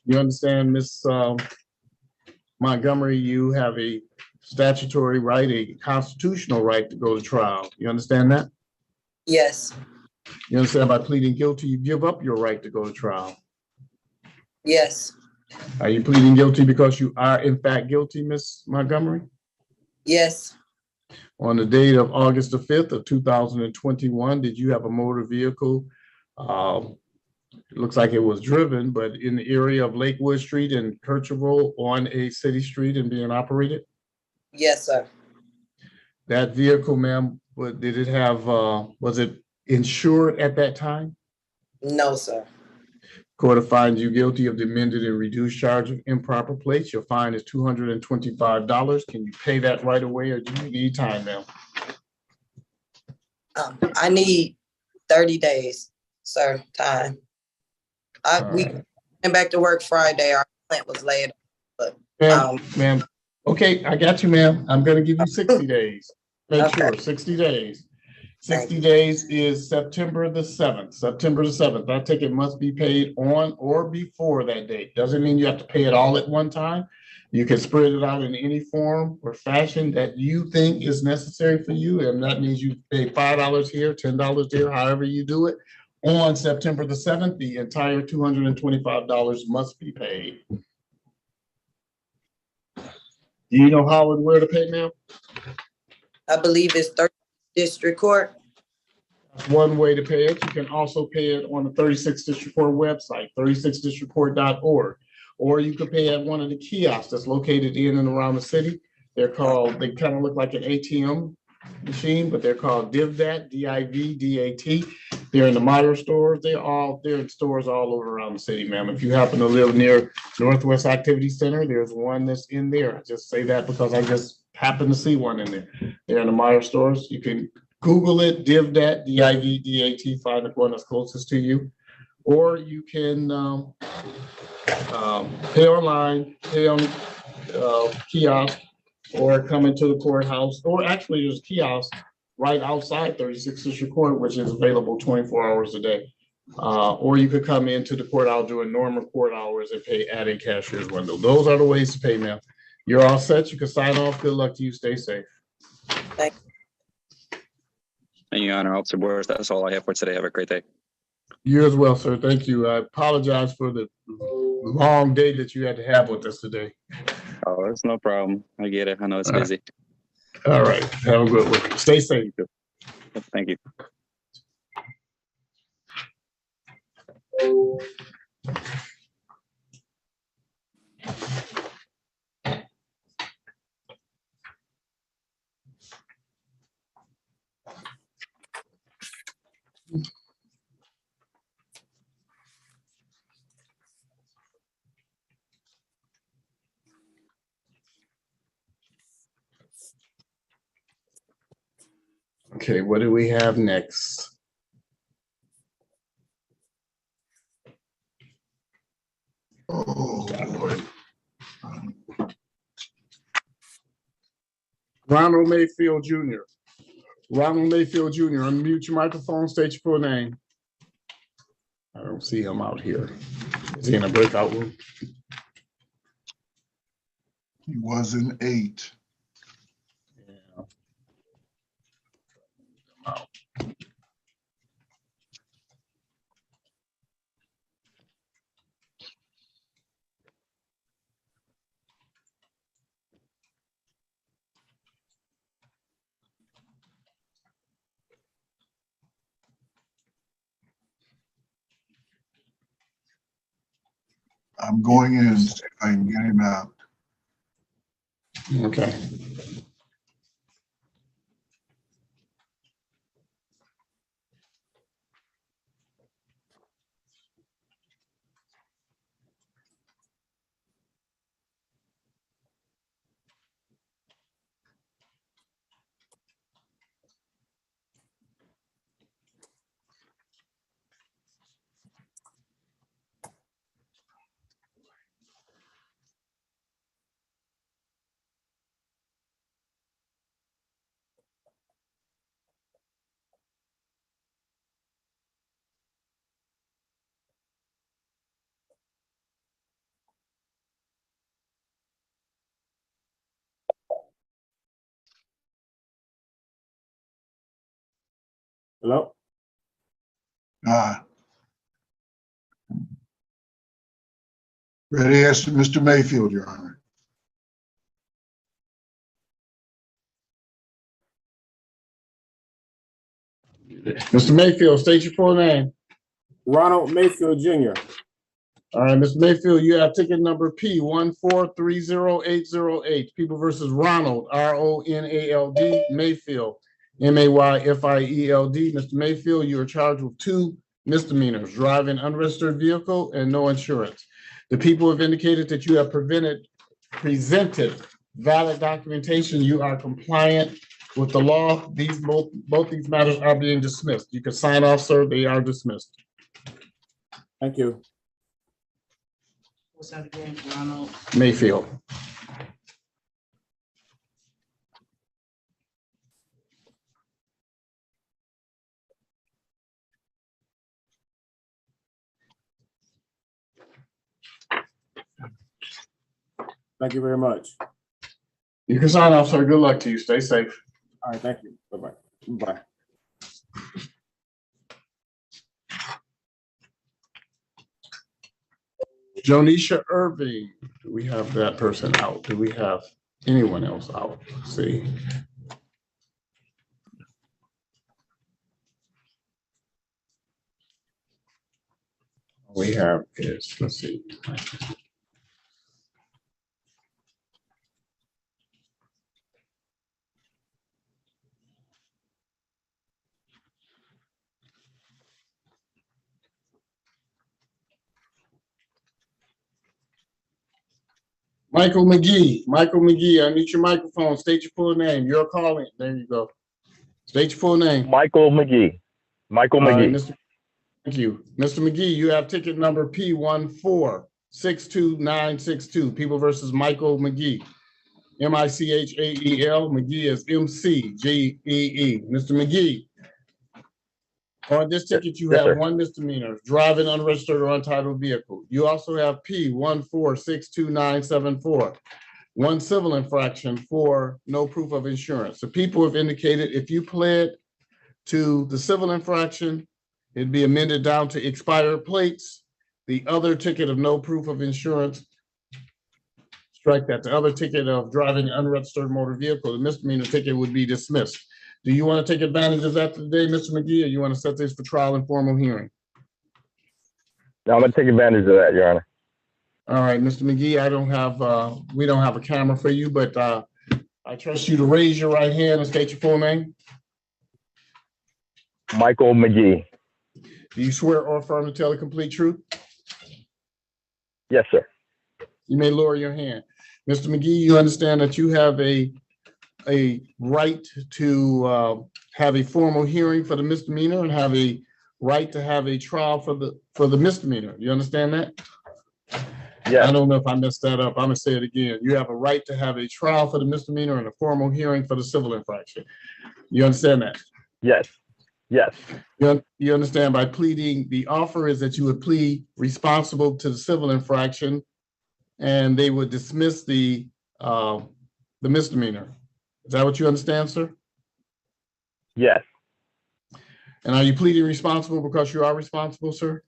You understand, Ms. Montgomery, you have a statutory right, a constitutional right to go to trial. You understand that? Yes. You understand by pleading guilty, you give up your right to go to trial. Yes. Are you pleading guilty because you are in fact guilty, Ms. Montgomery? Yes. On the date of August the 5th of 2021, did you have a motor vehicle? It looks like it was driven, but in the area of Lakewood Street and Kercheval on a city street and being operated? Yes, sir. That vehicle, ma'am, did it have, was it insured at that time? No, sir. Court finds you guilty of the amended and reduced charge of improper plates. Your fine is $225. Can you pay that right away or do you need time, ma'am? I need 30 days, sir, time. We came back to work Friday. Our plant was laid off, but ma'am, okay, I got you, ma'am. I'm gonna give you 60 days. Make Okay. sure, 60 days. 60 days is September the 7th. September the 7th. That ticket must be paid on or before that date. Doesn't mean you have to pay it all at one time. You can spread it out in any form or fashion that you think is necessary for you. And that means you pay $5 here, $10 there, however you do it. On September the 7th, the entire $225 must be paid. Do you know how and where to pay, ma'am? I believe it's 30th District Court. That's one way to pay it. You can also pay it on the 36th District Court website, 36districtcourt.org. Or you could pay at one of the kiosks that's located in and around the city. They're called, they kind of look like an ATM machine, but they're called DivDat, D-I-V-D-A-T. They're in the Meyer stores. They're in stores all over around the city, ma'am. If you happen to live near Northwest Activity Center, there's one that's in there. I just say that because I just happen to see one in there. They're in the Meyer stores. You can Google it, DivDat, D-I-V-D-A-T, find the one that's closest to you. Or you can pay online, pay on kiosk, or come into the courthouse, or actually there's a kiosk right outside 36th District Court, which is available 24 hours a day. Or you could come into the courthouse during normal court hours and pay at a cashier's window. Those are the ways to pay, ma'am. You're all set. You can sign off. Good luck to you. Stay safe. Thank you, Your Honor. Officer Boris, that's all I have for today. Have a great day. You as well, sir. Thank you. I apologize for the long day that you had to have with us today. Oh, it's no problem. I get it. I know it's busy. All right. Have a good one. Stay safe. Thank you. Okay, what do we have next? Oh, boy. Ronald Mayfield Jr. Ronald Mayfield Jr., unmute your microphone, state your full name. I don't see him out here. Is he in a breakout room? He was in 8. I'm going in, see if I can get him out. Okay. Hello? Ready to ask Mr. Mayfield, Your Honor. Mr. Mayfield, state your full name. Ronald Mayfield Jr. All right, Mr. Mayfield, you have ticket number P1430808. People versus Ronald, RONALD, Mayfield, MAYFIELD. Mr. Mayfield, you are charged with 2 misdemeanors, driving unregistered vehicle and no insurance. The people have indicated that you have presented valid documentation. You are compliant with the law. Both these matters are being dismissed. You can sign off, sir. They are dismissed. Thank you. What's that again, Ronald? Mayfield. Thank you very much. You can sign off, sir. Good luck to you. Stay safe. All right, thank you. Bye-bye. Bye. Jonisha Irving, do we have that person out? Do we have anyone else out? Let's see. We have is, let's see. Michael McGee, unmute your microphone, state your full name. You're calling. There you go. State your full name. Michael McGee. Michael McGee. Thank you. Mr. McGee, you have ticket number P1462962. People versus Michael McGee. MICHAEL. McGee is MCGEE. Mr. McGee, on this ticket, you have 1 misdemeanor, driving unregistered or untitled vehicle. You also have P1462974, 1 civil infraction for no proof of insurance. The people have indicated if you pled to the civil infraction, It'd be amended down to expired plates. The other ticket of no proof of insurance, strike that. The other ticket of driving unregistered motor vehicle, the misdemeanor ticket would be dismissed. Do you want to take advantage of that today, Mr. McGee, or you want to set this for trial and formal hearing? No, I'm gonna take advantage of that, Your Honor. All right, Mr. McGee, we don't have a camera for you, but I trust you to raise your right hand and state your full name. Michael McGee. Do you swear or affirm to tell the complete truth? Yes, sir. You may lower your hand. Mr. McGee, you understand that you have a right to have a formal hearing for the misdemeanor and have a right to have a trial for the misdemeanor. You understand that? Yes. I don't know if I messed that up. I'm gonna say it again. You have a right to have a trial for the misdemeanor and a formal hearing for the civil infraction. You understand that? Yes. Yes. You understand by pleading, the offer is that you would plead responsible to the civil infraction and they would dismiss the misdemeanor. Is that what you understand, sir? Yes. And are you pleading responsible because you are responsible, sir?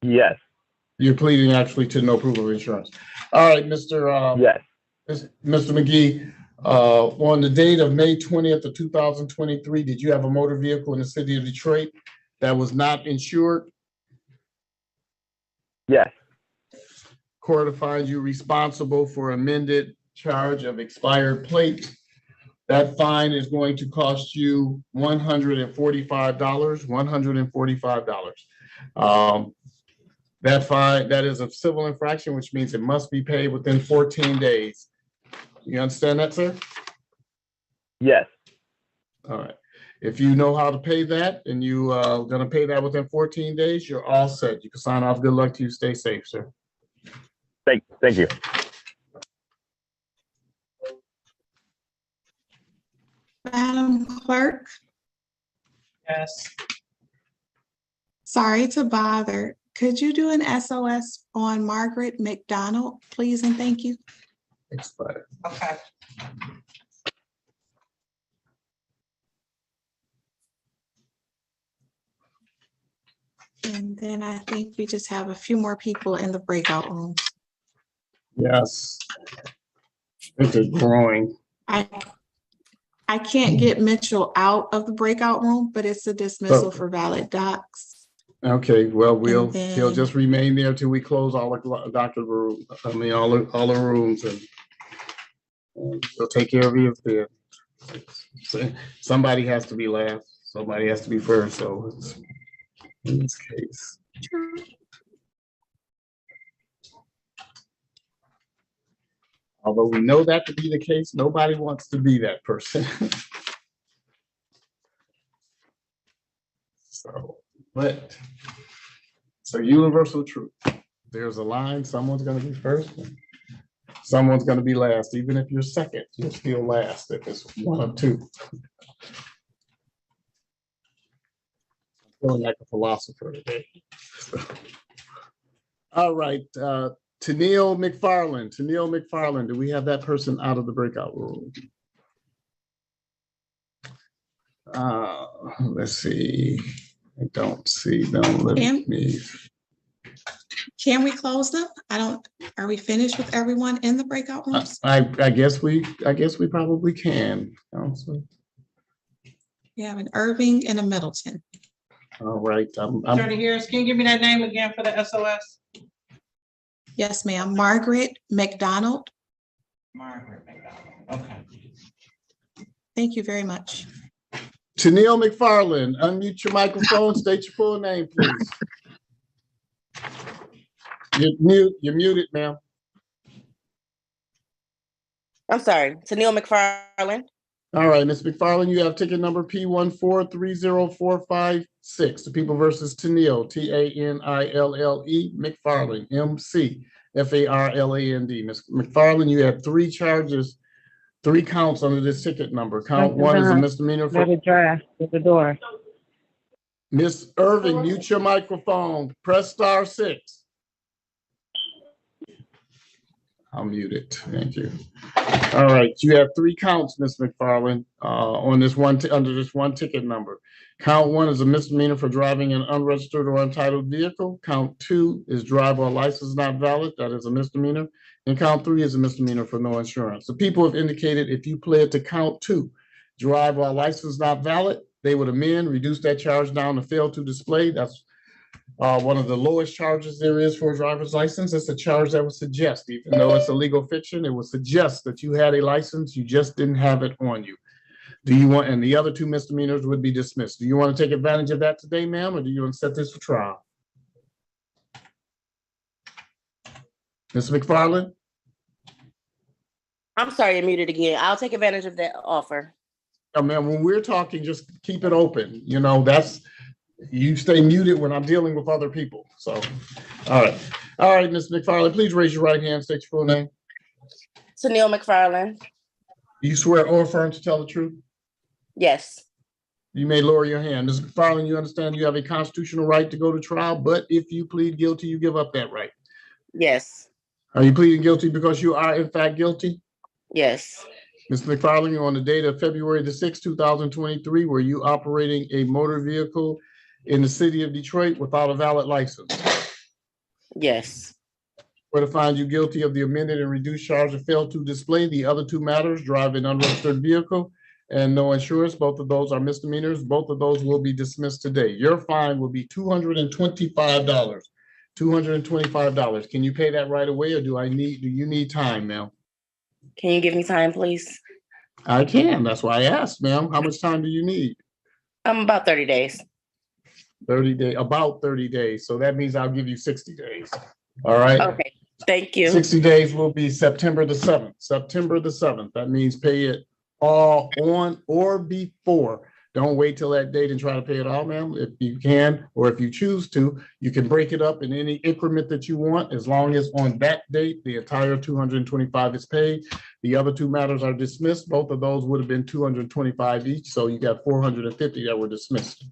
Yes. You're pleading actually to no proof of insurance. All right, Mr. Yes. Mr. McGee, on the date of May 20th of 2023, did you have a motor vehicle in the city of Detroit that was not insured? Yes. Court finds you responsible for amended charge of expired plate. That fine is going to cost you $145. That fine, that is a civil infraction, which means it must be paid within 14 days. You understand that, sir? Yes. All right. If you know how to pay that and you are going to pay that within 14 days, you're all set. You can sign off. Good luck to you. Stay safe, sir. Thank you. Madam Clerk, Yes. sorry to bother. Could you do an SOS on Margaret McDonald, please, and thank you? Expired. Okay. And then I think we just have a few more people in the breakout room. Yes. It's growing. I can't get Mitchell out of the breakout room, but it's a dismissal for valid docs. Okay, well, he'll then- just remain there till we close all the doctor room. I mean, all the rooms, and we'll take care of you. So somebody has to be last. Somebody has to be first. So it's in this case. Although we know that to be the case, nobody wants to be that person. So, but it's a universal truth. There's a line, someone's going to be first, someone's going to be last. Even if you're second, you're still last if it's one of two. I'm feeling like a philosopher today. All right, Tennille McFarland, do we have that person out of the breakout room? Let's see. I don't see them. Let me. Can we close them? Are we finished with everyone in the breakout rooms? I guess we probably can. Also. We have an Irving and a Middleton. All right. Attorney Harris, can you give me that name again for the SOS? Yes, ma'am. Margaret McDonald. Margaret McDonald. Okay. Thank you very much. Tennille McFarland, unmute your microphone, state your full name, please. You're muted, ma'am. I'm sorry, Tennille McFarland. All right, Ms. McFarland, you have ticket number P1430456. The People versus Tennille, T-A-N-I-L-L-E, McFarland, M-C-F-A-R-L-A-N-D. Ms. McFarland, you have three charges, 3 counts under this ticket number. Count 1 is a misdemeanor. Let it dry at the door. Ms. Irving, mute your microphone. Press *6. I'll mute it. Thank you. All right, you have 3 counts, Ms. McFarland, on this one, under this one ticket number. Count 1 is a misdemeanor for driving an unregistered or untitled vehicle. Count 2 is driver or license not valid. That is a misdemeanor. And count 3 is a misdemeanor for no insurance. The people have indicated if you pled to count 2, driver or license not valid, they would amend, reduce that charge down to fail to display. That's one of the lowest charges there is for a driver's license. It's a charge that would suggest, even though it's a legal fiction, it would suggest that you had a license, you just didn't have it on you. Do you want, and the other 2 misdemeanors would be dismissed. Do you want to take advantage of that today, ma'am, or do you want to set this for trial? Ms. McFarland? I'm sorry, you're muted again. I'll take advantage of that offer. Oh, ma'am, when we're talking, just keep it open. You know, that's, you stay muted when I'm dealing with other people. So, all right. All right, Ms. McFarland, please raise your right hand, state your full name. Tennille McFarland. You swear or affirm to tell the truth? Yes. You may lower your hand. Ms. McFarland, you understand you have a constitutional right to go to trial, but if you plead guilty, you give up that right. Yes. Are you pleading guilty because you are in fact guilty? Yes. Ms. McFarland, on the date of February the 6th, 2023, were you operating a motor vehicle in the city of Detroit without a valid license? Yes. Were to find you guilty of the amended and reduced charge of fail to display the other 2 matters, driving unregistered vehicle and no insurance, both of those are misdemeanors. Both of those will be dismissed today. Your fine will be $225. $225. Can you pay that right away, or do you need time, ma'am? Can you give me time, please? I can. That's why I asked, ma'am. How much time do you need? About 30 days. 30 days, about 30 days. So that means I'll give you 60 days. All right. Okay. Thank you. 60 days will be September the 7th. September the 7th. That means pay it all on or before. Don't wait till that date and try to pay it all, ma'am. If you can, or if you choose to, you can break it up in any increment that you want, as long as on that date, the entire 225 is paid. The other 2 matters are dismissed. Both of those would have been 225 each. So you got 450 that were dismissed.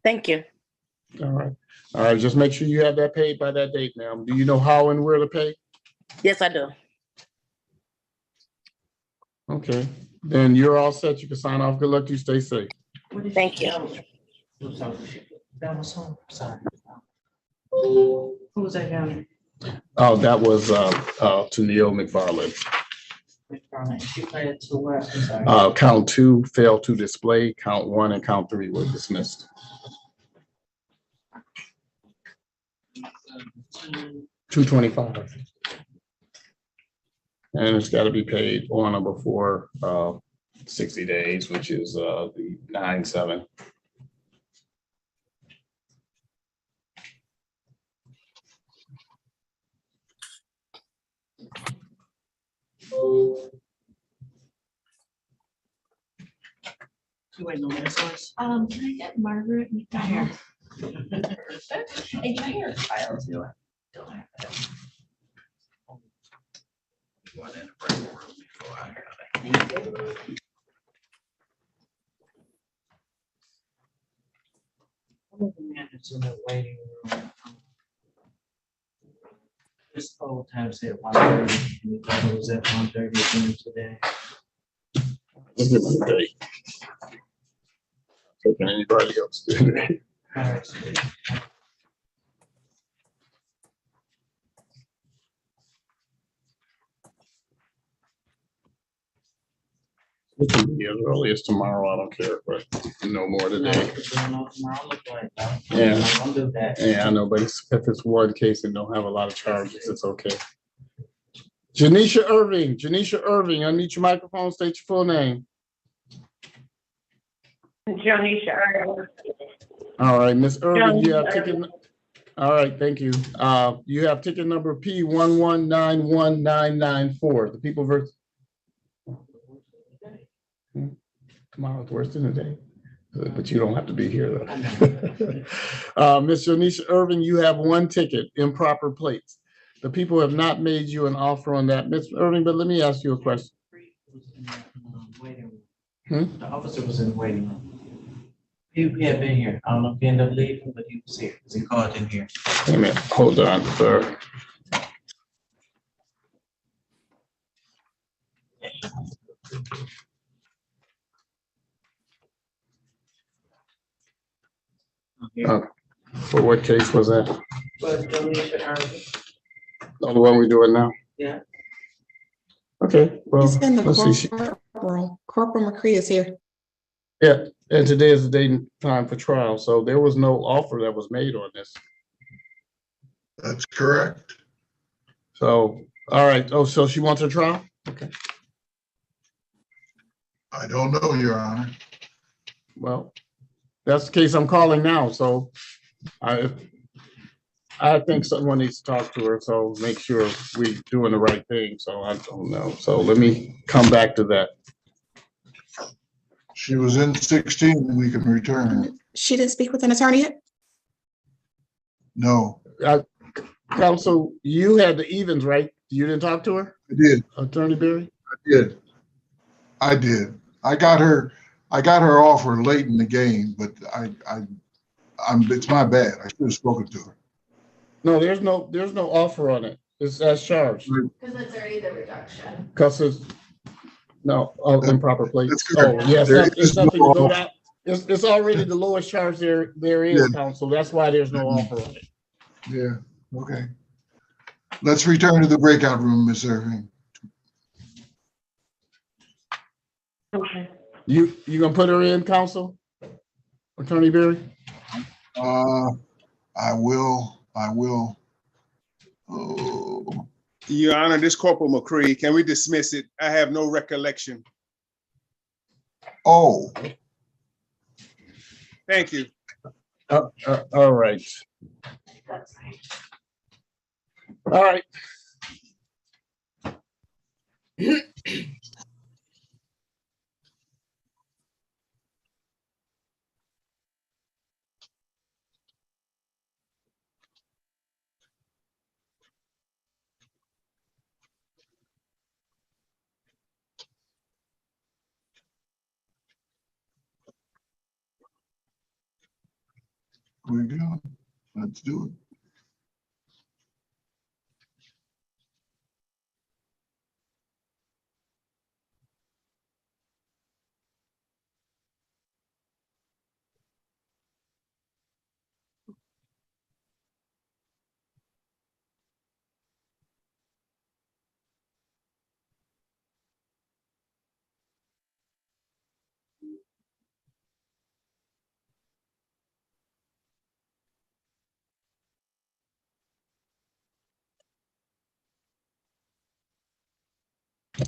Thank you. All right. All right. Just make sure you have that paid by that date, ma'am. Do you know how and where to pay? Yes, I do. Okay. Then you're all set. You can sign off. Good luck to you. Stay safe. Thank you. That was home. Sorry. Who was that young? Oh, that was Tennille McFarland. She pled to what? I'm sorry. Count 2 failed to display. Count 1 and count 3 were dismissed. $225. And it's got to be paid on or before 60 days, which is the 9/7. Can I get Margaret McDonald? And can I hear a file too? Don't have it. In the waiting room. This whole time said 1:30. We thought it was at 1:30 today. Let's give them a date. So can anybody else do it? All right, sweet. It can be as early as tomorrow. I don't care, but no more today. Yeah. Don't do that. Yeah, I know, but if it's one case and don't have a lot of charges, it's okay. Janisha Irving, unmute your microphone, state your full name. Janisha Irving. All right, Miss Irving, you have ticket. All right, thank you. You have ticket number P1191994. The people versus. Tomorrow's worse than the day, but you don't have to be here though. Ms. Janisha Irving, you have 1 ticket, improper plates. The people have not made you an offer on that, Ms. Irving, but let me ask you a question. The officer was in the waiting room. He had been here. I don't know if he ended up leaving, but he was here because he called in here. Wait a minute, hold on, sir. For what case was that? But Alicia Irving, Oh, the one we doing now? yeah. Okay, well, He's in the let's see. courtroom. Corporal McCree is here. Yeah, and today is the day and time for trial, so there was no offer that was made on this. That's correct. So, all right, oh, so she wants a trial? Okay, I don't know, Your Honor. well, that's the case I'm calling now, so I think someone needs to talk to her, so make sure we doing the right thing, so I don't know. So let me come back to that. She was in 16, we can return her. She didn't speak with an attorney yet? No, Counsel, you had the evens, right? You didn't talk to her? I did. Attorney Berry? I did. I got her offer late in the game, but it's my bad. I should have spoken to her. No, there's no offer on it. It's as charged. Because it's already the reduction. Because it's, no, improper plates. That's Oh, correct. yes, There it's is nothing to no go offer. down. It's already the lowest charge there is, counsel. That's why there's no offer on it. Yeah, okay. Let's return to the breakout room, Ms. Irving. Okay. You gonna put her in, counsel? Attorney Berry? I will. Oh, Your Honor, this Corporal McCree, can we dismiss it? I have no recollection. oh, Thank you. All right. That's fine. All right. we go. Let's do it.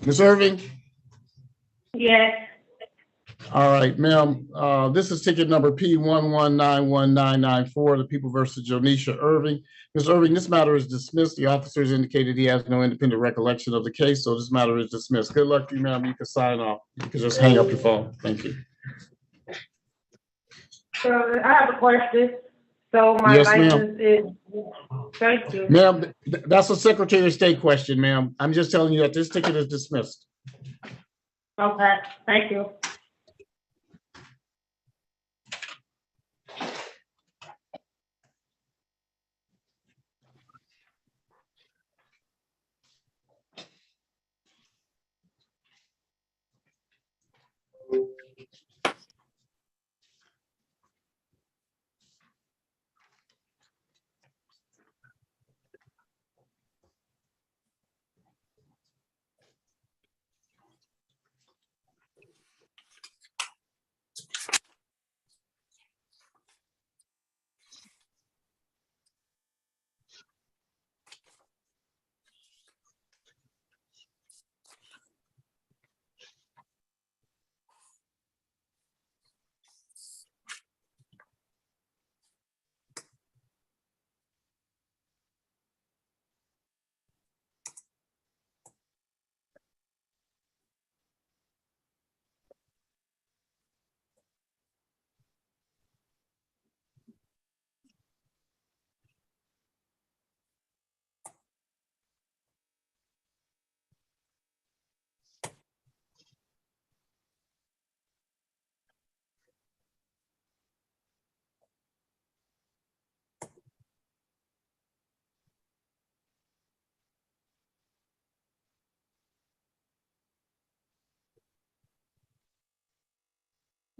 Ms. Irving? Yes. All right, ma'am. This is ticket number P11919994, the people versus Jonisha Irving. Ms. Irving, this matter is dismissed. The officers indicated he has no independent recollection of the case, so this matter is dismissed. Good luck to you, ma'am. You can sign off. You can just hang up your phone. Thank you. So I have a question. So my Yes, ma'am. license is, thank you. Ma'am, that's a Secretary of State question, ma'am. I'm just telling you that this ticket is dismissed. Okay, thank you.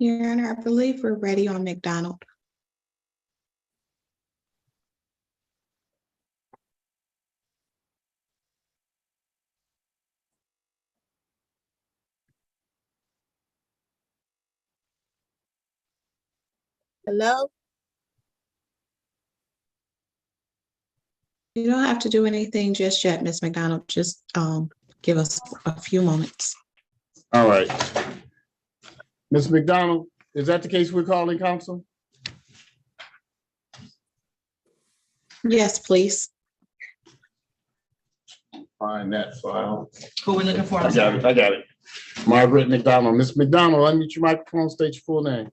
Your Honor, I believe we're ready on McDonald. Hello? You don't have to do anything just yet, Ms. McDonald. Just give us a few moments. All right. Ms. McDonald, is that the case we're calling, counsel? Yes, please. Find that file. Who we looking for? I got it. Margaret McDonald. Ms. McDonald, unmute your microphone, state your full name.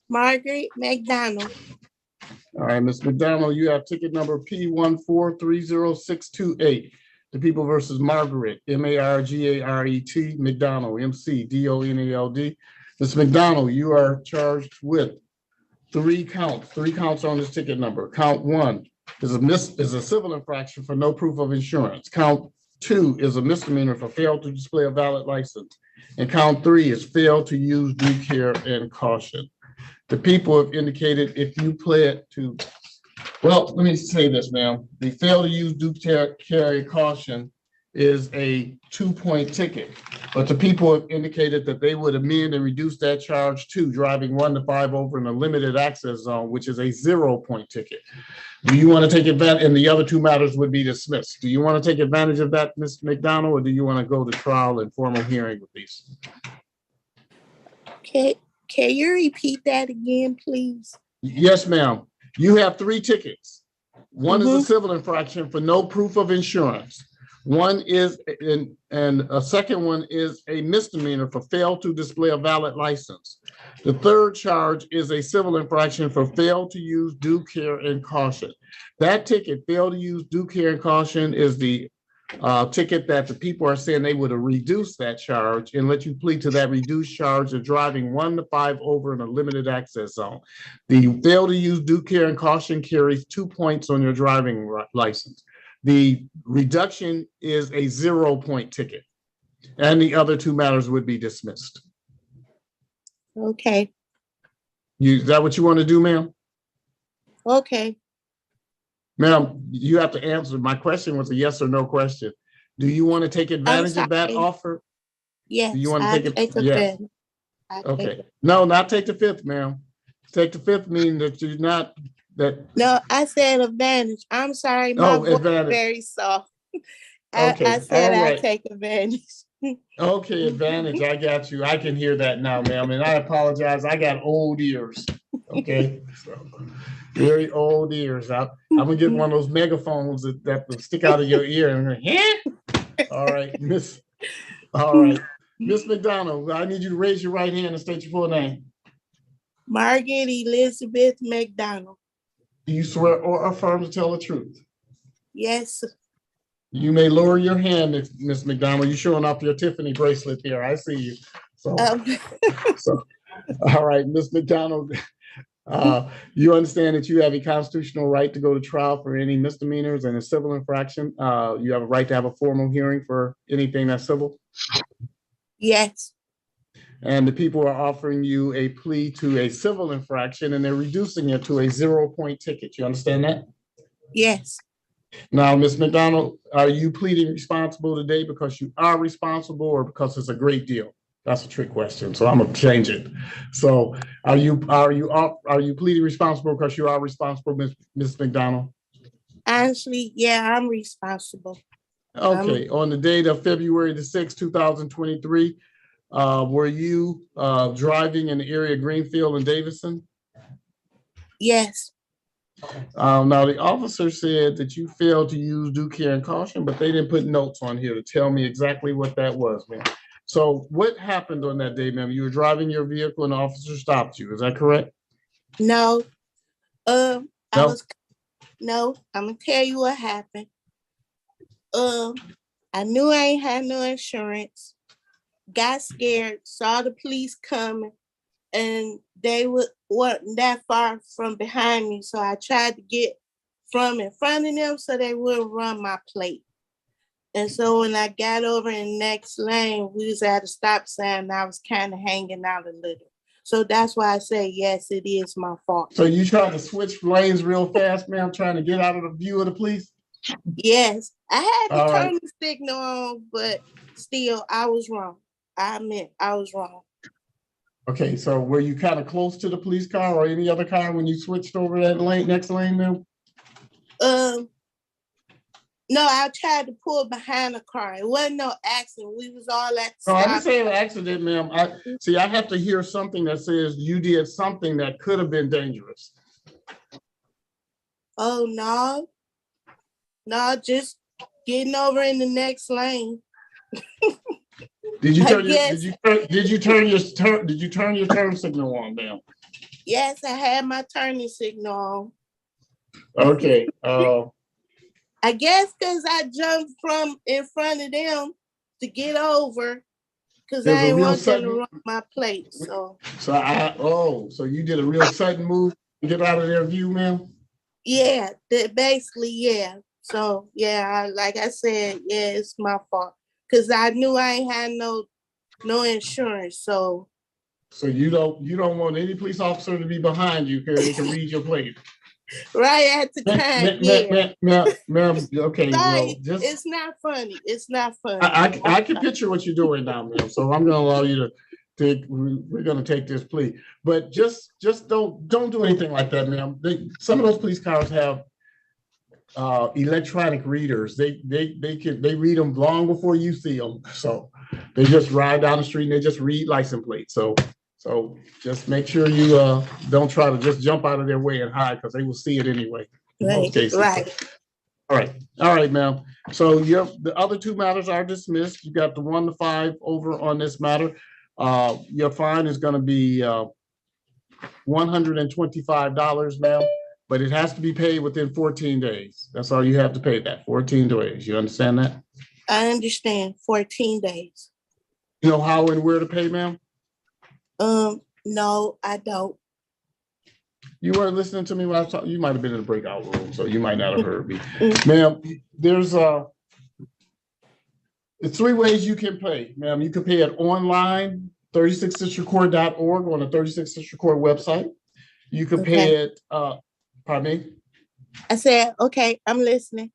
Margaret McDonald. All right, Ms. McDonald, you have ticket number P1430628. The People versus Margaret, MARGARET, McDonald, McDonald. Ms. McDonald, you are charged with three counts on this ticket number. Count 1 is a civil infraction for no proof of insurance. Count 2 is a misdemeanor for fail to display a valid license. And count 3 is fail to use due care and caution. The people have indicated if you plead to, well, let me say this, ma'am. The fail to use due care and caution is a 2-point ticket. But the people have indicated that they would amend and reduce that charge to driving 1 to 5 over in a limited access zone, which is a 0-point ticket. Do you want to take advantage? And the other 2 matters would be dismissed. Do you want to take advantage of that, Ms. McDonald, or do you want to go to trial and formal hearing with these? Can you repeat that again, please? Yes, ma'am. You have 3 tickets. One is a civil infraction for no proof of insurance. One is, and a second one is a misdemeanor for fail to display a valid license. The third charge is a civil infraction for fail to use due care and caution. That ticket, fail to use due care and caution, is the ticket that the people are saying they would have reduced that charge and let you plead to that reduced charge of driving 1 to 5 over in a limited access zone. The fail to use due care and caution carries 2 points on your driving license. The reduction is a 0-point ticket, and the other 2 matters would be dismissed. Okay. Is that what you want to do, ma'am? Okay. Ma'am, you have to answer. My question was a yes or no question. Do you want to take advantage of that offer? Yes. Do you want to take it? Yes. Okay. No, not take the 5th, ma'am. Take the 5th means that you're not that. No, I said advantage. I'm sorry, my voice is very soft. I said I take advantage. Okay, advantage. I got you. I can hear that now, ma'am. And I apologize. I got old ears. Okay. So, very old ears. I'm gonna get one of those megaphones that will stick out of your ear and go, yeah. All right, Miss. All right. Miss McDonald, I need you to raise your right hand and state your full name. Margaret Elizabeth McDonald. Do you swear or affirm to tell the truth? Yes. You may lower your hand, Miss McDonald. You're showing off your Tiffany bracelet there. I see you. So, all right, Miss McDonald, you understand that you have a constitutional right to go to trial for any misdemeanors and a civil infraction. You have a right to have a formal hearing for anything that's civil? Yes. And the people are offering you a plea to a civil infraction and they're reducing it to a 0-point ticket. You understand that? Yes. Now, Ms. McDonald, are you pleading responsible today because you are responsible or because it's a great deal? That's a trick question, so I'm gonna change it. So are you pleading responsible because you are responsible, Ms. McDonald? Honestly, yeah, I'm responsible. Okay, on the date of February the 6th, 2023, were you driving in the area of Greenfield and Davidson? Yes. Now, the officer said that you failed to use due care and caution, but they didn't put notes on here to tell me exactly what that was, ma'am. So what happened on that day, ma'am? You were driving your vehicle and the officer stopped you. Is that correct? No. I'm gonna tell you what happened. I knew I ain't had no insurance, got scared, saw the police coming, and they weren't that far from behind me. So I tried to get from in front of them so they wouldn't run my plate. And so when I got over in the next lane, we was at a stop sign and I was kind of hanging out a little. So that's why I say, yes, it is my fault. So you tried to switch lanes real fast, ma'am, trying to get out of the view of the police? Yes, I had to All turn right. the signal on, but still, I was wrong. I admit I was wrong. Okay, so were you kind of close to the police car or any other car when you switched over that lane, next lane, ma'am? No, I tried to pull behind the car. It wasn't no accident. We was all at the No, I didn't stop. say an accident, ma'am. I have to hear something that says you did something that could have been dangerous. Oh, no. No, just getting over in the next lane. Did you I turn your guess. did you turn your turn signal on, ma'am? Yes, I had my turning signal on. Okay. I guess because I jumped from in front of them to get over because I didn't want them to run my plate. So So you did a real sudden move to get out of their view, ma'am? yeah, basically, yeah. So yeah, like I said, yeah, it's my fault. Cause I knew I ain't had no insurance. So you don't want any police officer to be behind you because they can read your plate. Right at the time, yeah. Ma'am, okay, well, Sorry, it's not funny. It's not funny. I can picture what you're doing now, ma'am. So I'm gonna allow you to we're gonna take this plea. But just don't do anything like that, ma'am. Some of those police cars have electronic readers. They read them long before you see them. So they just ride down the street and they just read license plates. So just make sure you don't try to just jump out of their way and hide because they will see it anyway. In most cases. Right. All right, ma'am. So the other two matters are dismissed. You got the 1 to 5 over on this matter. Your fine is going to be $125, ma'am, but it has to be paid within 14 days. That's all you have to pay, that 14 days. You understand that? I understand. 14 days. You know how and where to pay, ma'am? No, I don't. You weren't listening to me when I was talking. You might have been in the breakout room, so you might not have heard me. Ma'am, there's 3 ways you can pay, ma'am. You can pay it online, 36districtcourt.org on the 36th District Court website. You can pay it, pardon me? I said, okay, I'm listening.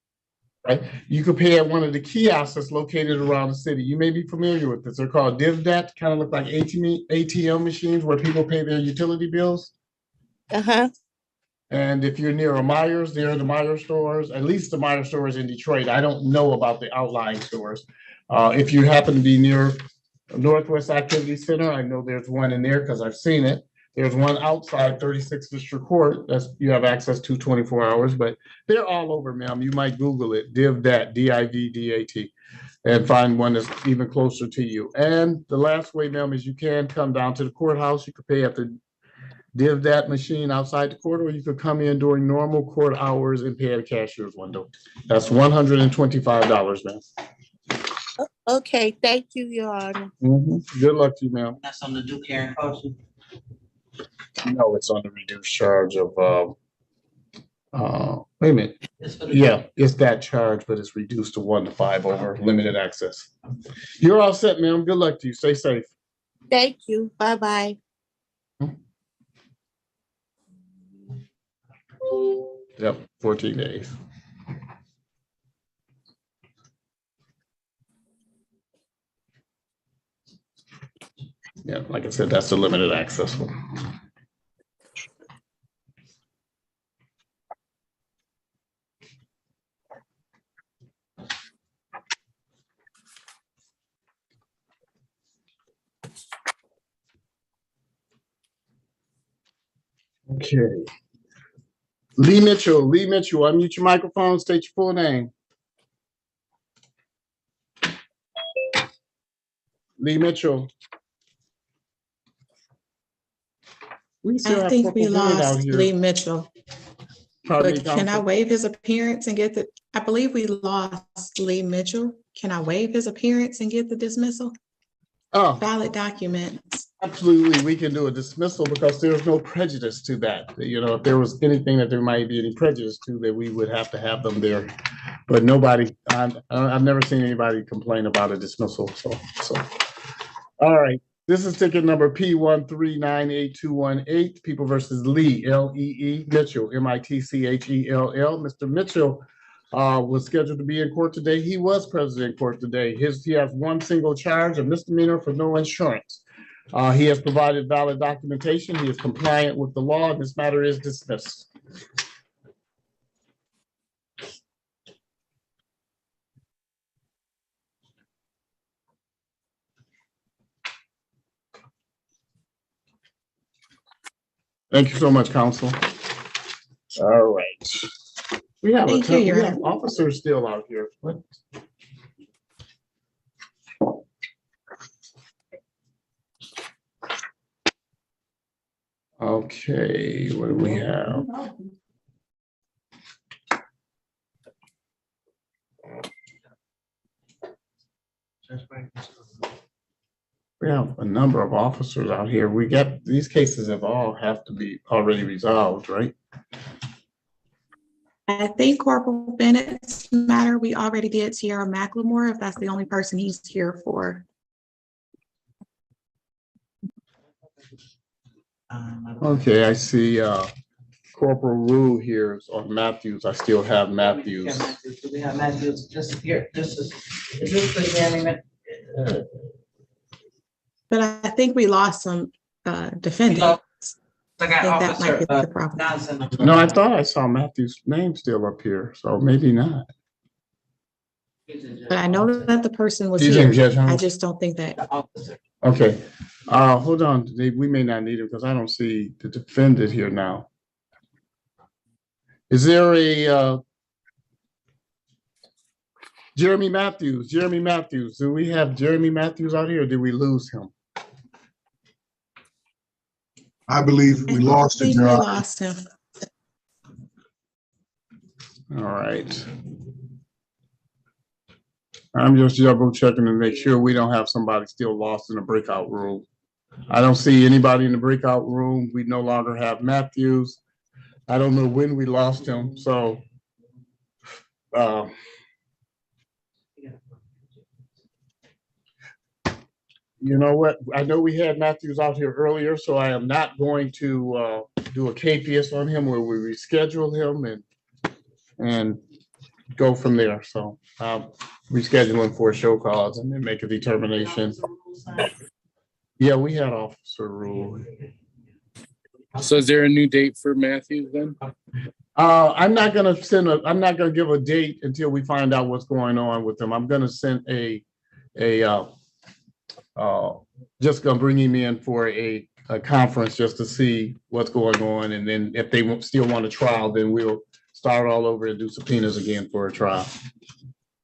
Right. You can pay at one of the kiosks that's located around the city. You may be familiar with this. They're called DivDat, kind of look like ATM machines where people pay their utility bills. And if you're near a Myers, there are the Myers stores, at least the Myers stores in Detroit. I don't know about the outlying stores. If you happen to be near Northwest Activity Center, I know there's one in there because I've seen it. There's one outside 36th District Court that's you have access to 24 hours, but they're all over, ma'am. You might Google it, DivDat, D-I-V-D-A-T, and find one that's even closer to you. And the last way, ma'am, is you can come down to the courthouse. You could pay at the DivDat machine outside the court, or you could come in during normal court hours and pay at a cashier's window. That's $125, ma'am. Okay, thank you, Your Honor. Good luck to you, ma'am. That's on the Duke Karen Culture. No, it's on the reduced charge of, wait a minute. Yeah, it's that charge, but it's reduced to 1 to 5 over limited access. You're all set, ma'am. Good luck to you. Stay safe. Thank you. Bye-bye. Yep, 14 days. Yeah, like I said, that's the limited access one. Okay. Lee Mitchell, unmute your microphone, state your full name. Lee Mitchell. I think we lost Lee Mitchell. But can I waive his appearance and get I believe we lost Lee Mitchell. Can I waive his appearance and get the dismissal? Oh. Valid documents. Absolutely, we can do a dismissal because there's no prejudice to that. You know, if there was anything that there might be any prejudice to, that we would have to have them there. But nobody, I've never seen anybody complain about a dismissal. So, all right. This is ticket number P1398218, People versus Lee, L-E-E, Mitchell, M-I-T-C-H-E-L-L. Mr. Mitchell was scheduled to be in court today. He was present in court today. He has one single charge, a misdemeanor for no insurance. He has provided valid documentation. He is compliant with the law, and this matter is dismissed. Thank you so much, counsel. All right. We have Thank you, Your we have Honor. officers still out here. What? Okay, what do we have? We have a number of officers out here. We get, these cases have all have to be already resolved, right? I think Corporal Bennett's matter, we already did Sierra McLemore, if that's the only person he's here for. Okay, I see Corporal Rue here on Matthews. I still have Matthews. Do we have Matthews just here? Is this the hearing? But I think we lost some defendants. I I think that might be the problem. No, I thought I saw Matthew's name still up here, so maybe not. But I know that the person was Do you think here. Judge I Holmes? just don't think that. Okay, hold on. We may not need it because I don't see the defendant here now. Is there a Jeremy Matthews? Jeremy Matthews. Do we have Jeremy Matthews out here or did we lose him? I believe we lost I it, think Your we Honor. lost him. All right. I'm just double checking to make sure we don't have somebody still lost in the breakout room. I don't see anybody in the breakout room. We no longer have Matthews. I don't know when we lost him, so you know what? I know we had Matthews out here earlier, so I am not going to do a KPS on him where we reschedule him and go from there. So reschedule him for a show cause and then make a determination. Yeah, we had Officer Rule. So is there a new date for Matthews then? I'm not gonna give a date until we find out what's going on with them. I'm gonna send just gonna bring him in for a conference just to see what's going on. And then if they still want a trial, then we'll start all over and do subpoenas again for a trial.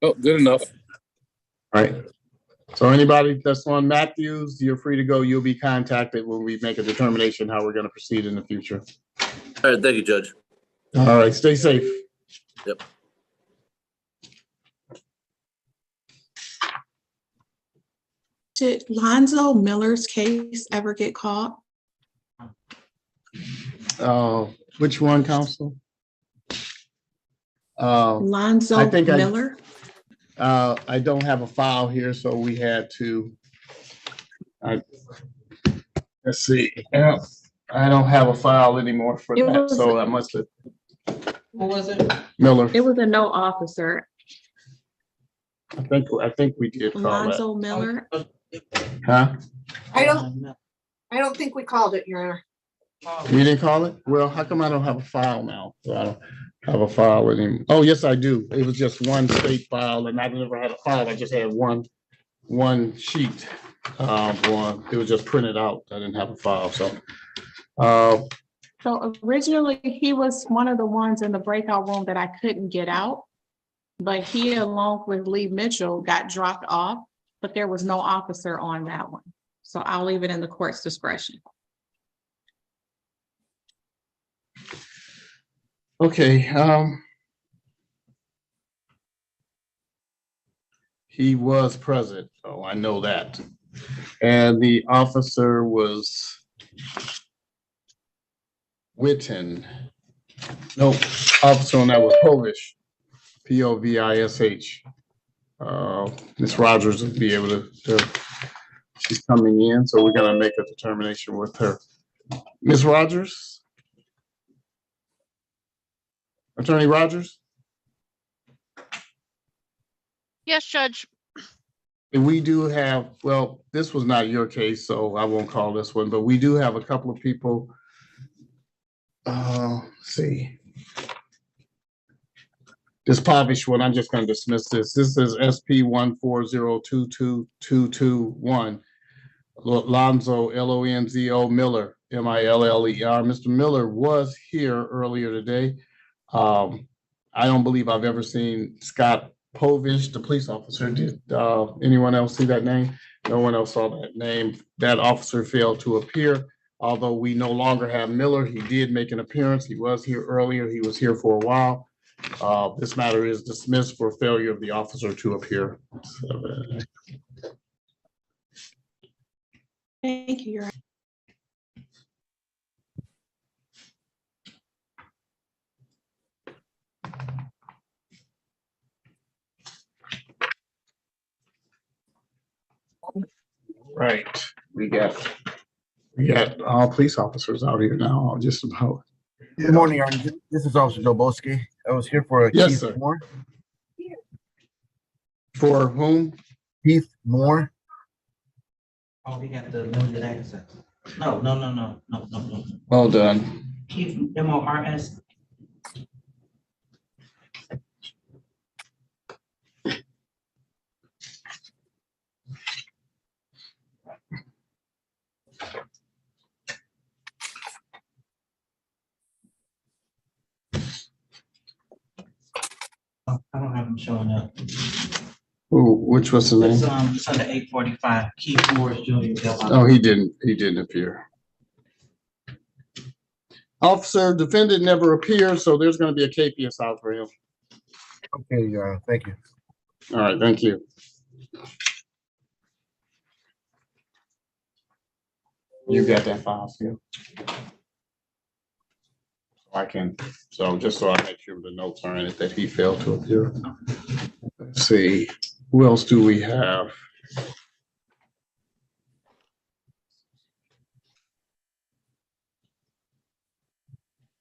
Oh, good enough. All right. So anybody that's on Matthews, you're free to go. You'll be contacted when we make a determination how we're going to proceed in the future. All right, thank you, Judge. All right, stay safe. Yep. Did Lonzo Miller's case ever get called? Which one, counsel? Lonzo I think Miller? I don't have a file here, so we had to. Let's see. I don't have a file anymore for that, so I must have. What was it? Miller. It was a no officer. I think we did call Lonzo that. Miller. Huh? I don't think we called it, Your Honor. You didn't call it? Well, how come I don't have a file now? So I don't have a file with him. Oh, yes, I do. It was just one state file, and I never had a file. I just had one sheet. It was just printed out. I didn't have a file. So originally, he was one of the ones in the breakout room that I couldn't get out. But he, along with Lee Mitchell, got dropped off, but there was no officer on that one. So I'll leave it in the court's discretion. Okay. He was present, so I know that. And the officer was Witten. No, officer on that was Polish. Povish. Ms. Rogers will be able to, she's coming in, so we're gonna make a determination with her. Ms. Rogers? Attorney Rogers? Yes, Judge. we do have, well, this was not your case, so I won't call this one, but we do have a couple of people. Let's see. This Pavish one, I'm just going to dismiss this. This is SP 140222221. Lonzo, Lonzo Miller, Miller. Mr. Miller was here earlier today. I don't believe I've ever seen Scott Povish, the police officer. Did anyone else see that name? No one else saw that name. That officer failed to appear. Although we no longer have Miller, he did make an appearance. He was here earlier. He was here for a while. This matter is dismissed for failure of the officer to appear. Thank you, Your Honor. Right, we got all police officers out here now, just about. Good morning, Your Honor. This is Officer Doboski. I was here for Yes, Keith sir. Moore. For whom? Keith Moore. Oh, we got the limited access. No. Well done. Keith, MORS. I don't have him showing up. Ooh, which was the It's name? it's under 845. Keith Morris Jr. Oh, he didn't appear. Officer, defendant never appeared, so there's going to be a KPS out for him. Okay, Your Honor. Thank you. All right, thank you. You got that file still? I can, so just so I make sure the notes are in it that he failed to appear. Let's see, who else do we have?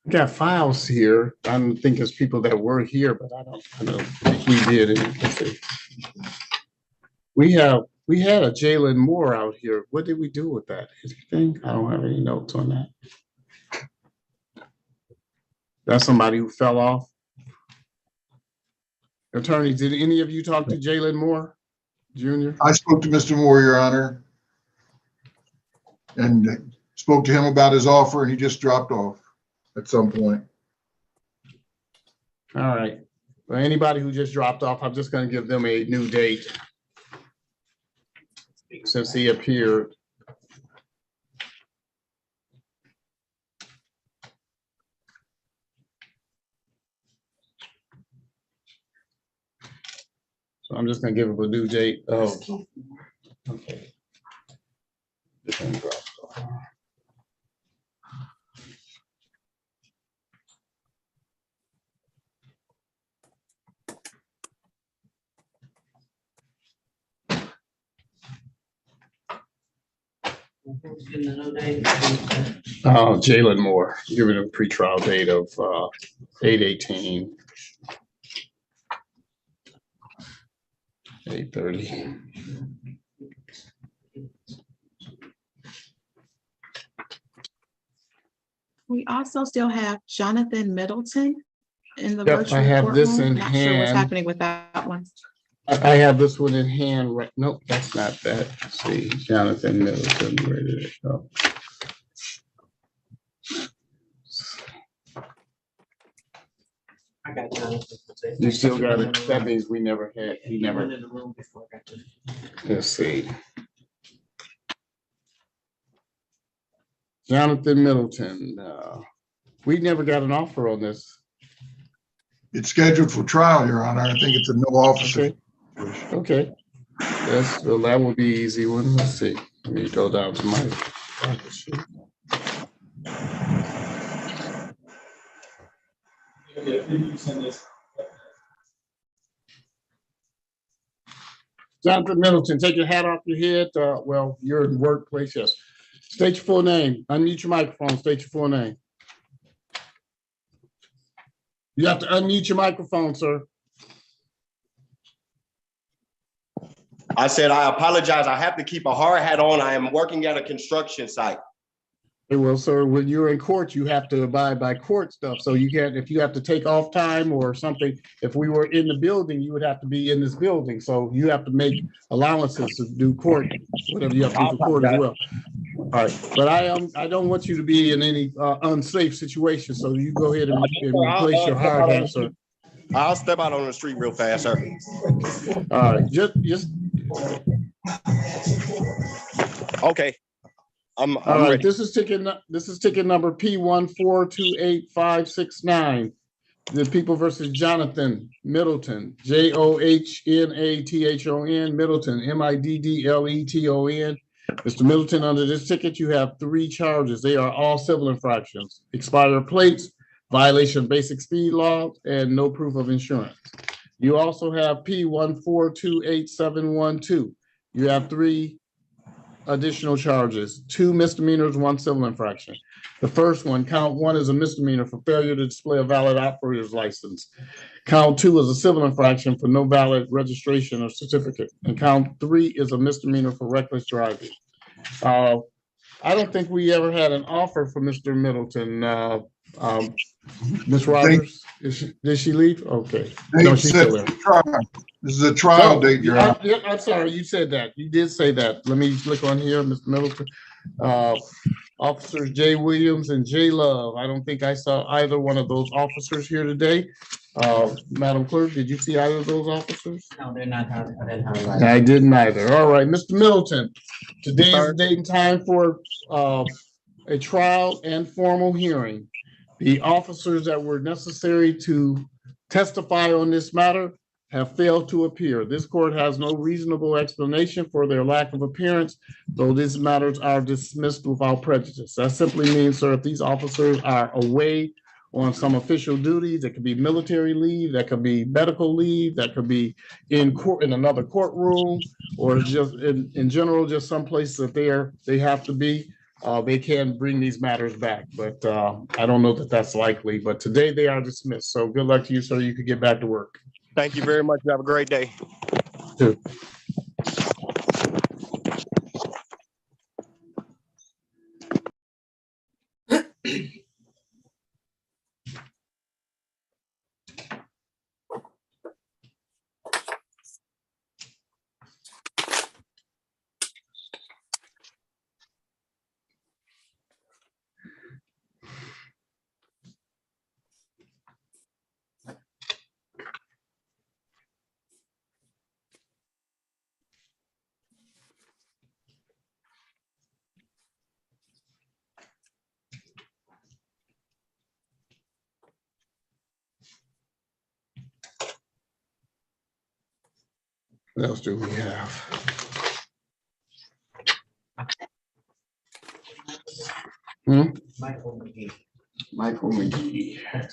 We got files here. I don't think it's people that were here, but I don't think we did. Let's see. We had a Jalen Moore out here. What did we do with that? Anything? I don't have any notes on that. That's somebody who fell off. Attorney, did any of you talk to Jalen Moore Jr.? I spoke to Mr. Moore, Your Honor, and spoke to him about his offer, and he just dropped off at some point. All right. Well, anybody who just dropped off, I'm just going to give them a new date since he appeared. So I'm just going to give him a new date of. Okay. Jalen Moore, giving a pretrial date of 8/18. 8:30. We also still have Jonathan Middleton in the Yep, virtual I have this courtroom. in Not sure what's hand. happening with that one. I have this one in hand right. Nope, that's not that. Let's see, Jonathan Middleton, where did it go? I got Jonathan. You still got it. That means we never had, he He never, went in the room before I got to. let's see. Jonathan Middleton, we never got an offer on this. It's scheduled for trial, Your Honor. I think it's a no officer. Okay. Yes, well, that will be an easy one. Let's see. Let me go down to my. Jonathan Middleton, take your hat off your head. Well, you're in the workplace, yes. State your full name. Unmute your microphone. State your full name. You have to unmute your microphone, sir. I said, I apologize. I have to keep a hard hat on. I am working at a construction site. Well, sir, when you're in court, you have to abide by court stuff. So you can't, if you have to take off time or something, if we were in the building, you would have to be in this building. So you have to make allowances to do court, whatever you have to do for court as well. All right, but I don't want you to be in any unsafe situation. So you go ahead and replace your hard hat, sir. I'll step out on the street real fast, sir. All right, just okay. I'm all right. ready. This is ticket number P1428569. The People versus Jonathan Middleton, JOHNATHON, Middleton, MIDDLETON. Mr. Middleton, under this ticket, you have 3 charges. They are all civil infractions: expired plates, violation of basic speed laws, and no proof of insurance. You also have P1428712. You have 3 additional charges: 2 misdemeanors, 1 civil infraction. The first one, count 1, is a misdemeanor for failure to display a valid operator's license. Count 2 is a civil infraction for no valid registration or certificate. And count 3 is a misdemeanor for reckless driving. I don't think we ever had an offer for Mr. Middleton. Ms. Rogers, did she leave? Okay. No, she's still there. This is a trial date, Your Honor. I'm sorry, you said that. You did say that. Let me click on here, Mr. Middleton. Officers Jay Williams and Jay Love. I don't think I saw either one of those officers here today. Madam Clerk, did you see either of those officers? No, they're not. I didn't either. All right, Mr. Middleton, today is the date and time for a trial and formal hearing. The officers that were necessary to testify on this matter have failed to appear. This court has no reasonable explanation for their lack of appearance, though these matters are dismissed without prejudice. That simply means, sir, if these officers are away on some official duties, it could be military leave, that could be medical leave, that could be in court, in another courtroom, or just in general, just someplace that they have to be. They can bring these matters back, but I don't know that that's likely. But today they are dismissed. So good luck to you, sir. You could get back to work. Thank you very much. Have a great day. Too. What else do we have? Michael McGee. Michael McGee. I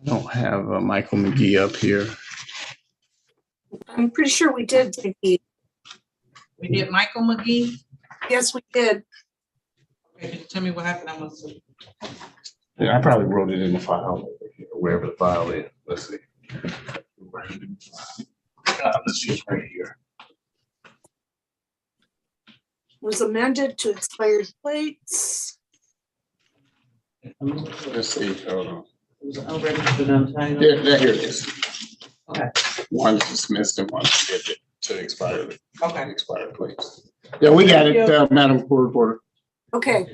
don't have Michael McGee up here. I'm pretty sure we did take it. We did Michael McGee? Yes, we did. Okay, can you tell me what happened? I must have. Yeah, I probably wrote it in the file, wherever the file is. Let's see. Let's see, it's right here. Was amended to expired plates. Let's see. Hold on. It was unregistered untitled. Yeah, here it is. Okay. One's dismissed and one's scheduled to expire. Okay. Expired plates. Yeah, we got it, Madam Court Reporter. Okay.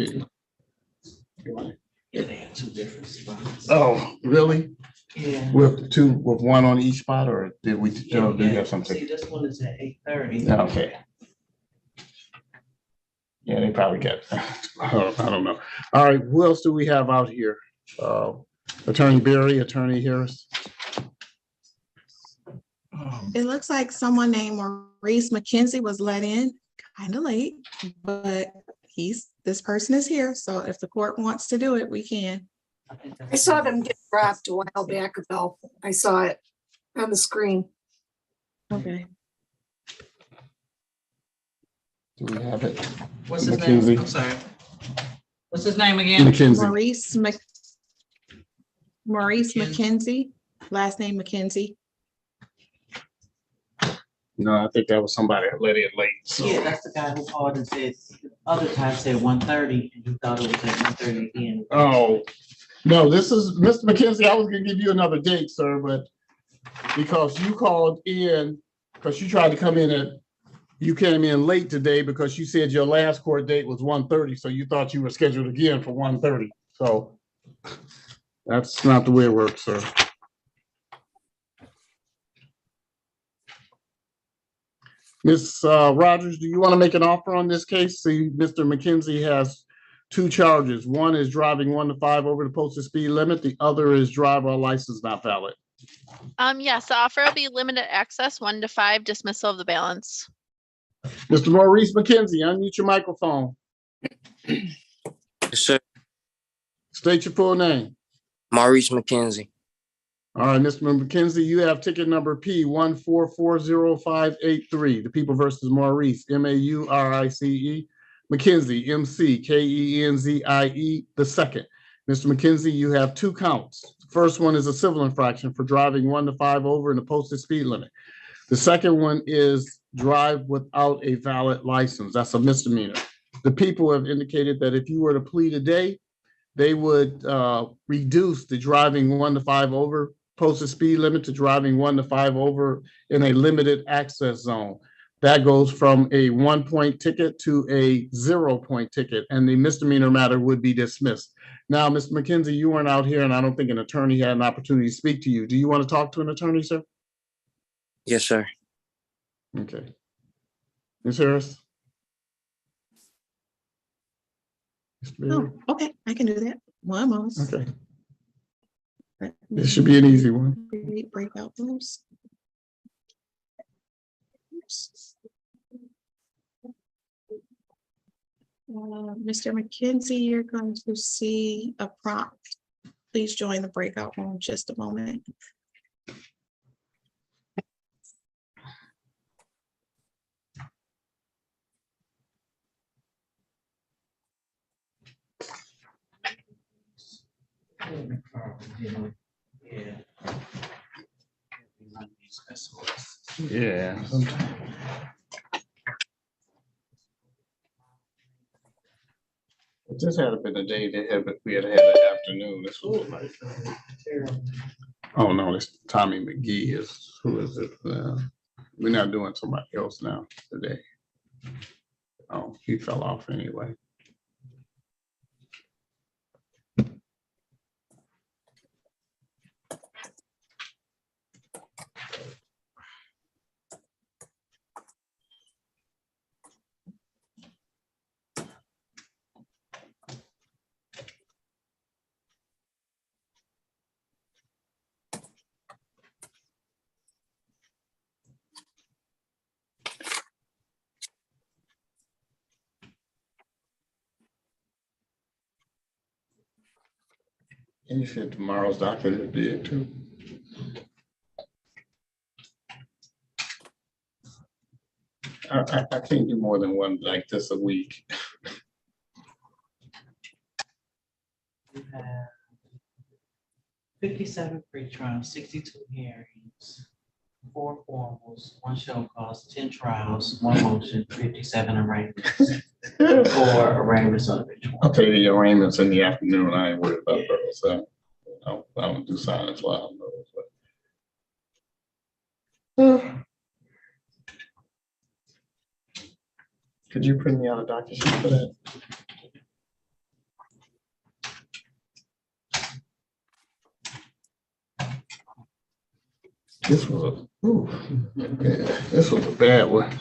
Yeah, they had 2 different spots. Oh, really? Yeah. With one on each spot, or did we? Do we have something? See, this one is at 8:30. Okay. Yeah, they probably got. I don't know. All right, who else do we have out here? Attorney Berry, Attorney Harris. It looks like someone named Maurice McKenzie was let in kind of late, but this person is here. So if the court wants to do it, we can. I saw them get dropped a while back ago. I saw it on the screen. Okay. Do we have it? What's his name? I'm sorry. What's his name again? McKenzie. Maurice McKenzie, last name McKenzie. No, I think that was somebody that let in late. So. Yeah, that's the guy who called and said, other time said 1:30, and you thought it was at 1:30 again. Oh, no, this is Mr. McKenzie. I was gonna give you another date, sir, but because you called in, because you tried to come in you came in late today because you said your last court date was 1:30, so you thought you were scheduled again for 1:30. So that's not the way it works, sir. Ms. Rogers, do you want to make an offer on this case? See, Mr. McKenzie has two charges. One is driving 1 to 5 over the posted speed limit. The other is driver license not valid. Yes, the offer will be limited access 1 to 5, dismissal of the balance. Mr. Maurice McKenzie, unmute your microphone. Yes, sir. State your full name. Maurice McKenzie. All right, Mr. McKenzie, you have ticket number P1440583. The People versus Maurice, MAURICE. McKenzie, McKenzie, the second. Mr. McKenzie, you have two counts. The first one is a civil infraction for driving 1 to 5 over in the posted speed limit. The second one is drive without a valid license. That's a misdemeanor. The people have indicated that if you were to plea today, they would reduce the driving 1 to 5 over posted speed limit to driving 1 to 5 over in a limited access zone. That goes from a 1-point ticket to a 0-point ticket, and the misdemeanor matter would be dismissed. Now, Mr. McKenzie, you weren't out here, and I don't think an attorney had an opportunity to speak to you. Do you want to talk to an attorney, sir? Yes, sir. Okay. Ms. Harris? Oh, okay, I can do that. One moment. Okay. This should be an easy one. Create breakout rooms. Mr. McKenzie, you're going to see a prompt. Please join the breakout room in just a moment. Yeah. If this had been a day we had an afternoon, this was like, oh no, this Tommy McGee is, who is it? We're not doing somebody else now today. Oh, he fell off anyway. And you said tomorrow's doctor is big too. I can't do more than one like this a week. You have 57 pre-trials, 62 hearings, 4 formals, 1 show cause, 10 trials, 1 motion, 57 arraignments, 4 arraignments on each one. I'll tell you the arraignments in the afternoon. I ain't worried about those. So I don't do silence while I'm those. Could you print me out a docket sheet for that? This was this was a bad one.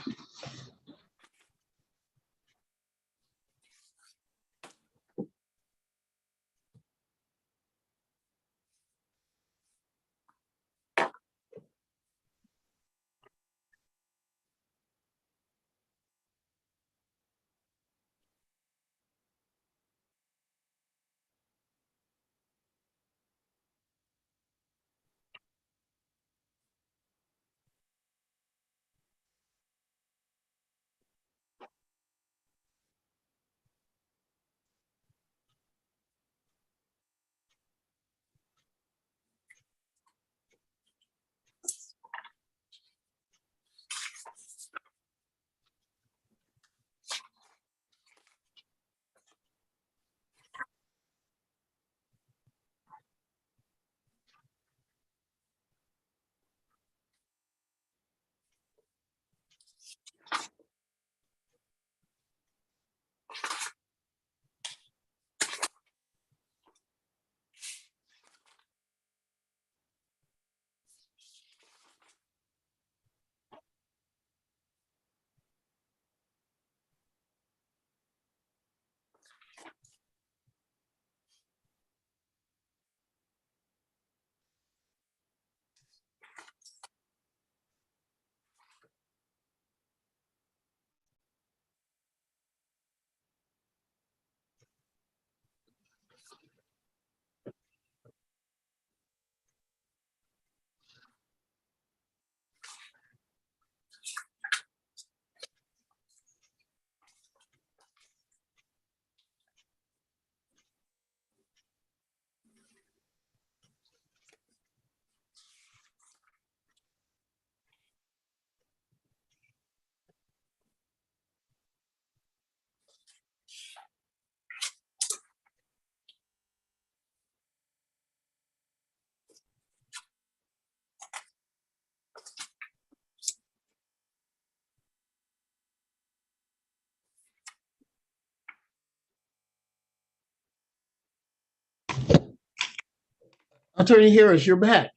Attorney Harris, you're back.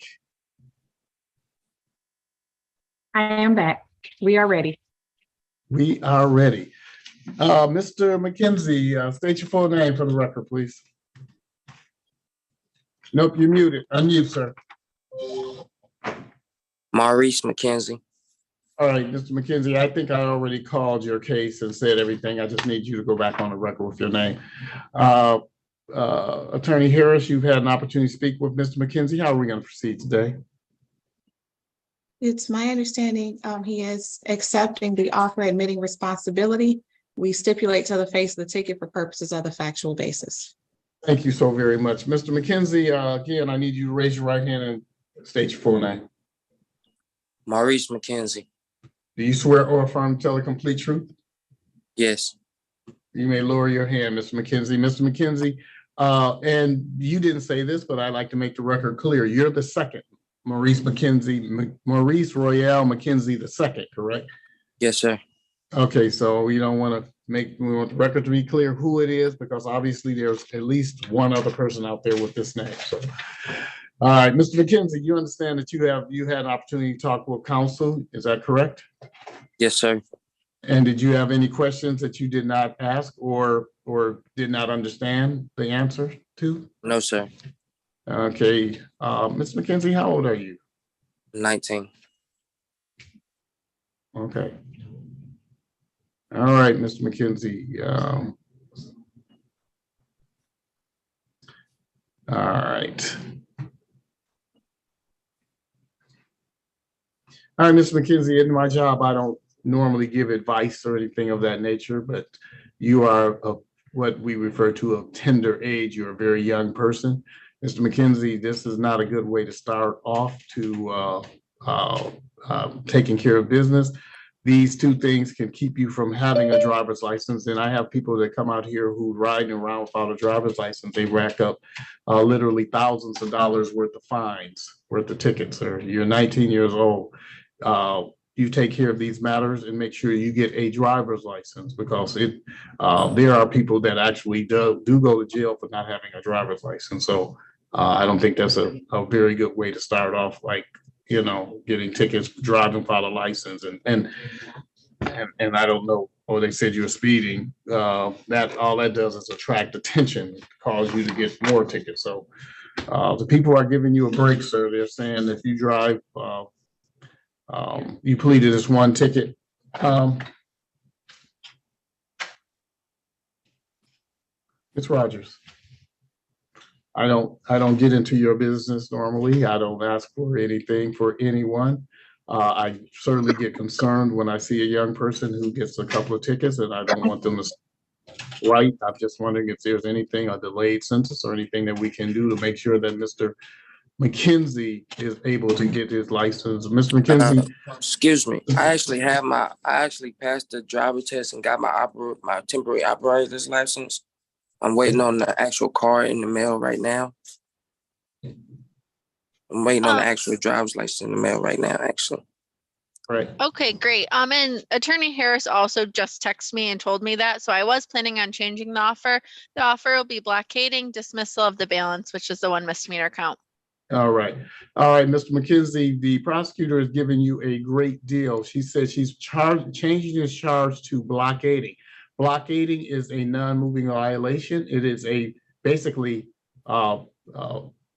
I am back. We are ready. We are ready. Mr. McKenzie, state your full name for the record, please. Nope, you're muted. Unmute, sir. Maurice McKenzie. All right, Mr. McKenzie, I think I already called your case and said everything. I just need you to go back on the record with your name. Attorney Harris, you've had an opportunity to speak with Mr. McKenzie. How are we going to proceed today? It's my understanding, he is accepting the offer, admitting responsibility. We stipulate to the face of the ticket for purposes of the factual basis. Thank you so very much. Mr. McKenzie, again, I need you to raise your right hand and state your full name. Maurice McKenzie. Do you swear or affirm to tell the complete truth? Yes. You may lower your hand, Mr. McKenzie. Mr. McKenzie, and you didn't say this, but I'd like to make the record clear. You're the second Maurice McKenzie, Maurice Royale McKenzie the second, correct? Yes, sir. Okay, so we want the record to be clear who it is, because obviously there's at least one other person out there with this name. So, all right, Mr. McKenzie, you understand that you had an opportunity to talk with counsel, is that correct? Yes, sir. And did you have any questions that you did not ask or did not understand the answer to? No, sir. Okay, Ms. McKenzie, how old are you? 19. Okay. All right, Mr. McKenzie. All right. All right, Mr. McKenzie, in my job, I don't normally give advice or anything of that nature, but you are what we refer to a tender age. You're a very young person. Mr. McKenzie, this is not a good way to start off to taking care of business. These two things can keep you from having a driver's license. And I have people that come out here who riding around without a driver's license. They rack up literally thousands of dollars worth of fines, worth of tickets. Or you're 19 years old. You take care of these matters and make sure you get a driver's license, because there are people that actually do go to jail for not having a driver's license. So I don't think that's a very good way to start off, like, you know, getting tickets, driving without a license, and I don't know, or they said you're speeding. That all that does is attract attention, cause you to get more tickets. So the people are giving you a break, sir. They're saying if you drive, you pleaded this one ticket. It's Rogers. I don't get into your business normally. I don't ask for anything for anyone. I certainly get concerned when I see a young person who gets a couple of tickets, and I don't want them to write. I'm just wondering if there's anything, a delayed sentence or anything that we can do to make sure that Mr. McKenzie is able to get his license. Mr. McKenzie. Excuse me. I actually passed the driver test and got my temporary operator's license. I'm waiting on the actual car in the mail right now. I'm waiting on the actual driver's license in the mail right now, actually. Right. Okay, great. And Attorney Harris also just texted me and told me that. So I was planning on changing the offer. The offer will be blockading, dismissal of the balance, which is the one misdemeanor count. All right. All right, Mr. McKenzie, the prosecutor is giving you a great deal. She said she's changing his charge to blockading. Blockading is a non-moving violation. It is basically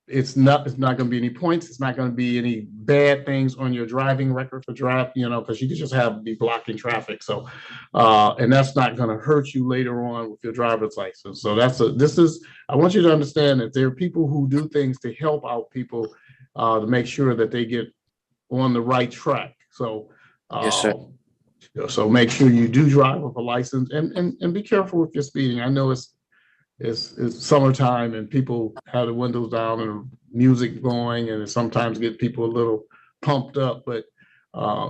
it's not going to be any points. It's not going to be any bad things on your driving record for because you could just be blocking traffic. So, and that's not going to hurt you later on with your driver's license. So I want you to understand that there are people who do things to help out people to make sure that they get on the right track. So, yes, sir. So make sure you do drive with a license, and be careful with your speeding. I know it's summertime and people have the windows down and music going, and it sometimes get people a little pumped up, but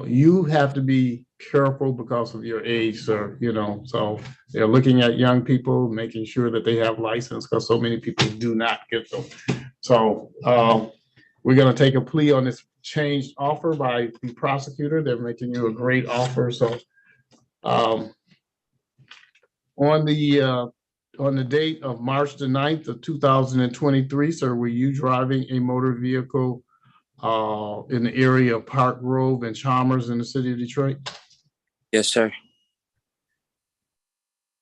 you have to be careful because of your age, sir. So they're looking at young people, making sure that they have license, because so many people do not get them. So we're going to take a plea on this changed offer by the prosecutor. They're making you a great offer. So on the on the date of March the 9th of 2023, sir, were you driving a motor vehicle in the area of Park Grove and Chalmers in the city of Detroit? Yes, sir.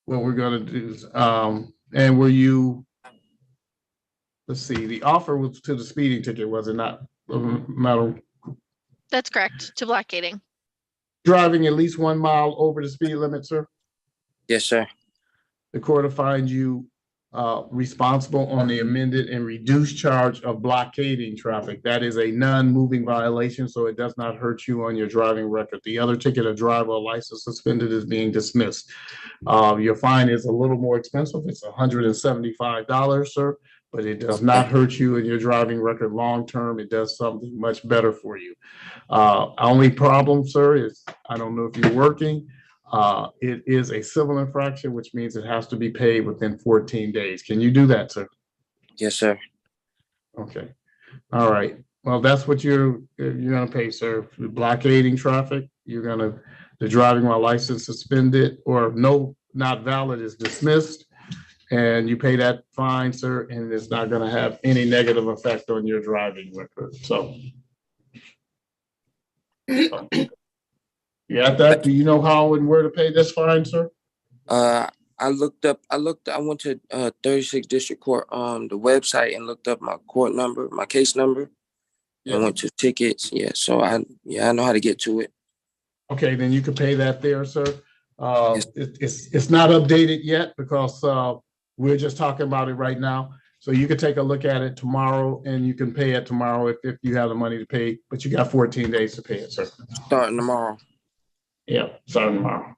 What we're gonna do is, and were you, let's see, the offer was to the speeding ticket, was it not? Matter That's correct, to blockading. driving at least 1 mile over the speed limit, sir? Yes, sir. The court will find you responsible on the amended and reduced charge of blockading traffic. That is a non-moving violation, so it does not hurt you on your driving record. The other ticket, a driver license suspended, is being dismissed. Your fine is a little more expensive. It's $175, sir, but it does not hurt you in your driving record long-term. It does something much better for you. Only problem, sir, is I don't know if you're working. It is a civil infraction, which means it has to be paid within 14 days. Can you do that, sir? Yes, sir. Okay. All right. Well, that's what you're gonna pay, sir. For blockading traffic, the driving while license suspended or no, not valid is dismissed. And you pay that fine, sir, and it's not gonna have any negative effect on your driving record. So. You got that? Do you know how and where to pay this fine, sir? I went to 36 District Court on the website and looked up my court number, my case number. Yeah. I went to tickets. Yeah, so I know how to get to it. Okay, then you can pay that there, sir. It's not updated yet because we're just talking about it right now. So you can take a look at it tomorrow and you can pay it tomorrow if you have the money to pay, but you got 14 days to pay it, sir. Starting tomorrow. Yeah, starting tomorrow.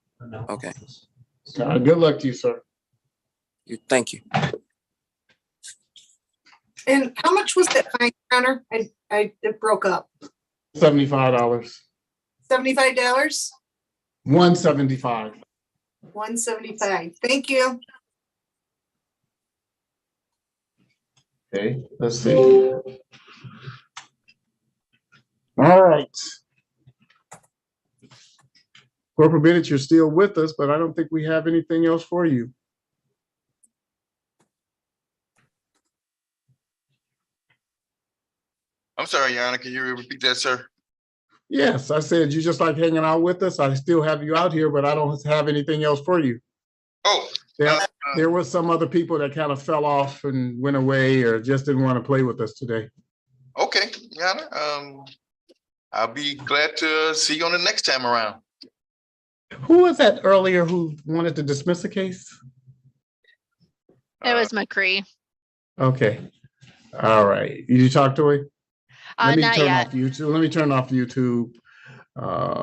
Okay. Good luck to you, sir. Thank you. And how much was that fine, Connor? It broke up. $75. $75? $175. $175. Thank you. Okay, let's see. All right. Corporal Bennett, you're still with us, but I don't think we have anything else for you. I'm sorry, Your Honor, can you repeat that, sir? Yes, I said you just like hanging out with us. I still have you out here, but I don't have anything else for you. Oh. There were some other people that kind of fell off and went away or just didn't want to play with us today. Okay, Your Honor. I'll be glad to see you on the next time around. Who was that earlier who wanted to dismiss the case? It was McCree. Okay. All right. You talk to him? Let me Not turn yet. off YouTube. Let me turn off YouTube.